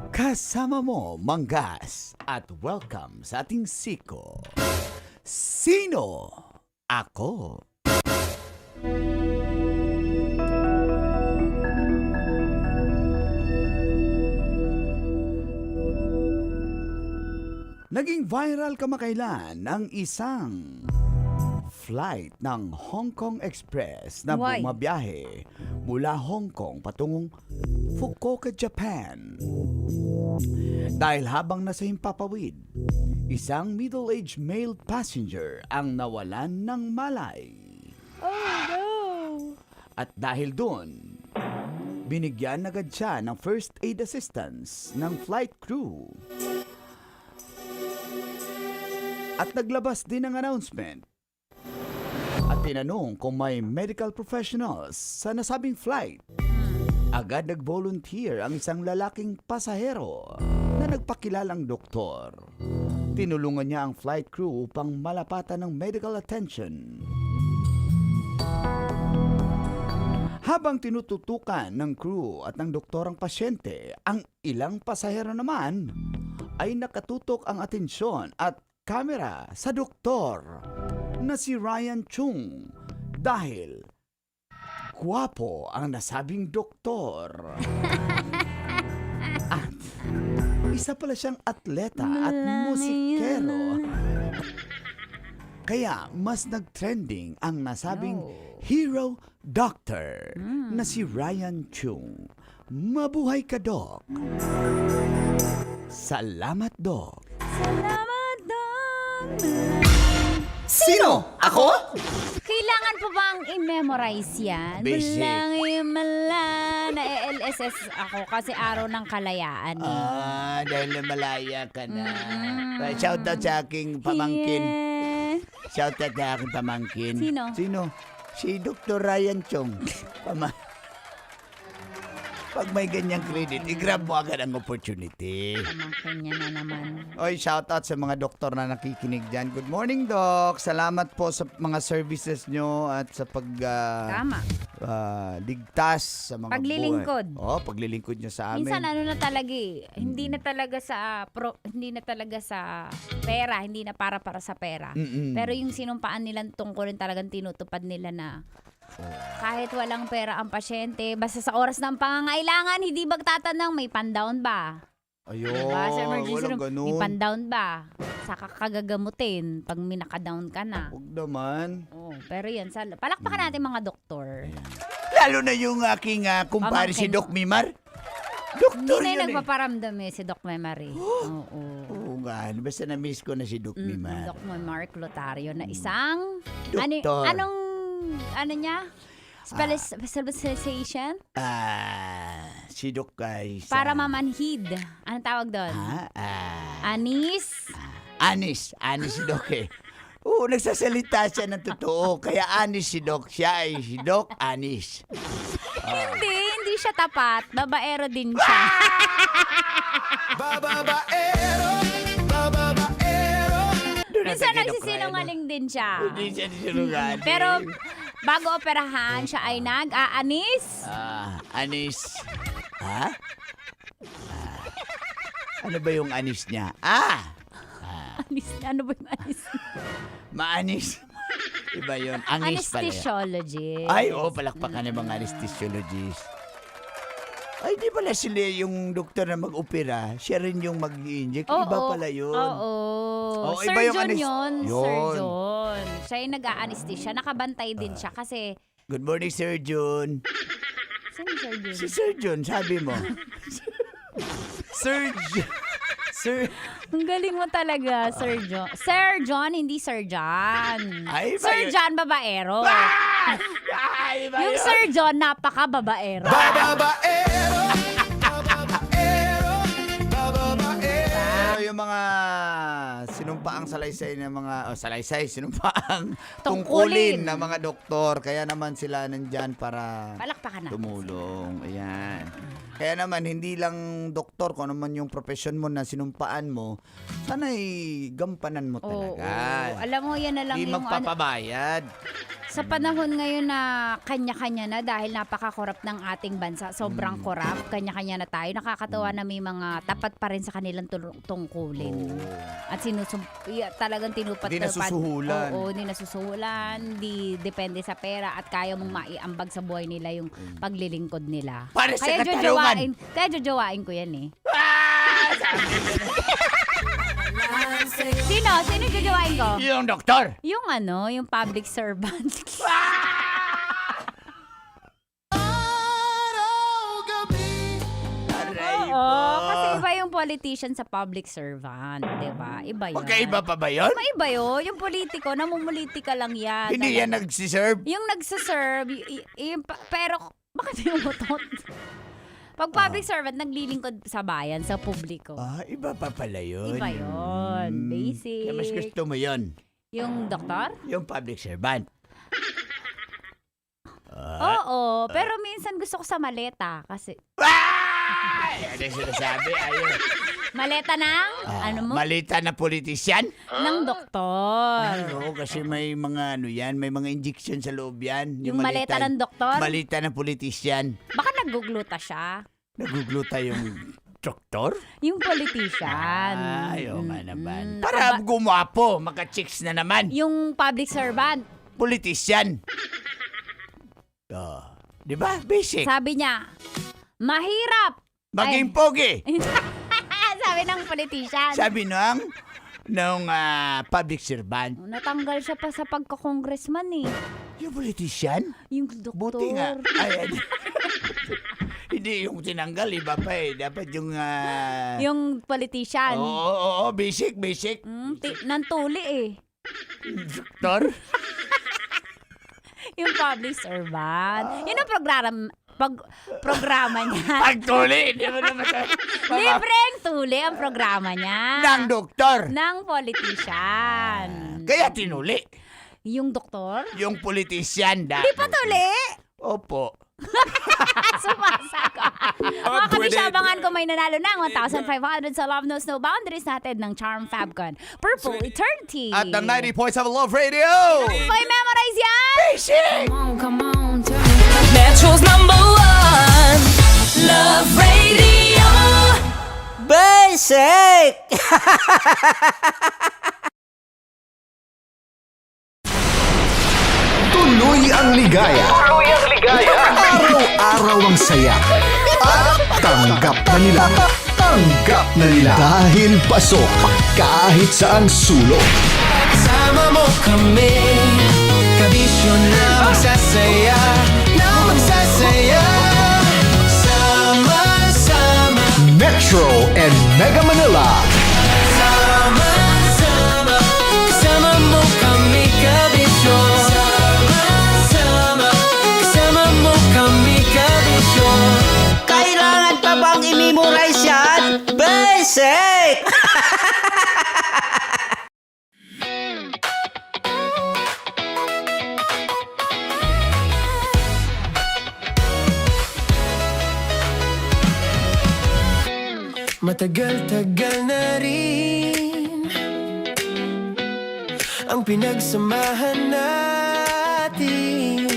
S7: Kasama mo, Manggas, at welcome sa ating siko. Sino? Ako. Naging viral kamakailan ang isang flight ng Hong Kong Express na
S11: Why?
S7: bumabiyahe mula Hong Kong patungong Fukuoka, Japan. Dahil habang nasa himpapawid, isang middle-aged male passenger ang nawalan ng malay.
S11: Oh no!
S7: At dahil doon, binigyan agad siya ng first aid assistance ng flight crew. At naglabas din ng announcement at tinanong kung may medical professionals sa nasabing flight. Agad nag-volunteer ang isang lalaking pasahero na nagpakilalang doktor. Tinulungan niya ang flight crew upang malapatan ng medical attention. Habang tinututukan ng crew at ng doktor ang pasyente, ang ilang pasahero naman ay nakatutok ang atensyon at kamera sa doktor na si Ryan Chung dahil gwapo ang nasabing doktor. At isa pala siyang atleta at musikero. Kaya mas nag-trending ang nasabing hero doctor na si Ryan Chung. Mabuhay ka, Doc! Salamat, Doc!
S11: Salamat doon.
S7: Sino? Ako?
S11: Kailangan po bang i-memorize yan?
S7: Basic.
S11: Na-LSS ako kasi araw ng kalayaan eh.
S7: Dahil malaya ka na. Shoutout sa aking pamangkin.
S11: Yeah.
S7: Shoutout sa aking pamangkin.
S11: Sino?
S7: Si Dr. Ryan Chong. Pag may ganyang credit, i-grab mo agad ang opportunity.
S11: Pamangkin niya na naman.
S7: Oy, shoutout sa mga doktor na nakikinig dyan. Good morning, Doc. Salamat po sa mga services nyo at sa
S11: Tama.
S7: ligtas sa mga
S11: Paglilingkod.
S7: buhay. Paglilingkod nyo sa amin.
S11: Minsan na talaga eh. Hindi na talaga sa pera, hindi na para sa pera. Pero yung sinumpaan nilang tungkulin talagang tinutupad nila na kahit walang pera ang pasyente, basta sa oras ng pangangailangan, hindi magtatanong may pan-down ba?
S7: Ayun,
S11: Diba? Sa emergency
S7: walang
S11: room,
S7: ganun.
S11: may pan-down ba? Saka kagagamutin pag minaka-down ka na.
S7: Huwag naman.
S11: Pero yan, palakpakan natin mga doktor.
S7: Lalo na yung aking kumpare si Doc Mimar. Doktor
S11: Hindi na
S7: yun
S11: yung nagpaparamdam si Doc Memory.
S7: Oo nga, basta na-miss ko na si Doc Mimar.
S11: Doc Mark Lotario na isang
S7: Doktor.
S11: Ano niya? Specialization?
S7: Si Doc guys.
S11: Para mamanhid. Anong tawag doon? Anis?
S7: Anis si Doc eh. Oo, nagsasalita siya ng totoo. Kaya anis si Doc. Siya ay si Doc Anis.
S11: Hindi siya tapat. Babaero din siya. Minsan nagsisinungaling din siya.
S7: Hindi siya sinungaling.
S11: Pero bago operahan, siya ay nag-aanis.
S7: Anis. Ano ba yung anis niya?
S11: Anis. Ano ba yung anis?
S7: Maanis. Iba yun. Angis pala yun.
S11: Anesthesiologist.
S7: Ay, palakpakan ng mga anesthesiologist. Ay, di pala sila yung doktor na mag-opera. Siya rin yung mag-inject. Iba pala yun.
S11: Oo.
S7: Iba yung
S11: Surgeon yun.
S7: Yun.
S11: Surgeon. Siya yung nag-a-anesthesia. Nakabantay din siya kasi...
S7: Good morning, surgeon.
S11: Sino surgeon?
S7: Si surgeon, sabi mo. Surgeon.
S11: Ang galing mo talaga, Sir John. Sir John, hindi Sir John.
S7: Ay, iba
S11: Sir
S7: yun.
S11: John, babaero.
S7: Ay, iba
S11: Yung
S7: yun.
S11: Sir John, napaka-babaero.
S7: Yung mga sinumpaang salaysay ng mga sinumpaang
S11: Tungkulin
S7: tungkulin ng mga doktor, kaya naman sila nandyan para
S11: Palakpakan natin.
S7: tumulong. Ayan. Kaya naman hindi lang doktor, kung ano man yung profession mo na sinumpaan mo, sana'y gampanan mo talaga.
S11: Oo. Alam mo, yan na lang
S7: Hindi
S11: yung...
S7: magpapabayad.
S11: Sa panahon ngayon na kanya-kanya na dahil napaka-corrupt ng ating bansa, sobrang corrupt, kanya-kanya na tayo, nakakatawa na may mga tapat pa rin sa kanilang tungkulin. At talagang tinupad.
S7: Hindi nasusuhulan.
S11: Oo, hindi nasusuhulan, hindi depende sa pera at kaya mong maiambag sa buhay nila yung paglilingkod nila.
S7: Para sa
S11: Kaya
S7: katarungan.
S11: jojowain ko yan eh. Sino jojowain ko?
S7: Yung doktor.
S11: Yung yung public servant. Oo, kasi iba yung politician sa public servant, 'di ba? Iba 'yun.
S7: Magkaiba pa ba yun?
S11: Iba 'yun. Yung politiko, namumulitika lang yan.
S7: Hindi yan nagsiserve?
S11: Yung nagsiserve, pero bakit yung butot? Pag public servant, naglilingkod sa bayan, sa publiko.
S7: Iba pa pala yun.
S11: Iba yun. Basic.
S7: Kaya mas gusto mo yun.
S11: Yung doktor?
S7: Yung public servant.
S11: Oo, pero minsan gusto ko sa maleta kasi...
S7: Ano yung sinasabi? Ayun.
S11: Maleta ng? Ano mo?
S7: Malita na politisyan?
S11: Ng doktor.
S7: Oo, kasi may mga may mga injection sa loob yan.
S11: Yung maleta ng doktor?
S7: Malita ng politisyan.
S11: Baka nagugluta siya.
S7: Nagugluta yung doktor?
S11: Yung politician.
S7: Ayaw nga naman. Para gumapo, maka-chicks na naman.
S11: Yung public servant.
S7: Politisyan. Di ba? Basic.
S11: Sabi niya, mahirap.
S7: Maging pogi.
S11: Sabi ng politician.
S7: Sabi nung public servant.
S11: Natanggal siya pa sa pagka-congressman eh.
S7: Yung politician?
S11: Yung doktor.
S7: Buti nga. Hindi yung tinanggal, iba pa eh. Dapat yung...
S11: Yung politician.
S7: Oo, basic.
S11: Nantuli eh.
S7: Doktor?
S11: Yung public servant. Yun ang programa niya.
S7: Pagtuli! Hindi mo naman
S11: Libreng tuli ang programa niya.
S7: Ng doktor.
S11: Ng politician.
S7: Kaya tinuli.
S11: Yung doktor?
S7: Yung politician.
S11: Di pa tuli?
S7: Opo.
S11: Sumasako. Mga kabisyabangan ko may nanalo ng 1,500 sa Love Knows No Boundaries natin ng Charm Fabcon. Purple Eternity.
S7: At the 90.7 Love Radio.
S11: Okay, memorize yan!
S7: Basic!
S15: Come on, Metro's number 1 Love Radio.
S7: Basic!
S1: Tuloy ang ligaya. Araw-araw ang saya. At tanggap na nila. Dahil pasok kahit saang sulok.
S3: Sama mo kami, kabisyo na magsasaya, sama-sama.
S1: Metro and Mega Manila.
S3: Sama-sama, kasama mo kami, kabisyo. Sama-sama, kasama mo kami, kabisyo.
S18: Kailangan pa bang i-memorize yan? Basic!
S3: Matagal-tagal na rin ang pinagsamahan natin,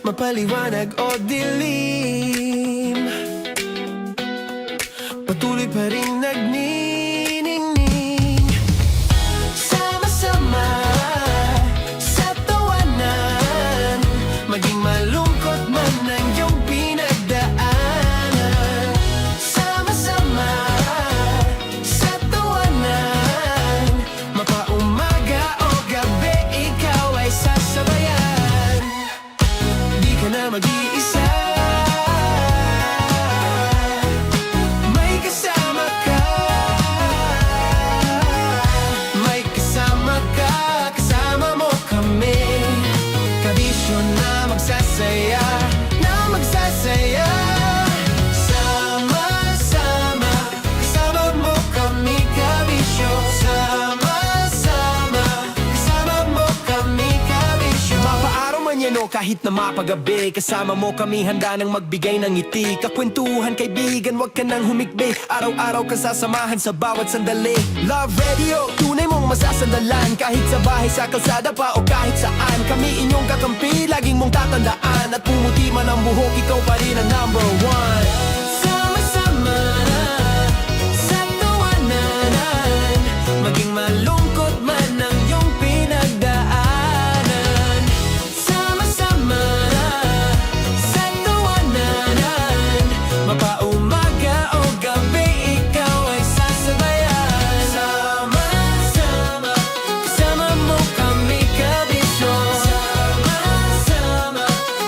S3: mapaliwanag o dilim, patuloy pa rin nagniningning. Sama-sama sa tawanan, maging malungkot man ang iyong pinagdaanan. Sama-sama sa tawanan, mapaumaga o gabi, ikaw ay sasabayan. Di ka na mag-iisa, may kasama ka. May kasama ka, kasama mo kami, kabisyo na magsasaya, sama-sama, kasama mo kami, kabisyo. Sama-sama, kasama mo kami, kabisyo. Mapaaraw man yan o kahit na mapagabi, kasama mo kami, handa nang magbigay ng ngiti. Kakwentuhan, kaibigan, wag ka nang humikbi. Araw-araw ka sasamahan sa bawat sandali. Love Radio, tunay mong masasandalan, kahit sa bahay, sa kalsada pa o kahit saan. Kami inyong kakampi, laging mong tatandaan, at pumuti man ang buhok, ikaw pa rin ang number 1. Sama-sama sa tawanan, maging malungkot man ang iyong pinagdaanan. Sama-sama sa tawanan, mapaumaga o gabi, ikaw ay sasabayan. Sama-sama, kasama mo kami, kabisyo. Sama-sama,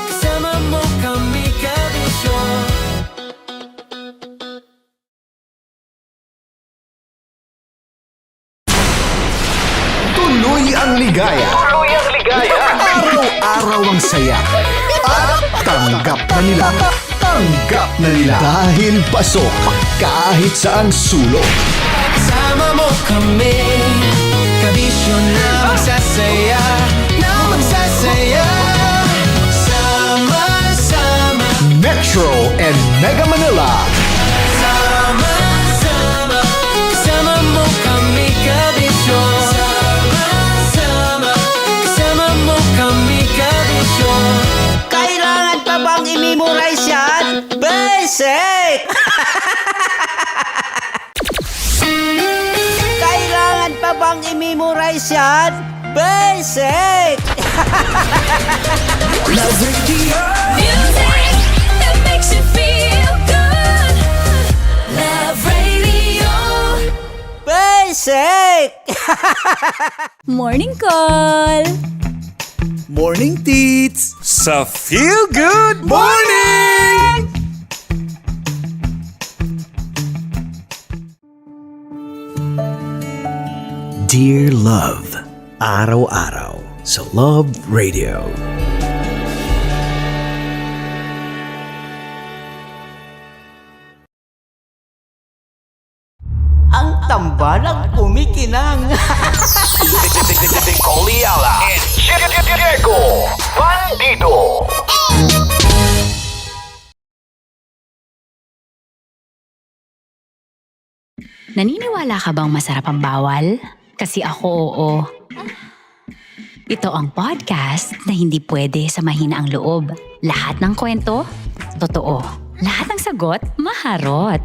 S3: kasama mo kami, kabisyo.
S1: Tuloy ang ligaya. Araw-araw ang saya. At tanggap na nila. Dahil pasok kahit saang sulok.
S3: Sama mo kami, kabisyo na magsasaya, sama-sama.
S1: Metro and Mega Manila.
S3: Sama-sama, kasama mo kami, kabisyo. Sama-sama, kasama mo kami, kabisyo.
S18: Kailangan pa bang i-memorize yan? Basic! Kailangan pa bang i-memorize yan? Basic!
S3: Love Radio.
S15: Music that makes you feel good. Love Radio.
S18: Basic!
S11: Morning call!
S1: Morning, Tits!
S6: Sa Feel Good
S1: Morning! Dear Love, araw-araw sa Love Radio.
S18: Ang tambalang kumikinang.
S3: Nicole Ayala and Diego Bandido.
S8: Naniniwala ka bang masarap ang bawal? Kasi ako oo. Ito ang podcast na hindi pwede sa mahina ang loob. Lahat ng kwento, totoo. Lahat ng sagot, maharot.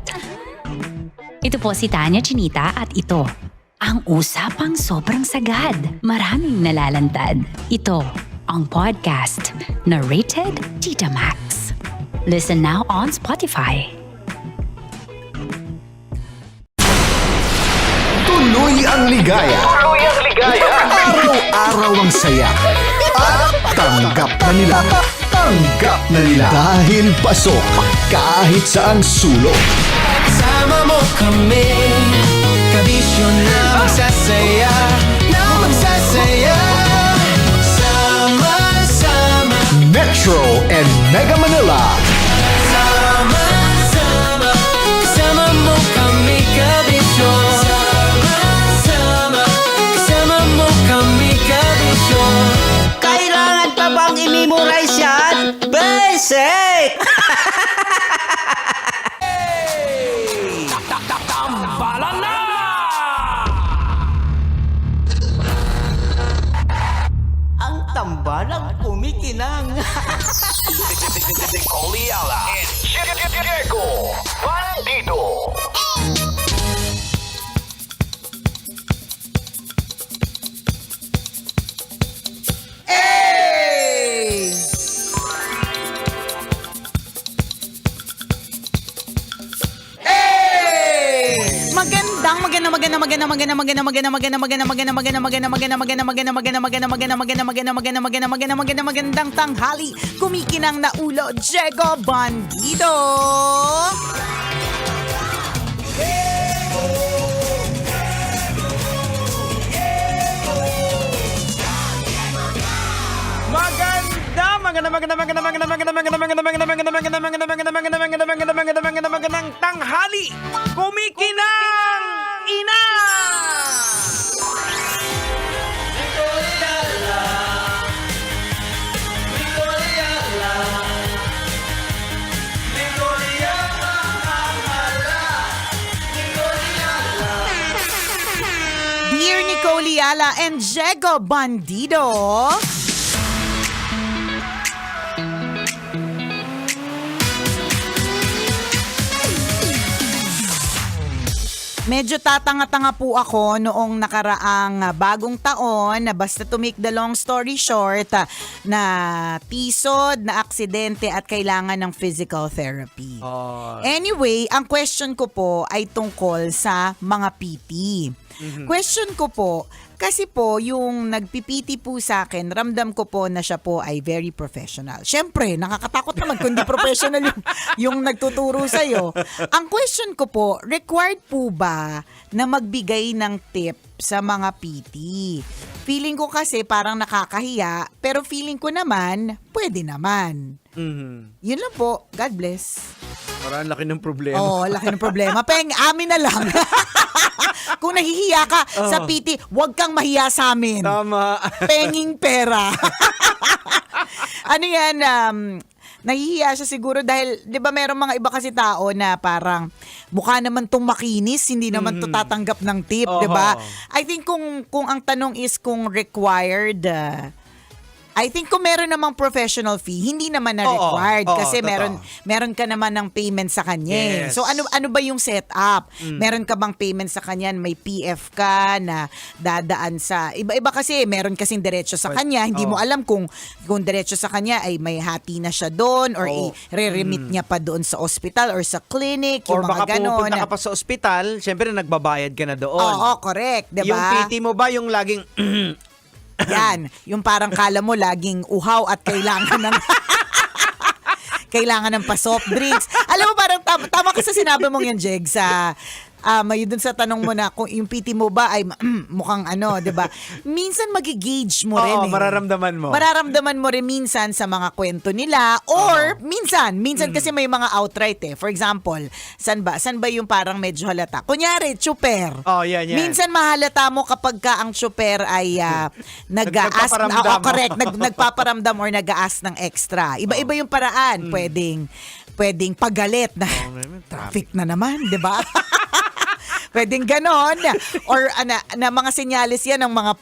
S8: Ito po si Tanya Chinita at ito, ang usapang sobrang sagad. Maraming nalalantad. Ito, ang podcast na rated Tita Max. Listen now on Spotify.
S1: Tuloy ang ligaya.
S3: Tuloy ang ligaya.
S1: Araw-araw ang saya. At tanggap na nila. Tanggap na nila. Dahil pasok kahit saang sulok.
S3: Sama mo kami, kabisyo na magsasaya, sama-sama.
S1: Metro and Mega Manila.
S3: Sama-sama, kasama mo kami, kabisyo. Sama-sama, kasama mo kami, kabisyo.
S18: Kailangan pa bang i-memorize yan? Basic! Ang tambalang kumikinang.
S3: Nicole Ayala and Diego Bandido.
S10: Magandang tanghali. Kumikinang na ulo, Diego Bandido.
S18: Magandang tanghali. Kumikinang ina.
S10: Dear Nicole Ayala and Diego Bandido. Medyo tatanga-tanga po ako noong nakaraang bagong taon na basta to make the long story short na tisod, na aksidente at kailangan ng physical therapy. Anyway, ang question ko po ay tungkol sa mga PT. Question ko po, kasi po yung nagpipiti po sa akin, ramdam ko po na siya po ay very professional. Siyempre, nakakatakot naman kung di professional yung nagtuturo sa'yo. Ang question ko po, required po ba na magbigay ng tip sa mga PT? Feeling ko kasi parang nakakahiya, pero feeling ko naman, pwede naman. Yun lang po. God bless.
S19: Parang laki ng problema.
S10: Oo, laki ng problema. Peng, amin na lang. Kung nahihiya ka sa PT, huwag kang mahiya sa amin.
S19: Tama.
S10: Penging pera. Ano yan, nahihiya siya siguro dahil, di ba merong mga iba kasi tao na parang mukha naman tong makinis, hindi naman to tatanggap ng tip, di ba? I think kung ang tanong is kung required, I think kung meron namang professional fee, hindi naman na required kasi meron ka naman ng payment sa kanya.
S19: Yes.
S10: So ano ba yung setup? Meron ka bang payment sa kanya, may PF ka na dadaan sa iba-iba kasi meron kasing diretso sa kanya, hindi mo alam kung diretso sa kanya ay may hati na siya doon or i-remit niya pa doon sa hospital or sa clinic,
S19: Or
S10: yung mga
S19: baka
S10: ganon.
S19: pupunta ka pa sa ospital, syempre nagbabayad ka na doon.
S10: Oo, correct, 'di ba?
S19: Yung PT mo ba yung laging
S10: Yan, yung parang kala mo laging uhaw at kailangan ng pa soft drinks. Alam mo parang tama ka sa sinabi mong yan, Jeg, sa May dun sa tanong mo na kung yung PT mo ba ay mukhang ano, 'di ba? Minsan magi-gauge mo rin.
S19: Oo, mararamdaman mo.
S10: Mararamdaman mo rin minsan sa mga kwento nila or minsan kasi may mga outright eh. For example, saan ba yung parang medyo halata? Kunyari, tsuper.
S19: Oh, yan.
S10: Minsan mahalata mo kapag ka ang tsuper ay nag-aas,
S19: Nagpaparamdam.
S10: correct, nagpaparamdam or nag-aas ng extra. Iba-iba yung paraan. Pwedeng pagalit na traffic na naman, 'di ba? Pwedeng ganon. Or na mga senyales yan ng mga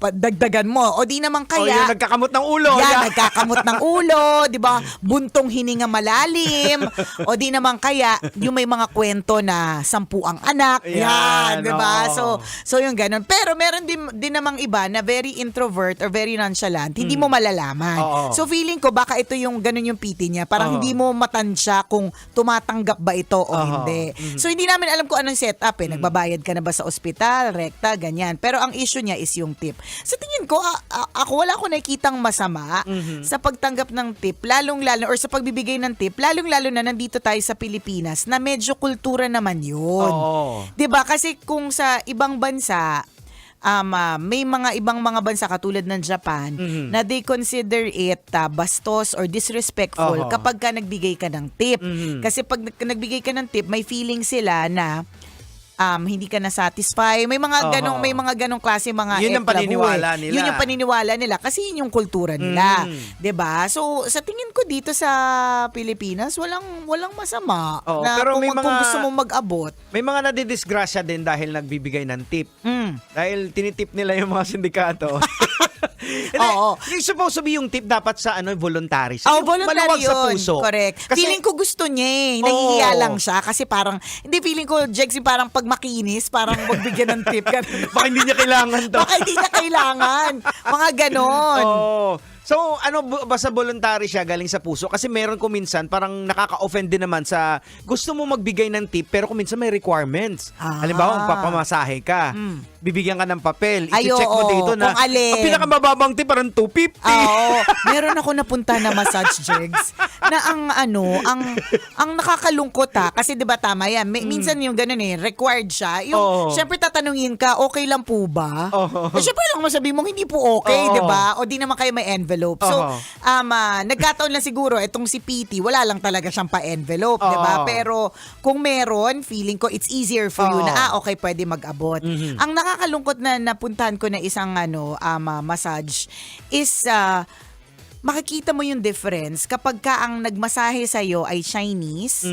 S10: dagdagan mo. O di naman kaya...
S19: yung nagkakamot ng ulo.
S10: Yan, nagkakamot ng ulo, di ba? Buntong hininga malalim. O di naman kaya, yung may mga kwento na 10 ang anak. Yan, di ba? So yung ganun. Pero meron din namang iba na very introvert or very nonchalant. Hindi mo malalaman. So feeling ko, baka ito yung ganun yung PT niya. Parang hindi mo matansya kung tumatanggap ba ito o hindi. So hindi namin alam kung anong setup eh. Nagbabayad ka na ba sa ospital, rekta, ganyan. Pero ang issue niya is yung tip. Sa tingin ko, wala ko nakikitang masama sa pagtanggap ng tip, lalong-lalo, or sa pagbibigay ng tip, lalong-lalo na nandito tayo sa Pilipinas, na medyo kultura naman yun. Diba? Kasi kung sa ibang bansa, may mga ibang mga bansa katulad ng Japan na they consider it bastos or disrespectful kapag ka nagbigay ka ng tip. Kasi pag nagbigay ka ng tip, may feeling sila na hindi ka na satisfy. May mga ganong klase mga
S19: yun ang paniniwala nila.
S10: Yun yung paniniwala nila kasi yun yung kultura nila. 'Di ba? So sa tingin ko dito sa Pilipinas, walang masama na
S19: pero
S10: kung gusto mo mag-abot.
S19: May mga nadidisgrasya din dahil nagbibigay ng tip. Dahil tinitip nila yung mga sindikato. Yung supposed to be yung tip dapat sa voluntary.
S10: Voluntary yun.
S19: Sa puso.
S10: Correct.
S19: Kasi,
S10: feeling ko gusto niya eh. Nahihiya lang siya kasi parang, hindi feeling ko, Jegsy, parang pag makinis, parang magbigyan ng tip.
S19: Baka hindi niya kailangan to.
S10: Baka hindi niya kailangan. Mga ganon.
S19: So, basta voluntary siya galing sa puso? Kasi meron ko minsan, parang nakaka-offend din naman sa gusto mo magbigay ng tip, pero kung minsan may requirements. Halimbawa, magpapamasahe ka. Bibigyan ka ng papel. I-check mo dito na ang pinakamababang tip parang 250.
S10: Meron ako napunta na massage, Jegs, na ang nakakalungkot kasi 'di ba tama yan. Minsan yung ganun required siya. Yung syempre tatanungin ka, okay lang po ba? Syempre lang masabi mo hindi po okay, 'di ba? O di naman kayo may envelope. So, nagkataon lang siguro itong si PT, wala lang talaga siyang pa-envelope, 'di ba? Pero kung meron, feeling ko it's easier for you na okay, pwede mag-abot. Ang nakakalungkot na napuntahan ko na isang massage is makikita mo yung difference kapag ka ang nagmasahe sa'yo ay Chinese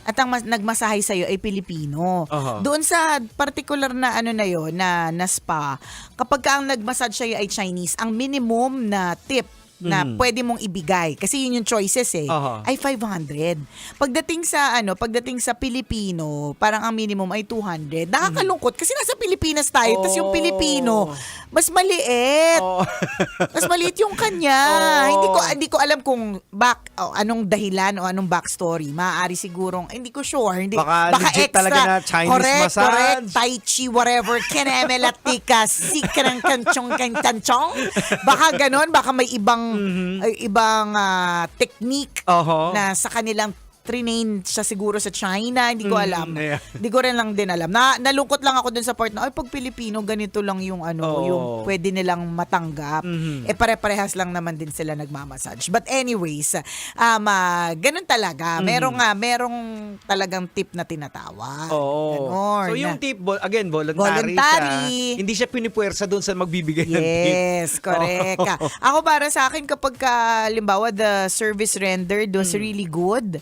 S10: at ang nagmasahe sa'yo ay Pilipino. Doon sa particular na na spa, kapag ka ang nagmassage sa'yo ay Chinese, ang minimum na tip na pwede mong ibigay kasi yun yung choices ay 500. Pagdating sa Pilipino, parang ang minimum ay 200. Nakakalungkot kasi nasa Pilipinas tayo, tapos yung Pilipino mas maliit. Mas maliit yung kanya. Hindi ko alam kung anong dahilan o anong backstory. Maaari sigurong hindi ko sure, baka
S19: legit
S10: extra
S19: talaga na Chinese massage.
S10: Correct, Tai Chi, whatever, kenemelatika, sikrang kanchong kanchong. Baka ganon, baka may ibang technique na sa kanilang trinain siya siguro sa China, hindi ko alam. Hindi ko rin lang din alam. Nalungkot lang ako dun sa part na pag Pilipino ganito lang yung yung pwede nilang matanggap. Pare-parehas lang naman din sila nagmamassage. But anyways, ganun talaga. Merong talagang tip na tinatawag.
S19: So yung tip, again, voluntary siya. Hindi siya pinipuwersa doon sa magbibigay ng tip.
S10: Yes, correct. Ako para sa akin kapag halimbawa the service rendered was really good,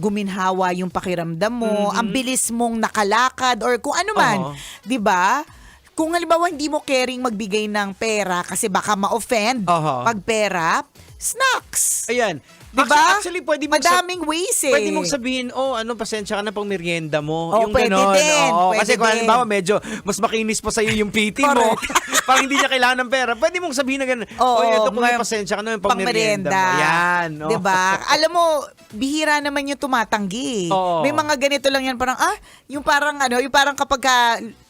S10: guminhawa yung pakiramdam mo, ang bilis mong nakalakad or kung ano man, 'di ba? Kung halimbawa hindi mo caring magbigay ng pera kasi baka ma-offend pag pera, snacks.
S19: Ayan.
S10: Diba?
S19: Actually, pwede
S10: madaming ways
S19: Pwede mong sabihin, pasensya ka na pang merienda mo. Yung
S10: pwede
S19: ganon.
S10: din.
S19: Kasi kung halimbawa, medyo mas makinis pa sa'yo yung PT mo. Parang hindi niya kailangan ng pera. Pwede mong sabihin na gano'n, ito kung may pasensya ka na yung pang merienda mo. Yan.
S10: Diba? Alam mo, bihira naman yung tumatanggi. May mga ganito lang yan, parang, yung parang kapag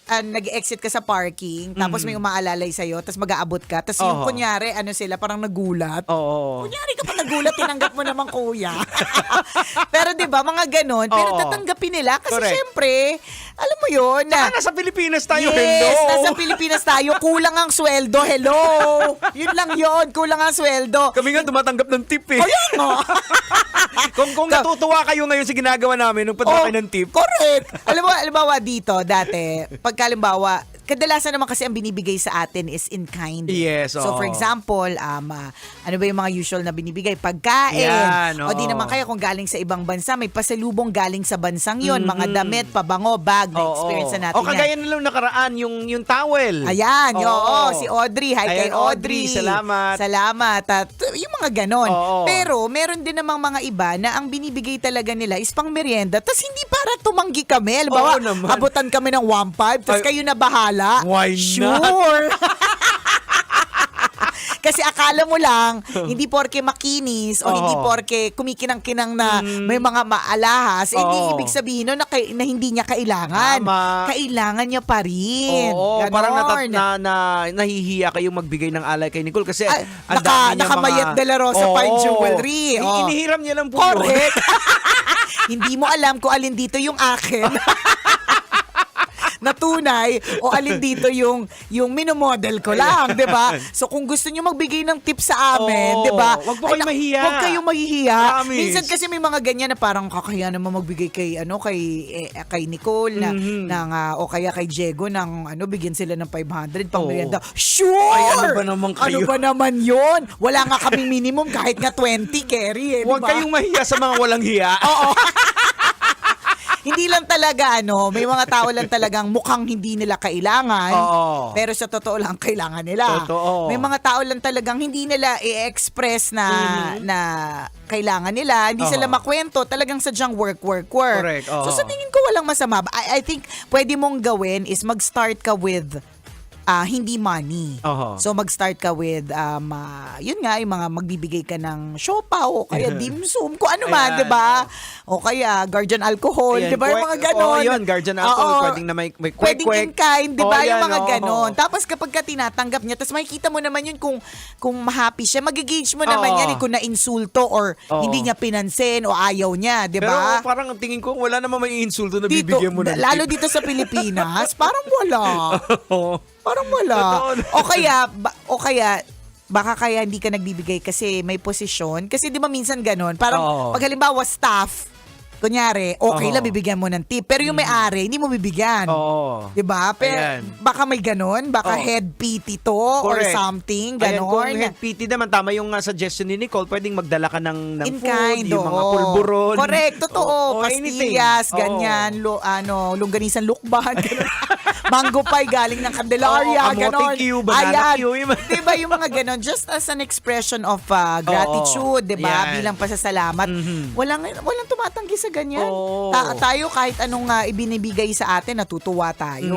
S10: nag-exit ka sa parking, tapos may umaalalay sa'yo, tapos mag-aabot ka, tapos yung
S19: Oo.
S10: kunyari, sila, parang nagulat.
S19: Oo.
S10: Kunyari ka pa nagulat, tinanggap mo naman kuya. Pero 'di ba mga ganon, pero
S19: Oo.
S10: tatanggapin nila kasi
S19: Correct.
S10: syempre, alam mo 'yun.
S19: Nasa Pilipinas tayo,
S10: Yes,
S19: hello.
S10: nasa Pilipinas tayo, kulang ang sweldo, hello. Yun lang 'yon, kulang ang sweldo.
S19: Kami nga tumatanggap ng tip eh.
S10: Ayun nga.
S19: kung natutuwa kayo ngayon sa ginagawa namin nung padala ng tip.
S10: Correct. Alam mo, halimbawa dito, dati, pagkalimbawa, kadalasan naman kasi ang binibigay sa atin is in kind.
S19: Yes,
S10: So for
S19: oo.
S10: example, ano ba yung mga usual na binibigay? Pagkain.
S19: Yan,
S10: O di
S19: oo.
S10: naman kaya kung galing sa ibang bansa, may pasalubong galing sa bansang yon,
S19: Mhm.
S10: mga damit, pabango, bag, na-experience na natin
S19: O kagaya
S10: yan.
S19: na lang nakaraan, yung towel.
S10: Ayan,
S19: Oo.
S10: si Audrey. Hi kay
S19: Ayan,
S10: Audrey.
S19: salamat.
S10: Salamat. At yung mga ganon.
S19: Oo.
S10: Pero meron din namang mga iba na ang binibigay talaga nila is pang merienda. Tapos hindi para tumanggi kami. Halimbawa,
S19: Oo naman.
S10: abutan kami ng 1.5, tapos kayo na bahala.
S19: Why not?
S10: Sure. Kasi akala mo lang, hindi porke makinis o hindi
S19: Oo.
S10: porke kumikinang-kinang na may mga maalahas, hindi
S19: Oo.
S10: ibig sabihin nun na hindi niya kailangan.
S19: Tama.
S10: Kailangan niya pa rin.
S19: Oo,
S10: Ganon.
S19: parang nahihiya kayong magbigay ng alay kay Nicole kasi ang dami niya
S10: nakamayat de la Rosa
S19: Oo.
S10: fine jewelry. Oh.
S19: Inihiram niya lang po
S10: Correct. Hindi mo alam kung alin dito yung akin. na tunay o alin dito yung minomodel ko lang, 'di ba? So kung gusto niyo magbigay ng tip sa amin,
S19: Oo.
S10: 'di ba?
S19: Wag po kayong mahiya.
S10: Wag kayong mahihiya.
S19: Promise.
S10: Minsan kasi may mga ganyan na parang kakahiya naman magbigay kay kay Nicole na ng o kaya kay Diego ng bigyan sila ng 500 pang
S19: Oo.
S10: merienda. Sure.
S19: Ay, ano ba naman kayo?
S10: Ano ba naman 'yon? Wala nga kaming minimum kahit nga 20 carry,
S19: Huwag kayong mahiya sa mga walang hiya.
S10: Oo. Hindi lang talaga may mga tao lang talagang mukhang hindi nila kailangan.
S19: Oo.
S10: Pero sa totoo lang kailangan nila.
S19: Totoo.
S10: May mga tao lang talagang hindi nila i-express na kailangan nila. Hindi sila makwento, talagang sadyang work.
S19: Correct, oo.
S10: So sa tingin ko walang masama. I think pwede mong gawin is mag-start ka with hindi money.
S19: Oho.
S10: So mag-start ka with yun nga yung mga magbibigay ka ng siopa o kaya dimsum kung ano man,
S19: Ayan.
S10: 'di ba? O kaya guardian alcohol,
S19: Ayan,
S10: 'di ba? Yung mga ganon.
S19: Oo, yun, guardian alcohol,
S10: Oo.
S19: pwedeng na may
S10: Pwedeng
S19: kwek-kwek.
S10: in kind, 'di ba?
S19: Oo,
S10: Yung
S19: yan,
S10: mga
S19: oo.
S10: ganon. Tapos kapag ka tinatanggap niya, tapos makikita mo naman yun kung happy siya, magigauge mo naman
S19: Oo.
S10: yan kung na-insulto or
S19: Oo.
S10: hindi niya pinansin o ayaw niya, 'di
S19: Pero
S10: ba?
S19: parang ang tingin ko, wala namang may insulto na
S10: Dito,
S19: bibigyan mo ng
S10: lalo
S19: tip.
S10: dito sa Pilipinas, parang wala.
S19: Oo.
S10: Parang wala.
S19: Totoo.
S10: O kaya baka kaya hindi ka nagbibigay kasi may posisyon. Kasi di ba minsan ganon? Parang
S19: Oo.
S10: pag halimbawa staff, kunyari, okay
S19: Oo.
S10: lang bibigyan mo ng tip. Pero yung may-ari, hindi mo bibigyan.
S19: Oo.
S10: Di ba? Pero
S19: Ayan.
S10: baka may ganon. Baka
S19: Oo.
S10: head PT to or
S19: Correct.
S10: something.
S19: Ayan, kung
S10: Ganon.
S19: head PT naman, tama yung suggestion ni Nicole, pwedeng magdala ka ng
S10: In
S19: food,
S10: kind,
S19: yung mga
S10: oo.
S19: pulburon.
S10: Correct, totoo.
S19: Oo, anything.
S10: Pastillas,
S19: Oo.
S10: ganyan, longganisan lukban, ganun. Mango pie galing ng Candelaria,
S19: Oo,
S10: ganon.
S19: kamote Q, banana Q, yung mga-
S10: Diba yung mga ganon, just as an expression of gratitude, diba?
S19: Yan.
S10: Bilang pasasalamat. Walang tumatanggi sa ganyan.
S19: Oo.
S10: Tayo kahit anong ibinibigay sa atin, natutuwa tayo.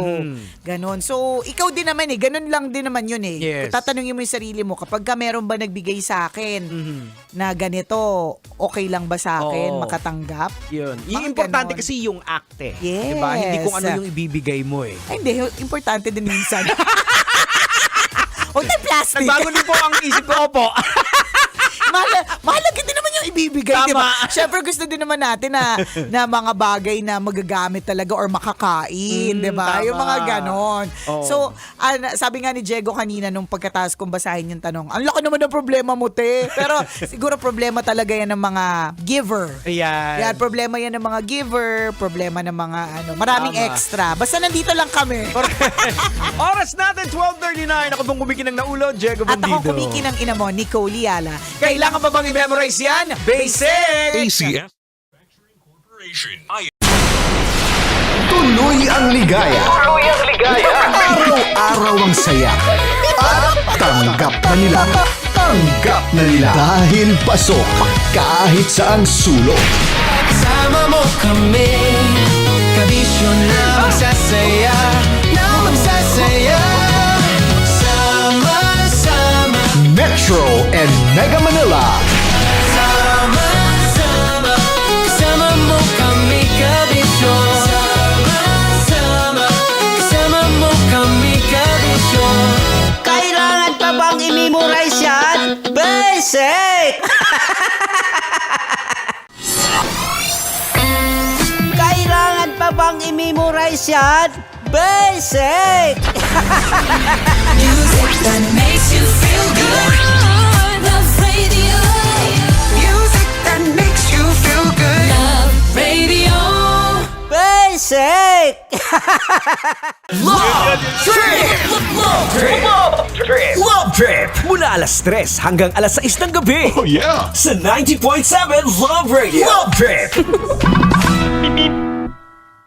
S10: Ganon. So, ikaw din naman ganon lang din naman yun
S19: Yes.
S10: Tatanungin mo yung sarili mo, kapag ka meron ba nagbigay sa akin na ganito, okay lang ba sa akin
S19: Oo.
S10: makatanggap?
S19: Yun.
S10: Mga
S19: Yung importante
S10: ganon.
S19: kasi yung acte.
S10: Yes.
S19: Diba? Hindi kung ano yung ibibigay mo eh.
S10: Ay, hindi. Importante din minsan. Huwag tayo plastic.
S19: Nagbago din po ang isip ko po.
S10: Mahalaga din naman yung ibibigay,
S19: Tama.
S10: di ba? Siyempre gusto din naman natin na mga bagay na magagamit talaga or makakain, di ba?
S19: Tama.
S10: Yung mga ganon.
S19: Oo.
S10: So, sabi nga ni Diego kanina nung pagkatapos kong basahin yung tanong, ang laki naman ng problema mo, te. Pero siguro problema talaga yan ng mga giver.
S19: Ayan.
S10: Yan, problema yan ng mga giver, problema ng mga maraming
S19: Tama.
S10: extra. Basta nandito lang kami.
S19: Oras natin, 12:39. Ako pong kumikinang na ulo, Diego
S10: At
S19: Bandido.
S10: ako kumikinang ina mo, Nicole Liala.
S19: Kailangan pa bang i-memorize yan? Basic!
S1: ACF Tuloy ang ligaya. Araw-araw ang saya. At tanggap na nila. Tanggap na nila. Dahil pasok kahit saang sulok.
S3: Sama mo kami, kabisyo na magsasaya, sama-sama.
S1: Metro and Mega Manila.
S3: Sama-sama, kasama mo kami, kabisyo. Sama-sama, kasama
S18: bang i-memorize yan? Basic!
S15: Music that makes you feel good. Love Radio. Music that makes you feel good. Love Radio.
S18: Basic! Love Trip! Love Trip! Love Trip! Mula alas 3 hanggang alas 6 ng gabi. Oh yeah! Sa 90.7 Love Radio. Love Trip!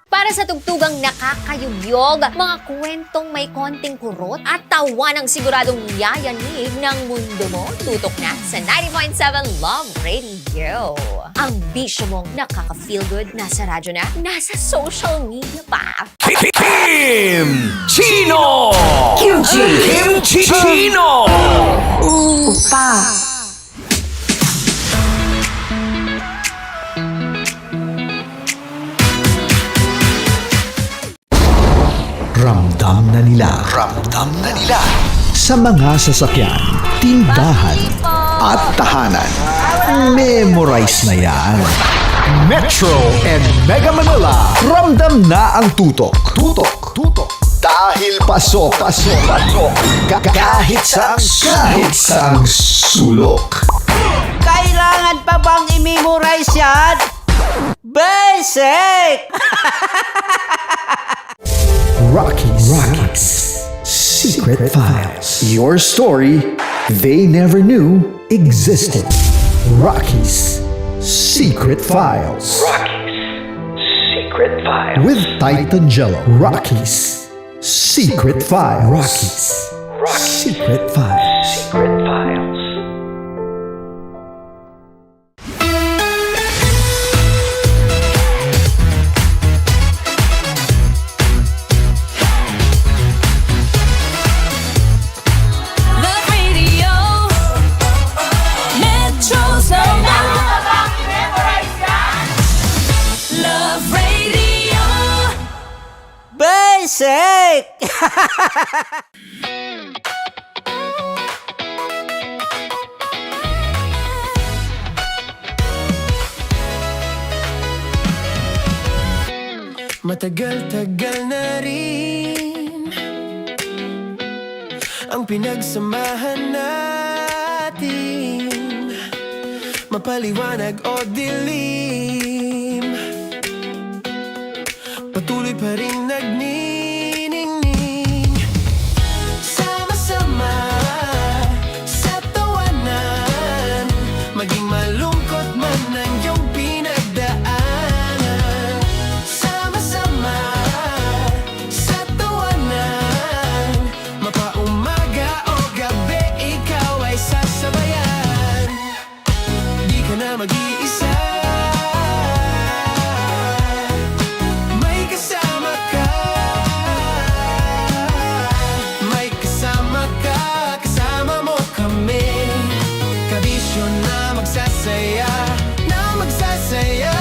S9: Para sa tugtugang nakakayugyog, mga kwentong may konting kurot at tawa ng siguradong yayanig ng mundo mo, tutok na sa 90.7 Love Radio. Ang bisyo mong nakaka-feel good, nasa radyo na, nasa social media pa.
S18: Kim Chino! Kim Chino!
S15: Upa.
S1: Ramdam na nila sa mga sasakyan, tindahan at tahanan. Memorize na yan. Metro and Mega Manila, ramdam na ang tutok. Dahil pasok. Kahit saang sulok.
S18: Kailangan pa bang i-memorize yan? Basic!
S1: Rockies. Secret Files. Your story they never knew existed. Rockies. Secret Files.
S2: Secret Files.
S1: With Titan Jello. Rockies. Secret Files. Secret Files.
S2: Secret Files.
S15: Love Radio. Metro's number. Love Radio.
S18: Basic!
S3: Matagal-tagal na rin ang pinagsamahan natin, mapaliwanag o dilim, patuloy pa rin nagniningning. Sama-sama sa tawanan, maging malungkot man ang iyong pinagdaanan. Sama-sama sa tawanan, mapaumaga o gabi, ikaw ay sasabayan. Di ka na mag-iisa, may kasama ka. May kasama ka, kasama mo kami. Kabisyo na magsasaya, na magsasaya.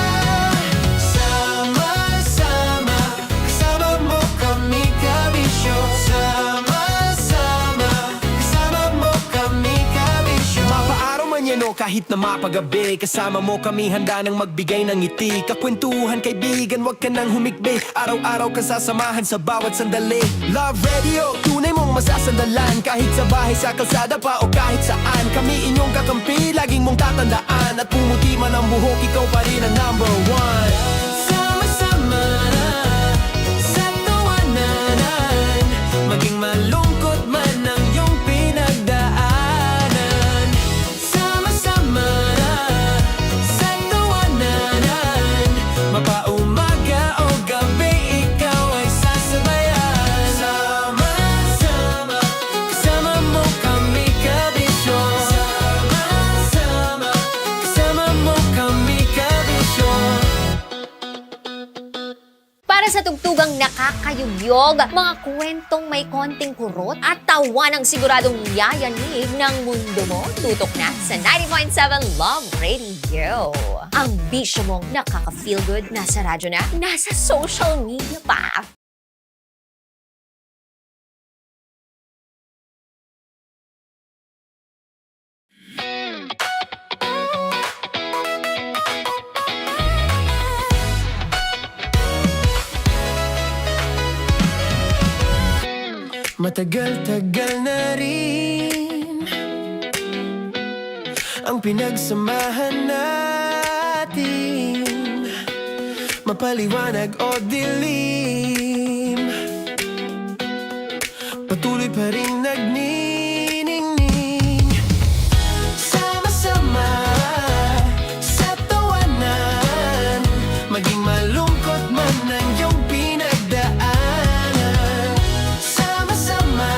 S3: Sama-sama, kasama mo kami, kabisyo. Sama-sama, kasama mo kami, kabisyo. Mapaaraw man yan o kahit na mapagabi, kasama mo kami, handa nang magbigay ng ngiti. Kakwentuhan, kaibigan, wag ka nang humikbi. Araw-araw ka sasamahan sa bawat sandali. Love Radio, tunay mong masasandalan. Kahit sa bahay, sa kalsada pa o kahit saan, kami inyong kakampi, laging mong tatandaan. At pumuti man ang buhok, ikaw pa rin ang number one. Sama-sama sa tawanan, maging malungkot man ang iyong pinagdaanan. Sama-sama sa tawanan, mapaumaga o gabi, ikaw ay sasabayan. Sama-sama, kasama mo kami, kabisyo. Sama-sama, kasama mo kami, kabisyo.
S9: Para sa tugtugang nakakayugyog, mga kwentong may konting kurot at tawa ng siguradong yayanig ng mundo mo, tutok na sa 90.7 Love Radio. Ang bisyo mong nakaka-feel good, nasa radyo na, nasa social media pa.
S3: Matagal-tagal na rin ang pinagsamahan natin, mapaliwanag o dilim, patuloy pa rin nagniningning. Sama-sama sa tawanan, maging malungkot man ang iyong pinagdaanan. Sama-sama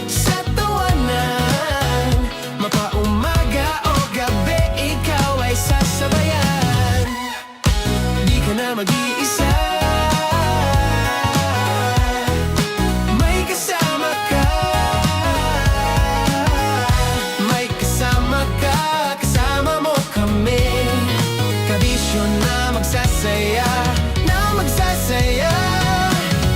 S3: sa tawanan, mapaumaga o gabi, ikaw ay sasabayan. Di ka na mag-iisa, may kasama ka. May kasama ka, kasama mo kami. Kabisyo na magsasaya, na magsasaya.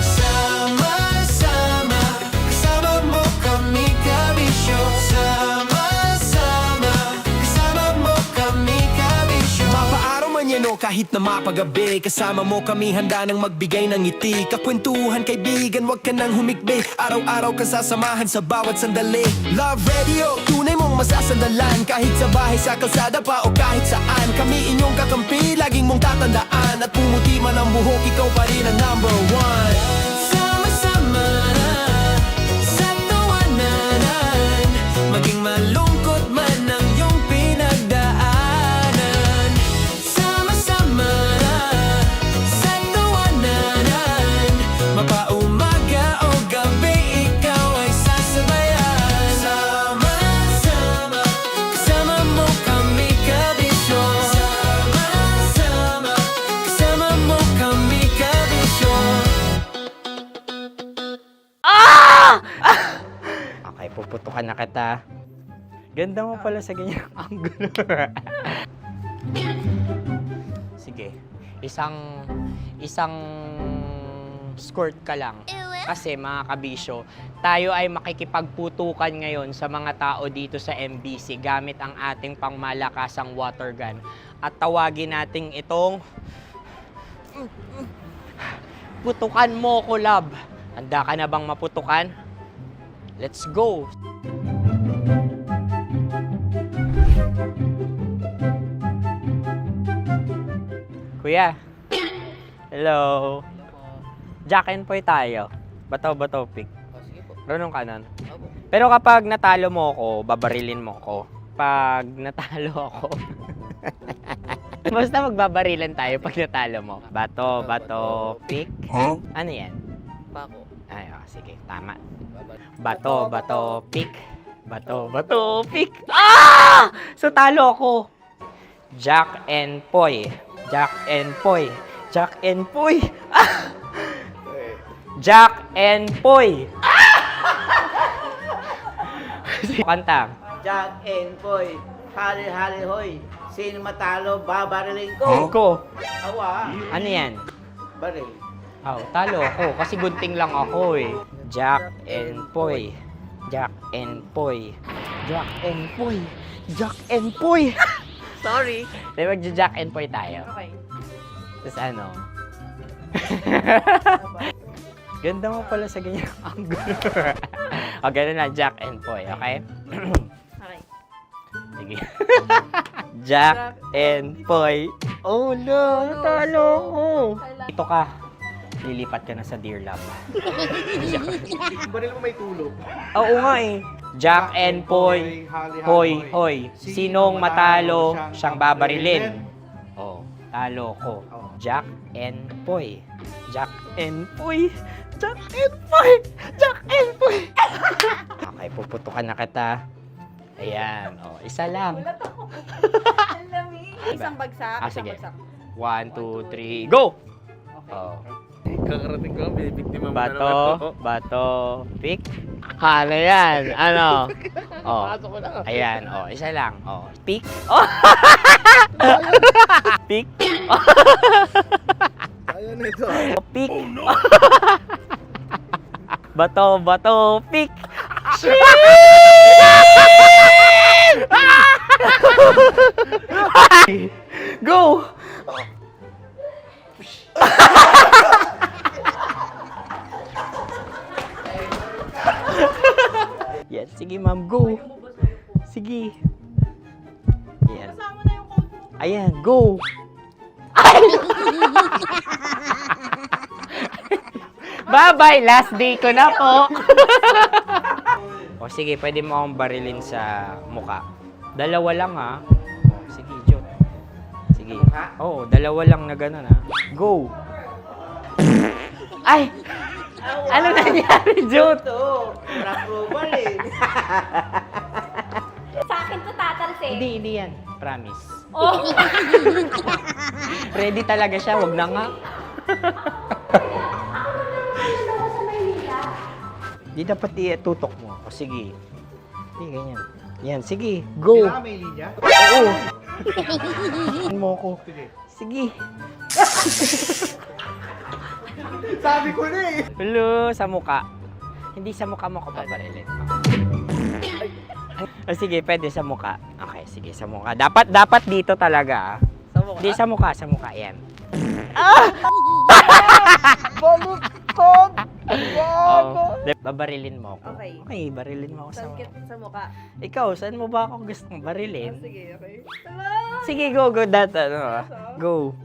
S3: Sama-sama, kasama mo kami, kabisyo. Sama-sama, kasama mo kami, kabisyo. Mapaaraw man yan o kahit na mapagabi, kasama mo kami, handa nang magbigay ng ngiti. Kakwentuhan, kaibigan, wag ka nang humikbi. Araw-araw ka sasamahan sa bawat sandali. Love Radio, tunay mong masasandalan. Kahit sa bahay, sa kalsada pa o kahit saan, kami inyong kakampi, laging mong tatandaan. At pumuti man ang buhok, ikaw pa rin ang number one. Sama-sama sa tawanan, maging malungkot man ang iyong pinagdaanan. Sama-sama sa tawanan, mapaumaga o gabi, ikaw ay sasabayan. Sama-sama, kasama mo kami, kabisyo. Sama-sama, kasama mo kami, kabisyo.
S13: Okay, puputukan na kita. Ganda mo pala sa ganyang angulo. Sige, isang skirt ka lang. Kasi mga kabisyo, tayo ay makikipagputukan ngayon sa mga tao dito sa MBC gamit ang ating pangmalakasang water gun. At tawagin natin itong putukan mo ko, love. Handa ka na bang maputukan? Let's go! Kuya. Hello. Jack and Poy tayo. Bato-bato pick. Runong kanan. Pero kapag natalo mo ako, babarilin mo ako. Pag natalo ako, basta magbabarilan tayo pag natalo mo. Bato-bato pick.
S1: Huh?
S13: Ano yan? Bako. Ay, sige, tama. Bato-bato pick. Bato-bato pick. Ah! So talo ako. Jack and Poy. Jack and Poy. Jack and Poy. Ah! Jack and Poy. Kanta.
S20: Jack and Poy, hali-hali hoy. Sino matalo, babariling ko.
S13: Ko.
S20: Awa.
S13: Ano yan?
S20: Baril.
S13: Oh, talo ako kasi gunting lang ako eh. Jack and Poy. Jack and Poy. Jack and Poy. Jack and Poy. Sorry. Dahil magja-Jack and Poy tayo.
S15: Okay.
S13: Tapos ano? Ganda mo pala sa ganyang angulo. O, ganun lang, Jack and Poy, okay?
S15: Okay.
S13: Sige. Jack and Poy. Oh no, natalo ko. Ito ka. Lilipat ka na sa Dear Love.
S20: Baril mo may tulog.
S13: Oo nga eh. Jack and Poy. Hoy, hoy. Sinong matalo, siyang babarilin. Oh, talo ko. Jack and Poy. Jack and Poy. Jack and Poy. Jack and Poy. Okay, puputukan na kita. Ayan. Oh, isa lang.
S15: Ang lamig. Isang bagsak.
S13: Ah,
S15: isang
S13: sige.
S15: bagsak.
S13: 1, 2, 3, go! Oh.
S20: Kakarating ko, bibiktima mo na
S13: Bato,
S20: naman to.
S13: bato, pick. Ano yan? Ano? Oh.
S20: Pasok ko na.
S13: Ayan, oh, isa lang. Oh, pick. Oh. Pick.
S20: Ayun na ito.
S13: Oh, pick. Bato, bato, pick. Go! go. Sige. Ayan. Ayan, go. Bye-bye, last day ko na po. O sige, pwede mo akong barilin sa muka. Dalawa lang ha. O, sige, Jot. Sige. Oo, dalawa lang na gano'n ha. Go. Ay! Ano nangyari, Jot?
S20: Approval eh.
S16: Sa akin to tatalsik.
S13: Hindi yan. Promise.
S16: Oh.
S13: Ready talaga siya, wag na nga. Di dapat tutok mo. O sige. Hindi, ganyan. Yan, sige. Go.
S20: Kailangan may linya?
S13: Oo. Mo ko. Sige.
S20: Sabi ko na eh.
S13: Hello, sa muka. Hindi sa muka mo ko paparilin. O sige, pwede sa muka. Okay, sige, sa muka. Dapat dito talaga. Sa muka? Hindi, sa muka. Yan.
S20: Baluktot!
S13: Oh, babarilin mo ako.
S5: Okay.
S13: Okay, barilin mo ako sa muka.
S5: Sa mukha.
S13: Ikaw, saan mo ba ako gustong barilin?
S5: Sige, okay.
S13: Sige, go. Go.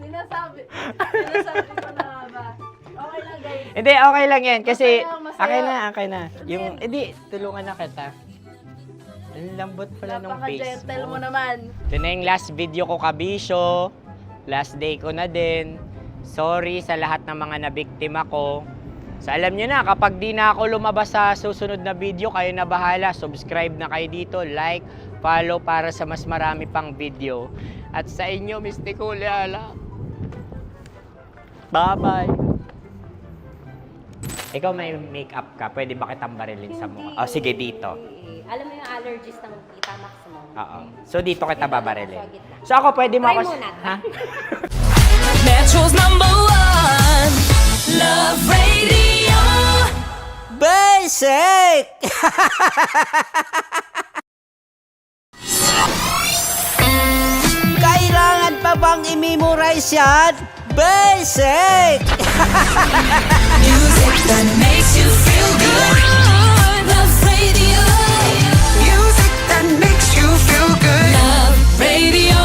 S5: Sinasabi ko na ba? Okay lang, guys.
S13: Hindi, okay lang yan. Kasi,
S5: Masaya, masaya.
S13: okay na. Yung, hindi, tulungan na kita. Ang lambot pala ng face
S5: Napaka-gentle mo
S13: mo.
S5: naman.
S13: Ito na yung last video ko, kabisyo. Last day ko na din. Sorry sa lahat ng mga nabiktima ko. So alam nyo na, kapag di na ako lumabas sa susunod na video, kayo na bahala. Subscribe na kayo dito, like, follow para sa mas marami pang video. At sa inyo, Mr. Kuliala. Bye-bye. Ikaw may makeup ka, pwede ba kitang barilin sa mukha? Oh, sige, dito.
S16: Alam mo yung allergies ng Tita Max mo?
S13: Oo. So dito kita babarilin. So ako, pwede mo
S16: Try
S13: ako...
S16: muna.
S13: Ha?
S15: Metro's #1 Love Radio.
S19: Basic! Kailangan pa bang i-memorize yan? Basic!
S15: Music that makes you feel good. Love Radio. Music that makes you feel good. Love Radio.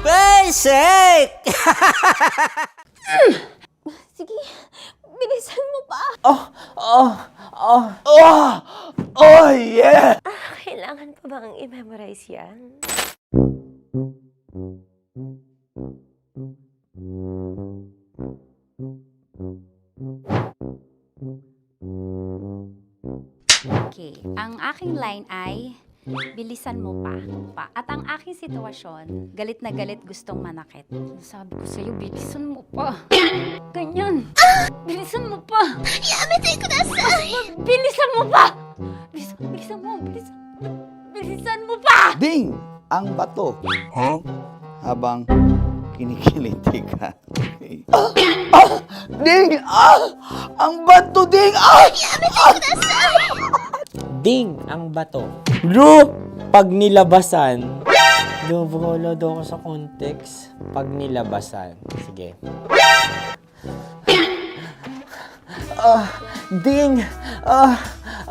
S19: Basic!
S16: Sige, bilisan mo pa.
S19: Oh, yeah!
S16: Kailangan pa bang i-memorize yan?
S8: Okay, ang aking line ay, bilisan mo pa. At ang aking sitwasyon, galit na galit gustong manakit. Sabi ko sa'yo, bilisan mo pa. Ganyan. Bilisan mo pa.
S15: Yamitay ko na sa...
S8: Bilisan mo pa! Bilisan mo pa!
S7: Ding! Ang bato. Habang kinikiliti ka. Ding! Ang bato, Ding!
S13: Ding ang bato. Bro! Pag nilabasan. Wala daw ako sa context. Pag nilabasan. Sige. Ding!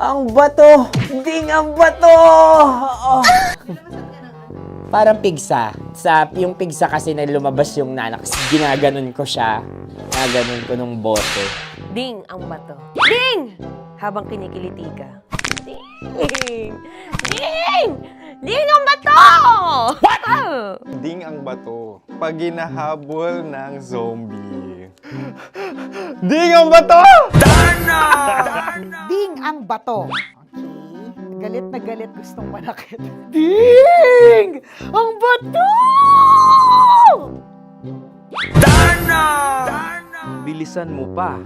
S13: Ang bato! Ding ang bato! Parang pigsa. Yung pigsa kasi na lumabas yung nanak. Ginaganon ko siya. Ginaganon ko nung bote.
S16: Ding ang bato. Ding! Habang kinikiliti ka. Ding! Ding! Ding ang bato! What?
S6: Ding ang bato. Pag hinahabol ng zombie. Ding ang bato!
S10: Ding ang bato. Okay. Galit na galit gustong manakit.
S15: Ding! Ang bato!
S19: Bilisan mo pa.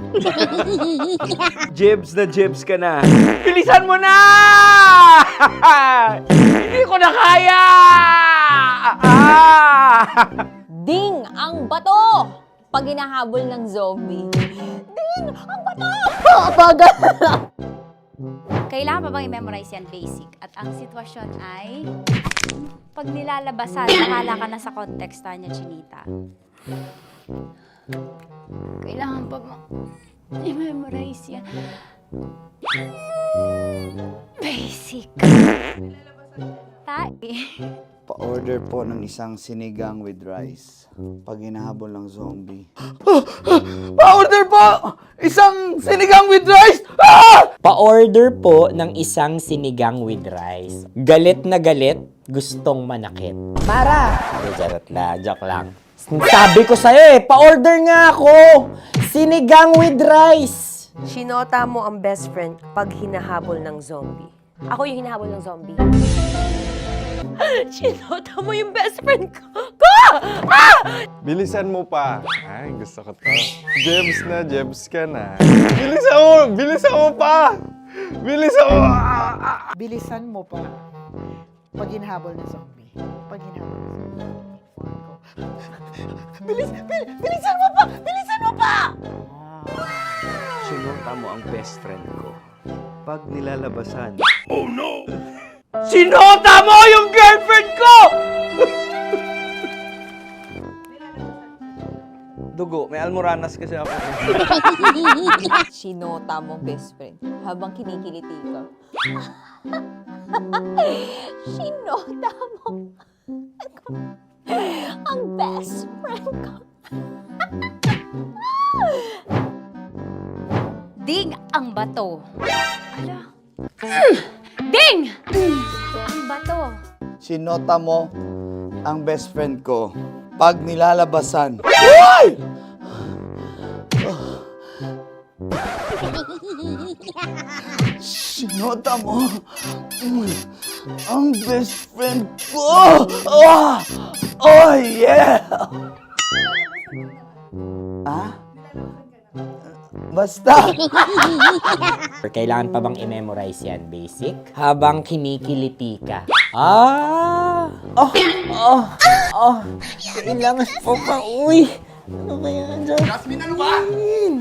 S19: Jebs ka na. Bilisan mo na! Hindi ko na kaya!
S9: Ding ang bato! Pag hinahabol ng zombie. Ding ang bato! Bagal!
S8: Kailangan pa bang i-memorize yan basic? At ang sitwasyon ay, pag nilalabasan, nakala ka na sa konteksta niya, Chinita. Kailangan pa bang i-memorize yan?
S7: po ng isang sinigang with rice pag hinahabol ng zombie.
S20: Pa-order po! Isang sinigang with rice! Pa-order po ng isang sinigang with rice. Galit na galit, gustong manakit. Mara! Charot na, joke lang. Sabi ko sa'yo pa-order nga ako! Sinigang with rice!
S15: Sinota mo ang best friend pag hinahabol ng zombie. Ako yung hinahabol ng zombie. Sinota mo yung best friend ko!
S6: Bilisan mo pa. Ay, gusto ko to. Jebs na, Jebs ka na. Bilisan mo! Bilisan mo pa! Bilisan mo!
S10: Bilisan mo pa. Pag hinahabol ng zombie. Pag hinahabol ng zombie. Bilisan mo pa! Bilisan mo pa!
S19: Sinota mo ang best friend ko. Pag nilalabasan.
S20: Oh no! Sinota mo yung girlfriend ko!
S19: Dugo, may almoranas kasi ako.
S16: Sinota mo best friend habang kinikiliti ka. Sinota mo ang best friend ko.
S8: Ding ang bato. Ala. Ding! Ang bato.
S7: Sinota mo ang best friend ko pag nilalabasan. Uy! Sinota mo ang best friend ko. Oh yeah! Basta!
S13: Kailangan pa bang i-memorize yan, basic? Habang kinikiliti ka. Kailangan pa ba? Uy! Ano ba yan?
S20: Jasmine, ano ba?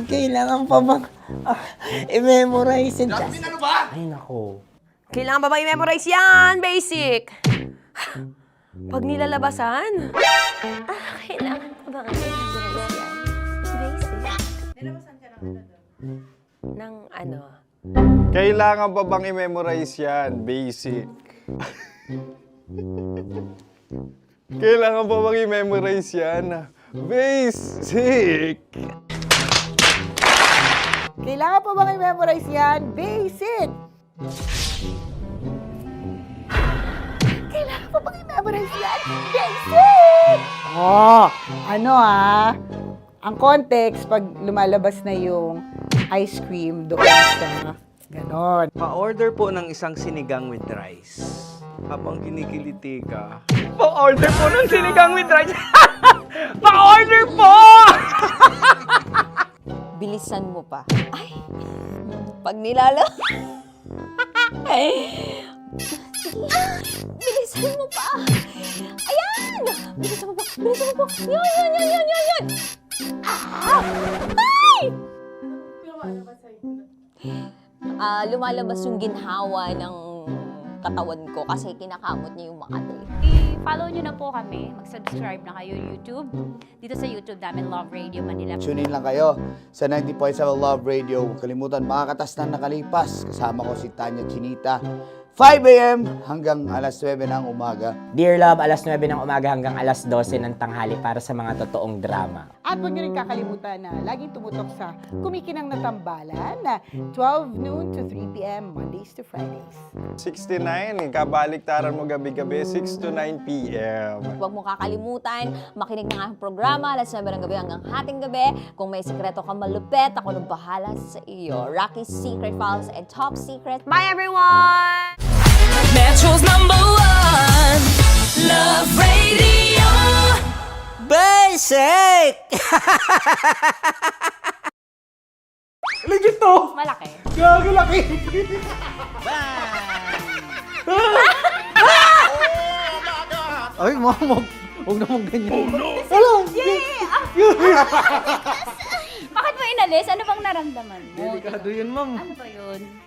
S13: Kailangan pa bang i-memorize yan?
S20: Jasmine, ano ba?
S13: Ay, nako.
S15: Kailangan ba i-memorize yan? Basic! Pag nilalabasan? Kailangan pa ba i-memorize yan? Basic? Nilalabasan ka ng ano?
S6: Kailangan pa bang i-memorize yan? Basic. Kailangan pa bang i-memorize yan? Basic.
S10: Kailangan pa bang i-memorize yan? Basic! Kailangan pa bang i-memorize yan? Basic! Ang context, pag lumalabas na yung ice cream doon sa ganon.
S19: Pa-order po ng isang sinigang with rice. Habang kinikiliti ka. Pa-order po ng sinigang with rice! Pa-order po!
S16: Bilisan mo pa. Ay! Pag nilala... Bilisan mo pa! Ayan! Bilisan mo pa! Bilisan mo pa! Yan! Ay! Lumalabas yung ginhawa ng katawan ko kasi kinakamot niya yung Makati.
S8: I-follow nyo na po kami. Mag-subscribe na kayo YouTube. Dito sa YouTube namin, Love Radio Manila.
S7: Tune in lang kayo sa 90.7 Love Radio. Huwag kalimutan, makakatas na nakalipas. Kasama ko si Tanya Chinita. 5 a.m. hanggang alas 9 ng umaga.
S13: Dear Love, alas 9 ng umaga hanggang alas 12 ng tanghali para sa mga totoong drama.
S10: At huwag niyo rin kakalimutan na laging tumutok sa Kumikinang na Tambalan na 12 noon to 3 p.m. Mondays to Fridays.
S6: 69, kabaliktaran mo gabi-gabi, 6 to 9 p.m.
S16: Huwag mo kakalimutan, makinig ng aking programa, alas 9 ng gabi hanggang hating gabi. Kung may sikreto kang malupet, ako nang bahala sa iyo. Rocky's Secret Files and Top Secret.
S15: Bye everyone!
S18: Metro's #1 Love Radio Basic!
S19: Legit to!
S8: Malaki.
S19: Gago laki! Ay, mamag. Huwag naman ganyan. Wala!
S8: Bakit mo inalis? Ano bang naramdaman mo?
S19: Delikado yun, ma'am.
S8: Ano ba yun?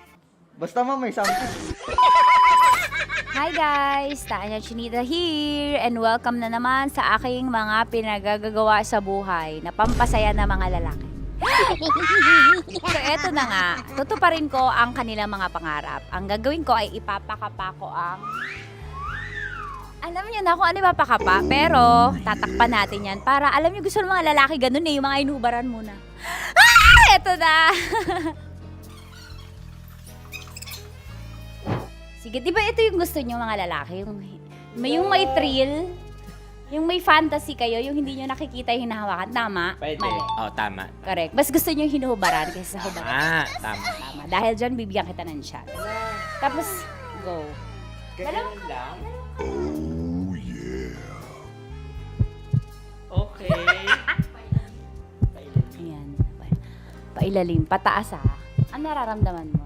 S19: Basta, ma'am, may something.
S8: Hi guys! Tanya Chinita here and welcome na naman sa aking mga pinagagagawa sa buhay na pampasaya ng mga lalaki. So eto na nga, tutuparin ko ang kanilang mga pangarap. Ang gagawin ko ay ipapakapa ko ang
S11: Alam niyo na kung ano yung mapakapa, pero tatakpan natin yan. Para alam niyo, gusto ng mga lalaki ganun eh, yung mga inubaran muna. Ah! Eto na! Sige, di ba ito yung gusto niyo mga lalaki? Yung may thrill, yung may fantasy kayo, yung hindi nyo nakikita yung hinahawakan. Tama?
S20: Pwede.
S11: Mali.
S20: Oh, tama.
S11: Correct. Mas gusto nyo yung hinuhubaran kaysa sa hubaran.
S20: Tama.
S11: Tama. Dahil dyan, bibigyan kita ng shot. Tapos, go.
S20: Ganun lang.
S1: Oh, yeah.
S20: Okay.
S11: Ayan. Pailalim. Pataas ah. Ano nararamdaman mo?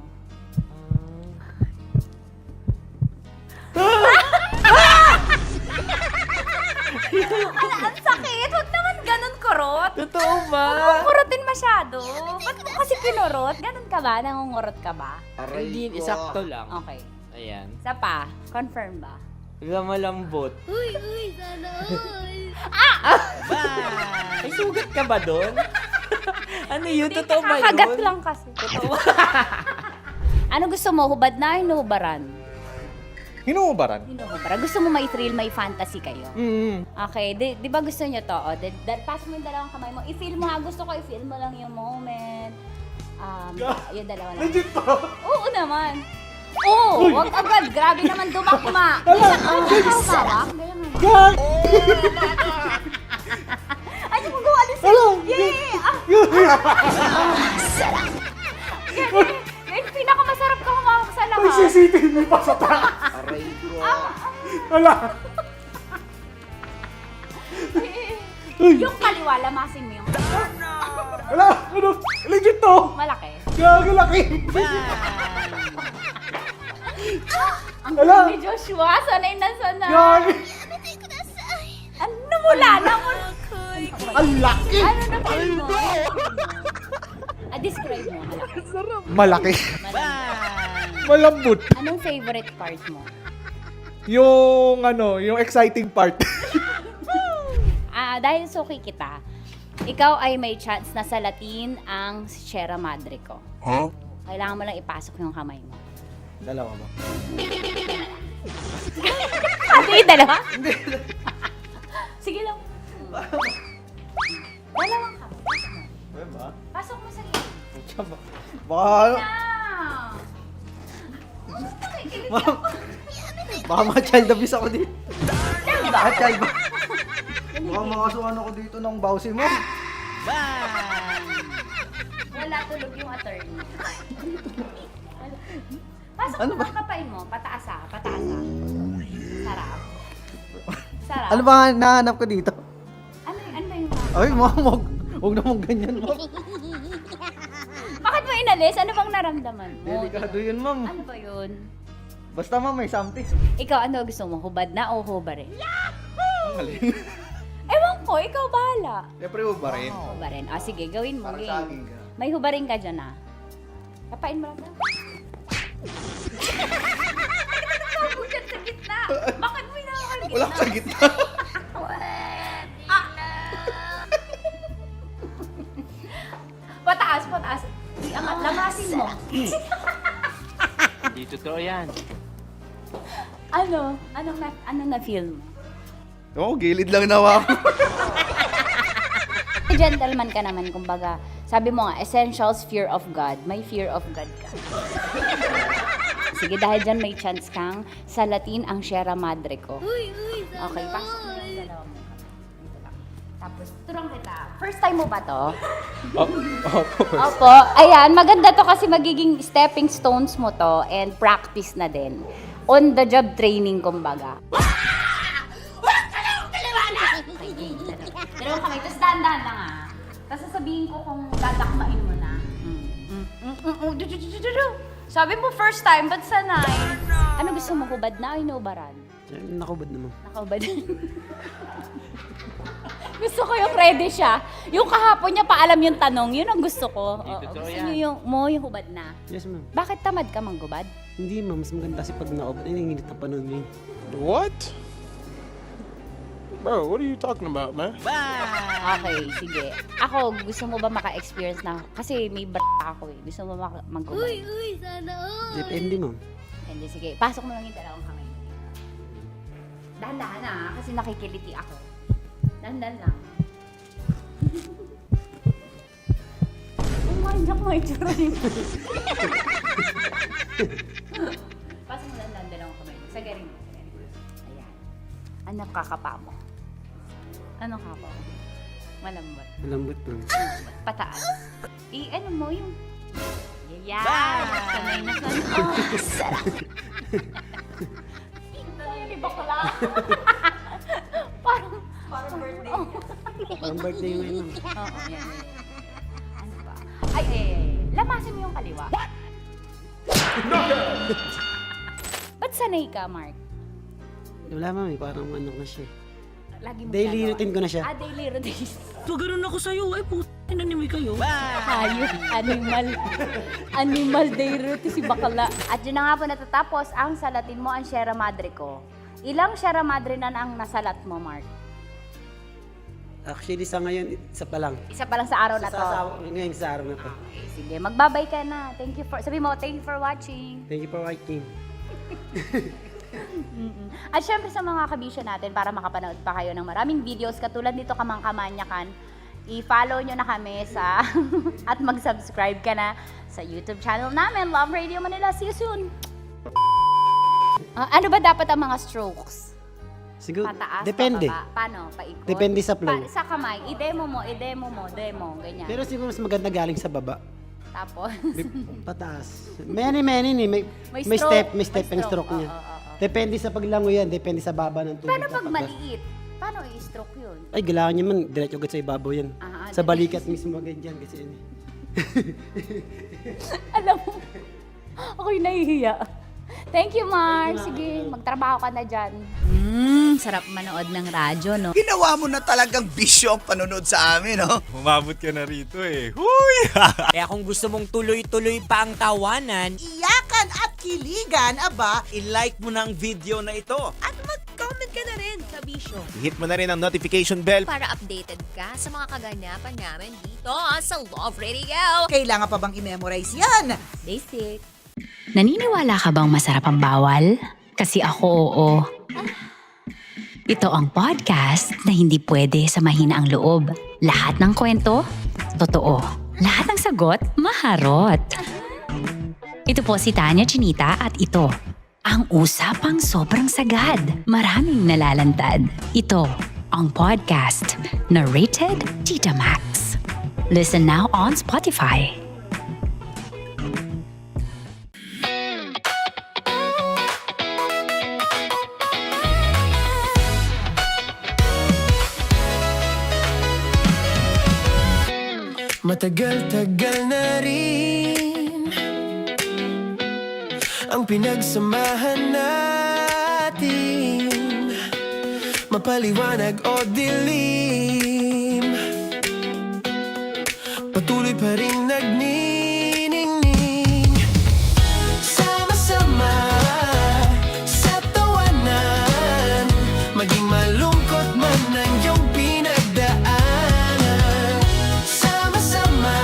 S11: Ang sakit! Huwag naman ganun kurot!
S20: Totoo ba?
S11: Huwag mong kurotin masyado. Ba't mo kasi kinurot? Ganun ka ba? Nangungurot ka ba?
S20: Hindi, isakto lang.
S11: Okay.
S20: Ayan.
S11: Isa pa. Confirm ba?
S20: Malambot.
S15: Uy, sana all.
S20: May sugat ka ba doon? Ano yun?
S11: Hindi,
S20: Totoo ba yun?
S11: kakagat lang kasi. Totoo. Ano gusto mo? Hubad na o hinuhubaran?
S6: Hinuhubaran.
S11: Hinuhubaran. Gusto mo may thrill, may fantasy kayo? Okay. Di ba gusto nyo to? O, pass mo yung dalawang kamay mo. I-feel mo ha. Gusto ko i-feel mo lang yung moment. Yung dalawa lang. Legit to? Oo naman. Oo, wag agad. Grabe naman dumakma. Hawak.
S15: God!
S11: Ay, yung magawa din sa'yo. Yung pinakamasarap ka humawak sa lahat.
S15: May CCTV pa sa taas.
S7: Aray ko.
S15: Wala.
S11: Yung kaliwa, lamasin mo yung
S15: Wala. Ano? Legit to.
S11: malaki.
S15: Gagalaki.
S11: Ang
S15: Wala.
S11: galing ni Joshua, sanay na sanay.
S15: Gagi.
S11: Ano mula na mo?
S15: Ang laki.
S11: Ano na feel mo? Describe mo,
S15: Malaki.
S11: malaki.
S15: Malambot.
S11: Anong favorite part mo?
S15: Yung yung exciting part.
S11: Dahil suki kita, ikaw ay may chance na salatin ang Sierra Madre ko.
S15: Huh?
S11: Kailangan mo lang ipasok yung kamay mo.
S19: Dalawa ba?
S11: Hindi, dalawa? Sige lang. Dalawang kamay. Pasok mo sa gilid.
S19: Baka, baka ma-child abuse ako dito. Child ba? Baka makasuhan ako dito ng bawsi mo.
S11: Wala tulog yung attorney. Pasok
S19: Ano
S11: mo
S19: ba?
S11: ang kapay mo. Pataas ah. Pataas ah. Sarap. Sarap.
S19: Ano ba nahanap ko dito?
S11: Ano ba yung
S19: Ay, huwag na mong ganyan, ma'am.
S11: Bakit mo inalis? Ano bang naramdaman mo?
S19: Delikado yun, ma'am.
S11: Ano ba yun?
S19: Basta, ma'am, may something.
S11: Ikaw, ano gusto mo? Hubad na o hubarin?
S19: Ang galing.
S11: Ewan ko, ikaw bahala.
S19: Siyempre, ba rin?
S11: Hubarin. Sige, gawin mo.
S19: Parang
S11: Game.
S19: saging ka.
S11: May hubarin ka dyan ah. Kapain mo lang na. Bakit sa gitna? Bakit mo inakakal gitna?
S19: Wala ko sa gitna.
S11: Pataas, pataas. Iangat, lamasin mo.
S20: Hindi totoo yan.
S11: Ano? Anong na-feel mo?
S19: Oo, gilid lang nawa ko.
S11: Gentleman ka naman, kumbaga. Sabi mo nga, essentials, fear of God. May fear of God ka. Sige, dahil dyan may chance kang salatin ang Sierra Madre ko. Okay, pasok mo yung dalawa mo. Dito lang. Tapos, turang kita. First time mo ba to? Opo. Ayan, maganda to kasi magiging stepping stones mo to and practice na din. On the job training, kumbaga. Dalawang kamay, tapos dahan-dahan lang ah. Tapos sasabihin ko kung dadakmain mo na. Sabi mo first time, ba't sanay? Ano gusto mo, hubad na o hinubaran?
S19: Nakubad naman.
S11: Nakahubad. Gusto ko yung ready siya. Yung kahapon niya pa alam yung tanong, yun ang gusto ko.
S20: Totoo
S11: Gusto
S20: yan.
S11: niyo yung hubad na.
S21: Yes, ma'am.
S11: Bakit tamad ka manggubad?
S21: Hindi, ma'am. Mas maganda kasi pag naubad. Ay, nanginit ang panahon ngayon.
S17: What? Bro, what are you talking about, man?
S11: Okay, sige. Ako, gusto mo ba maka-experience na? Kasi may ako eh. Gusto mo manggubad?
S15: sana all.
S21: Depende, ma'am.
S11: Hindi, sige. Pasok mo lang yung dalawang kamay. Dahan-dahan na, kasi nakikiliti ako. Dahan-dahan lang. Umanyak mo yung tsura niyo. Pasok mo lang dalawang kamay mo. Sagarin mo. Ayan. Ano kakapa mo? Ano kapa mo? Malambot.
S21: Malambot po.
S11: Pataas. Ano mo yung... Yan! Sanay na sanay. Oh, sarap! Hindi bakla. Parang birthday.
S21: Parang birthday mo yun.
S11: Oo, yan. Ano ba? Ay, lamasin mo yung kaliwa. What? Ba't sanay ka, Mark?
S21: Wala mami, parang ano na siya.
S11: Lagi mo
S21: Daily
S11: ginagawa.
S21: routine ko na siya.
S11: Daily routine.
S21: So, ganun ako sa'yo. Ay, puto, inanimay kayo.
S11: Hayop, animal day routine si bakla. At yun na nga po natatapos ang salatin mo ang Sierra Madre ko. Ilang Sierra Madre na ang nasalat mo, Mark?
S21: Actually, sa ngayon, isa pa lang.
S11: Isa pa lang sa araw na to.
S21: Ngayon sa araw na to.
S11: Okay, sige, magbabay ka na. Sabi mo, thank you for watching.
S21: Thank you for watching.
S11: At syempre sa mga kabisyo natin, para makapanood pa kayo ng maraming videos katulad nito Kamangkamanyakan, i-follow nyo na kami sa at mag-subscribe ka na sa YouTube channel namin, Love Radio Manila. See you soon! Ano ba dapat ang mga strokes?
S21: Siguro,
S11: Pataas,
S21: depende.
S11: pababa? Paano? Paikot?
S21: Depende sa flow.
S11: Sa kamay, i-demo mo, ganyan.
S21: Pero siguro mas maganda galing sa baba.
S11: Tapos?
S21: Pataas. Many ni. May
S11: stroke.
S21: step
S11: May
S21: ang stroke
S11: stroke.
S21: niya.
S11: Oo.
S21: Depende sa paglango yan. Depende sa baba ng tubig.
S11: Paano pag maliit? Paano i-stroke yun?
S21: Ay, kailangan niya man. Diretso agad sa ibabaw yan. Sa balikat mismo ganyan. Kasi yun.
S11: Alam mo, ako'y nahihiya. Thank you, Mar. Sige, magtrabaho ka na dyan. Sarap manood ng radyo, no?
S1: Ginawa mo na talagang bisyo ang panonood sa amin, no?
S6: Umabot ka na rito eh. Huy!
S19: Kaya kung gusto mong tuloy-tuloy pa ang tawanan,
S10: Iyakan at kiligan, aba,
S19: i-like mo na ang video na ito.
S9: At mag-comment ka na rin sa Bisyo.
S18: Hit mo na rin ang notification bell.
S9: Para updated ka sa mga kaganapan namin dito sa Love Radio.
S10: Kailangan pa bang i-memorize yan?
S9: Basic.
S8: Naniniwala ka bang masarap ang bawal? Kasi ako, oo. Ito ang podcast na hindi pwede sa mahina ang loob. Lahat ng kwento, totoo. Lahat ng sagot, maharot. Ito po si Tanya Chinita at ito, ang usapang sobrang sagad. Maraming nalalantad. Ito, ang podcast na Rated Tita Max. Listen now on Spotify.
S3: Matagal-tagal na rin ang pinagsamahan natin, mapaliwanag o dilim, patuloy pa rin nagniningning. Sama-sama sa tawanan, maging malungkot man ang iyong pinagdaanan. Sama-sama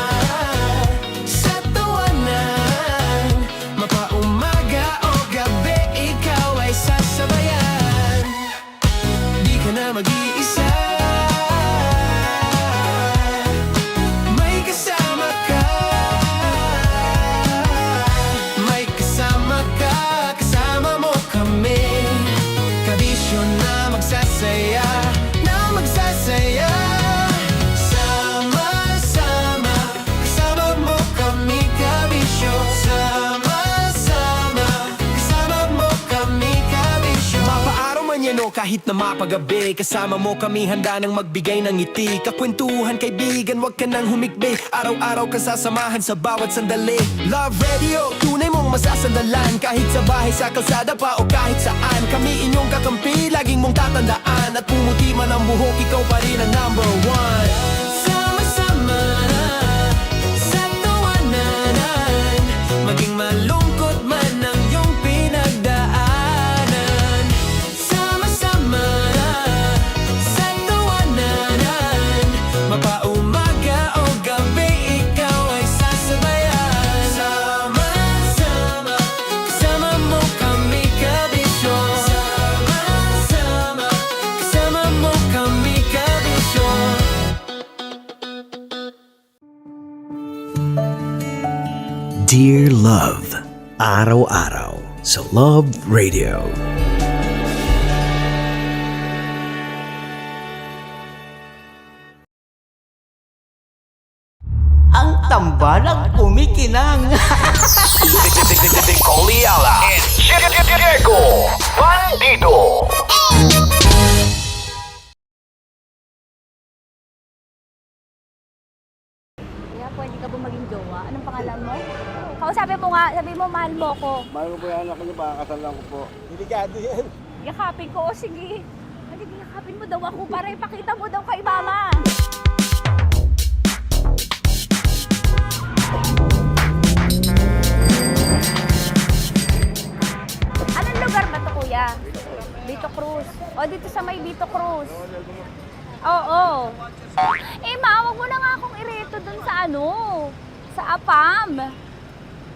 S3: sa tawanan, mapaumaga o gabi, ikaw ay sasabayan. Di ka na mag-iisa, may kasama ka. May kasama ka, kasama mo kami. Kabisyo na magsasaya, na magsasaya. Sama-sama, kasama mo kami, kabisyo. Sama-sama, kasama mo kami, kabisyo. Mapaaraw man yan o kahit na mapagabi, kasama mo kami, handa nang magbigay ng ngiti. Kakwentuhan, kaibigan, wag ka nang humikbi. Araw-araw ka sasamahan sa bawat sandali. Love Radio, tunay mong masasandalan. Kahit sa bahay, sa kalsada pa o kahit saan, kami inyong kakampi, laging mong tatandaan. At pumuti man ang buhok, ikaw pa rin ang number one. Sama-sama sa tawanan, maging malungkot man ang iyong pinagdaanan. Sama-sama sa tawanan, mapaumaga o gabi, ikaw ay sasabayan. Sama-sama, kasama mo kami, kabisyo. Sama-sama,
S18: Dear Love, araw-araw sa Love Radio.
S12: Ang tambalang kumikinang.
S18: Nicole Ayala and Diego Bandido.
S11: Kaya pwede ka ba maging jowa? Anong pangalan mo? Kausapin mo nga, sabi mo mahal mo ko.
S4: Mahal ko po yan, ako niyo, pakakasal lang ko po.
S12: Delikado yan.
S11: Yakapin ko, o sige. Halika, yakapin mo daw ako para ipakita mo daw kay mama. Anong lugar ba to, kuya? Vito Cruz. O, dito sa may Vito Cruz. Oo. Eh, ma, wag mo na nga akong ireto dun sa ano, sa APAM.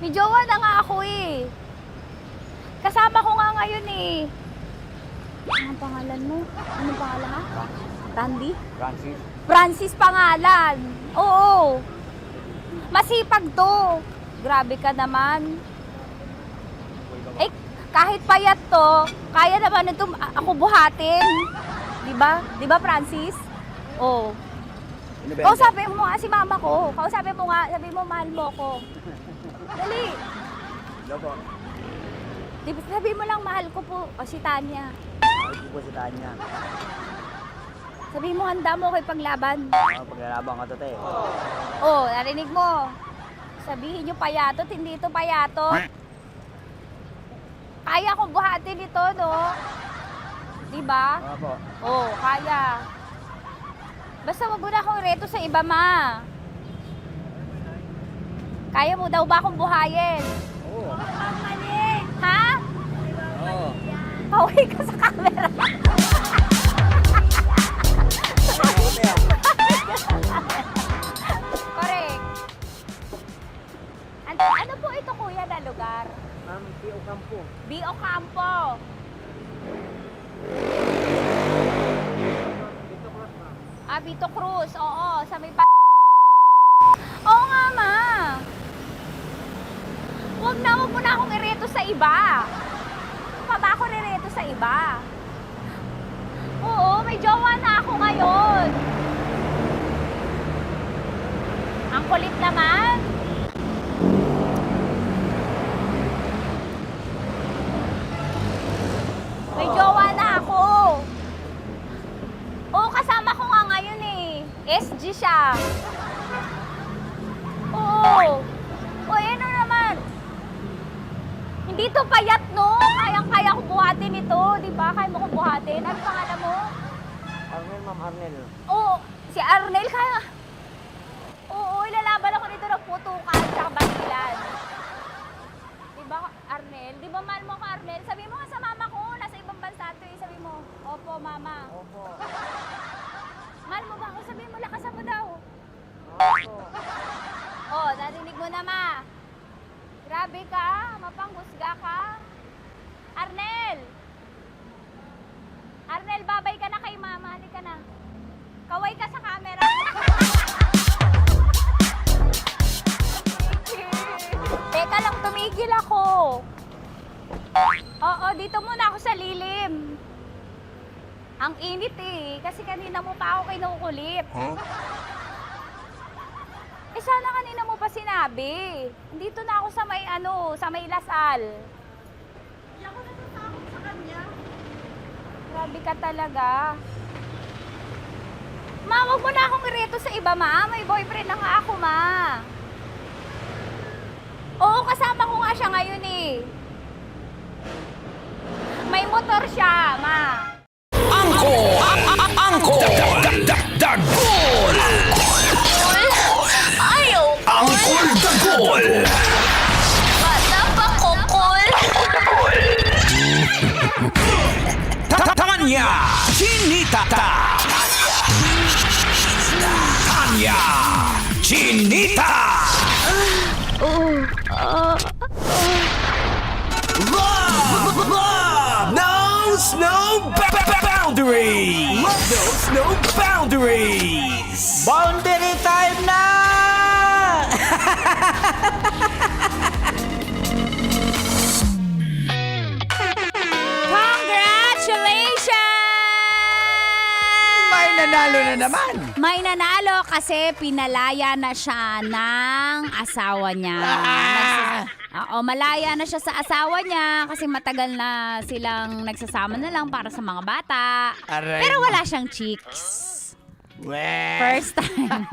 S11: May jowa na nga ako eh. Kasama ko nga ngayon eh. Anong pangalan mo? Anong pangalan ha? Randy?
S4: Francis.
S11: Francis pangalan. Oo. Masipag to. Grabe ka naman. Eh, kahit payat to, kaya naman ito ako buhatin. Diba? Diba, Francis? Oo. Kausapin mo nga si mama ko. Kausapin mo nga, sabi mo mahal mo ko. Dali. Diba, sabi mo lang mahal ko po. O, si Tanya.
S4: Mahal ko po si Tanya.
S11: Sabi mo handa mo kay paglaban.
S4: Paglalaban ka to, te.
S11: Oh, narinig mo. Sabihin nyo payatot, hindi ito payatot. Kaya kong buhatin ito, no? Diba?
S4: Opo.
S11: Oh, kaya. Basta wag mo na akong reto sa iba, ma. Kaya mo daw ba akong buhayin?
S4: Oo.
S11: Ha?
S4: Oo.
S11: Pauwi ka sa camera. Correct. Ano po ito, kuya, na lugar?
S4: B.O. Campo.
S11: B.O. Campo. Vito Cruz. Oo, sa may Oo nga, ma. Wag mo na akong ireto sa iba. Pa ba ako nireto sa iba? Oo, may jowa na ako ngayon. Ang kulit naman. May jowa na ako. Oo, kasama ko nga ngayon eh. SG siya. Oo. O, ano naman? Hindi to payat, no? Kayang-kaya ko buhatin ito, di ba? Kaya mo kong buhatin. Ano pangalan mo?
S4: Arnel, ma'am, Arnel.
S11: Oo, si Arnel kaya. Oo, ilalaban ako nito ng putukan sa basilan. Di ba, Arnel? Di ba mahal mo ko, Arnel? Sabi mo nga sa mama ko, nasa ibang bansa to eh. Sabi mo, opo, mama.
S4: Opo.
S11: Mahal mo ba ako? Sabi mo, lakasan mo daw.
S4: Opo.
S11: Oh, narinig mo na, ma. Grabe ka, mapanghusga ka. Arnel! Arnel, babay ka na kay mama. Halika na. Kaway ka sa camera. Teka lang, tumigil ako. Oo, dito muna ako sa lilim. Ang init eh, kasi kanina mo pa ako kinukulit.
S14: Huh?
S11: Eh sana kanina mo pa sinabi. Dito na ako sa may sa may Lasal. Hindi ako natatakot sa kanya. Grabe ka talaga. Ma, wag mo na akong ireto sa iba, ma. May boyfriend na nga ako, ma. Oo, kasama ko nga siya ngayon eh. May motor siya, ma.
S18: Angkol! Dagol!
S15: Ayaw!
S18: Angkol Dagol!
S15: Bata pa, kokol!
S18: Tanya Chinita! Tanya Chinita! Love knows no boundaries! Love knows no boundaries!
S12: Boundary time na! na naman.
S11: May nanalo kasi pinalaya na siya ng asawa niya. Oo, malaya na siya sa asawa niya kasi matagal na silang nagsasama na lang para sa mga bata.
S12: Aray
S11: Pero
S12: mo.
S11: wala siyang chicks. First time.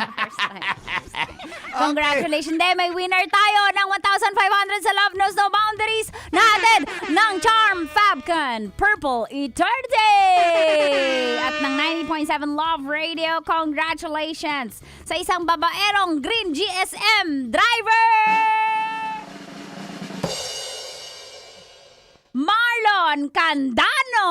S11: Congratulations. May winner tayo ng 1,500 sa Love Knows No Boundaries natin ng Charm Fabcon Purple Eternity at ng 90.7 Love Radio. Congratulations sa isang babaerong Green GSM driver! Marlon Candano!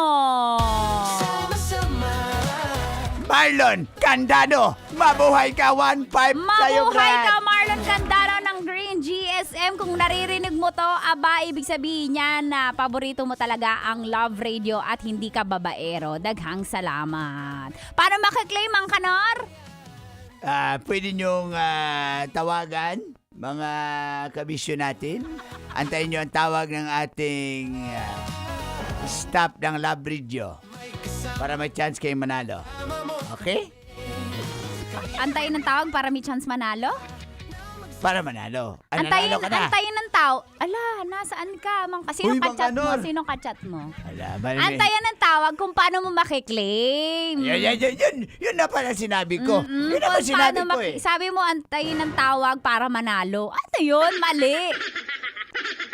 S12: Marlon Candano, mabuhay ka 1-5 sa'yo,
S11: Mabuhay
S12: Brad.
S11: ka, Marlon Candano ng Green GSM. Kung naririnig mo to, aba, ibig sabihin niyan na paborito mo talaga ang Love Radio at hindi ka babaero. Daghang salamat. Paano makaklaim ang kanor?
S12: Pwede niyong tawagan, mga kabisyo natin. Antayin niyo ang tawag ng ating staff ng Love Radio para may chance kayong manalo. Okay?
S11: Antayin ng tawag para may chance manalo?
S12: Para manalo.
S11: Antayin,
S12: Nanalo ka na.
S11: antayin ng tawag. Ala, nasaan ka? Sinong
S12: Uy, Mang
S11: kachat mo?
S12: Kanor.
S11: Sinong kachat mo?
S12: Ala,
S11: Antayin ng tawag kung paano mo makiklaim.
S12: Yun na pala sinabi ko. Yun na
S11: Kung
S12: sinabi
S11: paano
S12: ko eh.
S11: Sabi mo, antayin ng tawag para manalo. Ano yun? Mali.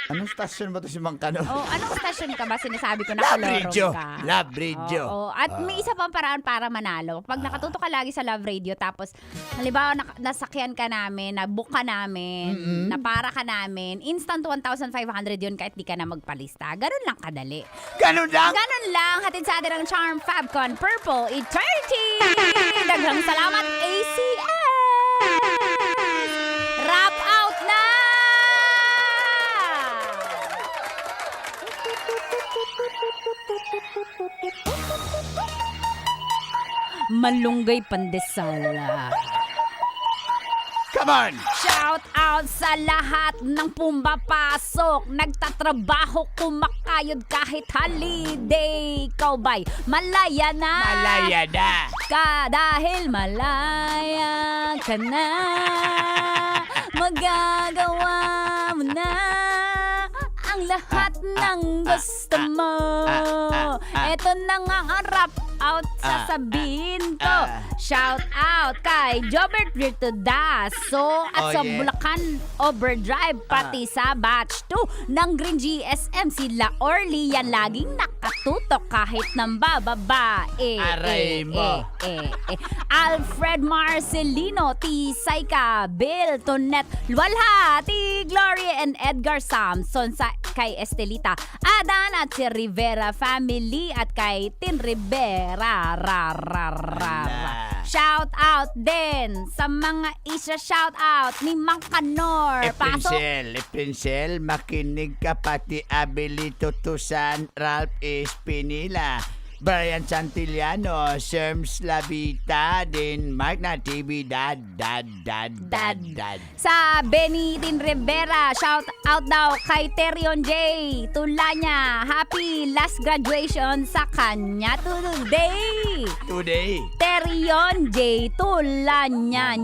S12: Anong stasyon mo to si Mang Kanor?
S11: Oh, anong stasyon ka ba? Sinasabi ko na
S12: Love
S11: kolorong
S12: Radio.
S11: ka.
S12: Love Radio.
S11: Oo. At may isa pang paraan para manalo. Pag nakatuto ka lagi sa Love Radio, tapos, halimbawa, nasakyan ka namin, nabook ka namin, napara ka namin, instant 1,500 yun kahit di ka na magpalista. Ganun lang kadali.
S12: Ganun lang?
S11: Ganun lang. Hatid sa atin ang Charm Fabcon Purple Eternity. Daghang salamat, ACS! Wrap out na! Malunggay Pandesal.
S12: Come on!
S11: Shout out sa lahat ng pumapasok, nagtatrabaho, kumakayod kahit holiday. Ikaw ba'y malaya na?
S12: Malaya na.
S11: Dahil malaya ka na, magagawa mo na ang lahat ng gusto mo. Ito na nga ang wrap out sasabihin ko. Shout out kay Jobert Virtu Daso at sa Bulacan Overdrive, pati sa batch 2 ng Green GSM. Sila Orly yan laging nakatutok kahit nang bababae.
S12: Aray mo.
S11: Alfred Marcelino, Tisay ka, Bill, Tonet, Luwalhati, Gloria and Edgar Samson, sa kay Estelita Adan at si Rivera family at kay Tin Rivera. Shout out din sa mga shout out ni Mang Kanor.
S12: Epinsel, makinig ka pati Abilito Tusan, Ralph Espinila, Brian Santillano, Serms Labita, din Mark Natividad, dad.
S11: Sa Benitin Rivera, shout out daw kay Terion J. Tulanya, happy last graduation sa kanya today. Terion J. Tulanya,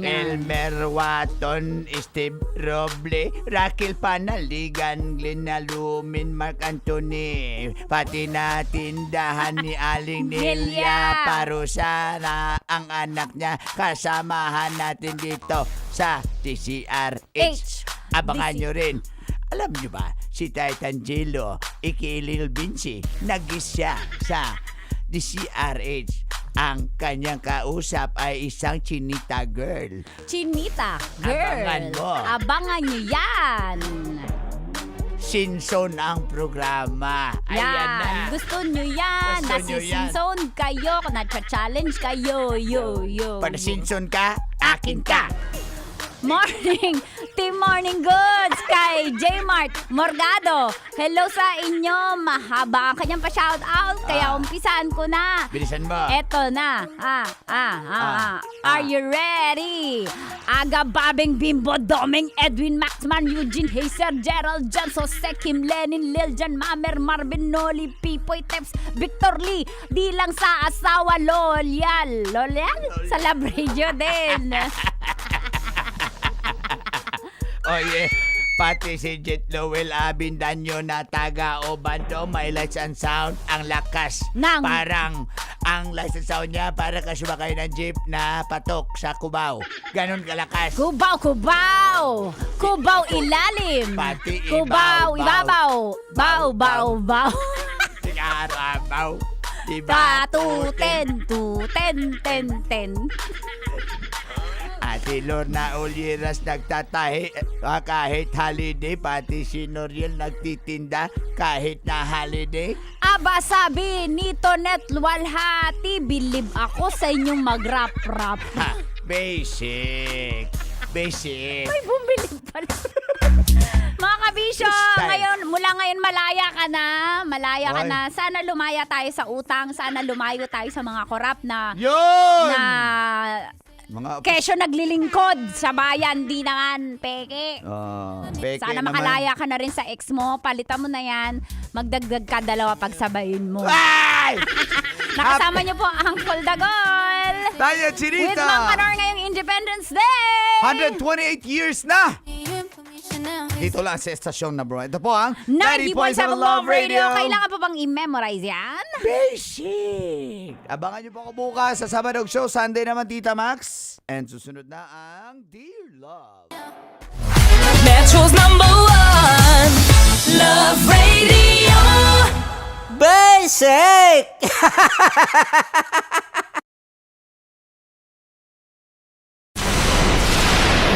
S12: Elmer Watton, Steve Roble, Raquel Panaligan, Glenn Alumin, Mark Anthony, pati na tindahan ni Aling Nelia Parusara, ang anak niya, kasamahan natin dito sa DCRH. Abangan nyo rin. Alam nyo ba, si Titangelo, Lil Vinci, nag-guest siya sa DCRH. Ang kanyang kausap ay isang Chinita girl.
S11: Chinita girl.
S12: Abangan mo.
S11: Abangan nyo yan.
S12: Sinson ang programa. Ayan na.
S11: Gusto nyo yan. Nasisinson kayo. Nagcha-challenge kayo. Yo.
S12: Pag Sinson ka, akin ka.
S11: Morning! Team Morning Goods kay J-Mart Morgado. Hello sa inyo. Mahaba ang kanyang pa-shoutout. Kaya umpisan ko na.
S12: Bilisan mo.
S11: Eto na. Are you ready? Aga Babing Bimbo Doming Edwin Maxman Eugene Hazer Gerald John Jose Kim Lenin Liljan Mamer Marvin Noli Pipoy Teps Victor Lee. Di lang sa asawa Loyal. Sa Lab Radio din.
S12: Oye, pati si Jet Lowell Abindanyo na taga Obando, may lights and sound. Ang lakas. Parang ang lights and sound niya para ka sumakay ng jeep na patok sa Cubao. Ganon kalakas.
S11: Cubao ilalim.
S12: Pati
S11: Cubao ibabaw. Baw.
S12: Arabaw.
S11: Tuten.
S12: Ate Lorna Olieras nagtatahi kahit holiday. Pati si Noriel nagtitinda kahit na holiday.
S11: Aba sabi ni Tonet Luwalhati, believe ako sa inyong mag-rap-rap.
S12: Basic.
S11: Ay, bumili pala. Mga kabisyo, mula ngayon malaya ka na. Sana lumaya tayo sa utang. Sana lumayo tayo sa mga korap na kesyo naglilingkod sa bayan. Di naman, peke.
S7: Peke
S11: Sana
S7: naman.
S11: makalaya ka na rin sa ex mo. Palitan mo na yan. Magdagdag ka 2 pagsabayin mo. Nakasama niyo po ang Uncle Dagol.
S7: Tayo, Chinita.
S11: With Mang Kanor ngayong Independence Day.
S7: 128 years na. Dito lang sa estasyon na bro. Ito po ang
S11: 90.7 Love Radio. Kailangan pa bang i-memorize yan?
S7: Basic! Abangan niyo po ako bukas sa Sabadog Show. Sunday naman, Tita Max. And susunod na ang Dear Love.
S18: Metro's #1 Love Radio. Basic!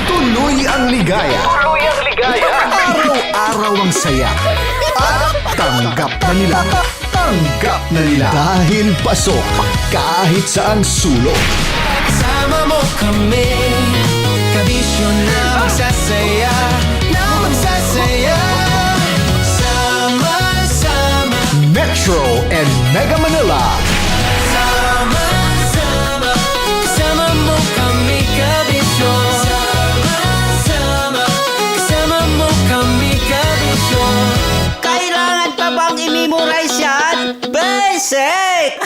S1: Tuloy ang ligaya. Araw-araw ang saya. At tanggap na nila. Dahil pasok kahit saang sulok.
S3: Sama mo kami, kabisyo na magsasaya, sama-sama.
S1: Metro and Mega Manila.
S3: Sama-sama, kasama mo kami, kabisyo. Sama-sama, kasama mo kami, kabisyo.
S20: Kailangan pa bang i-memorize yan? Basic!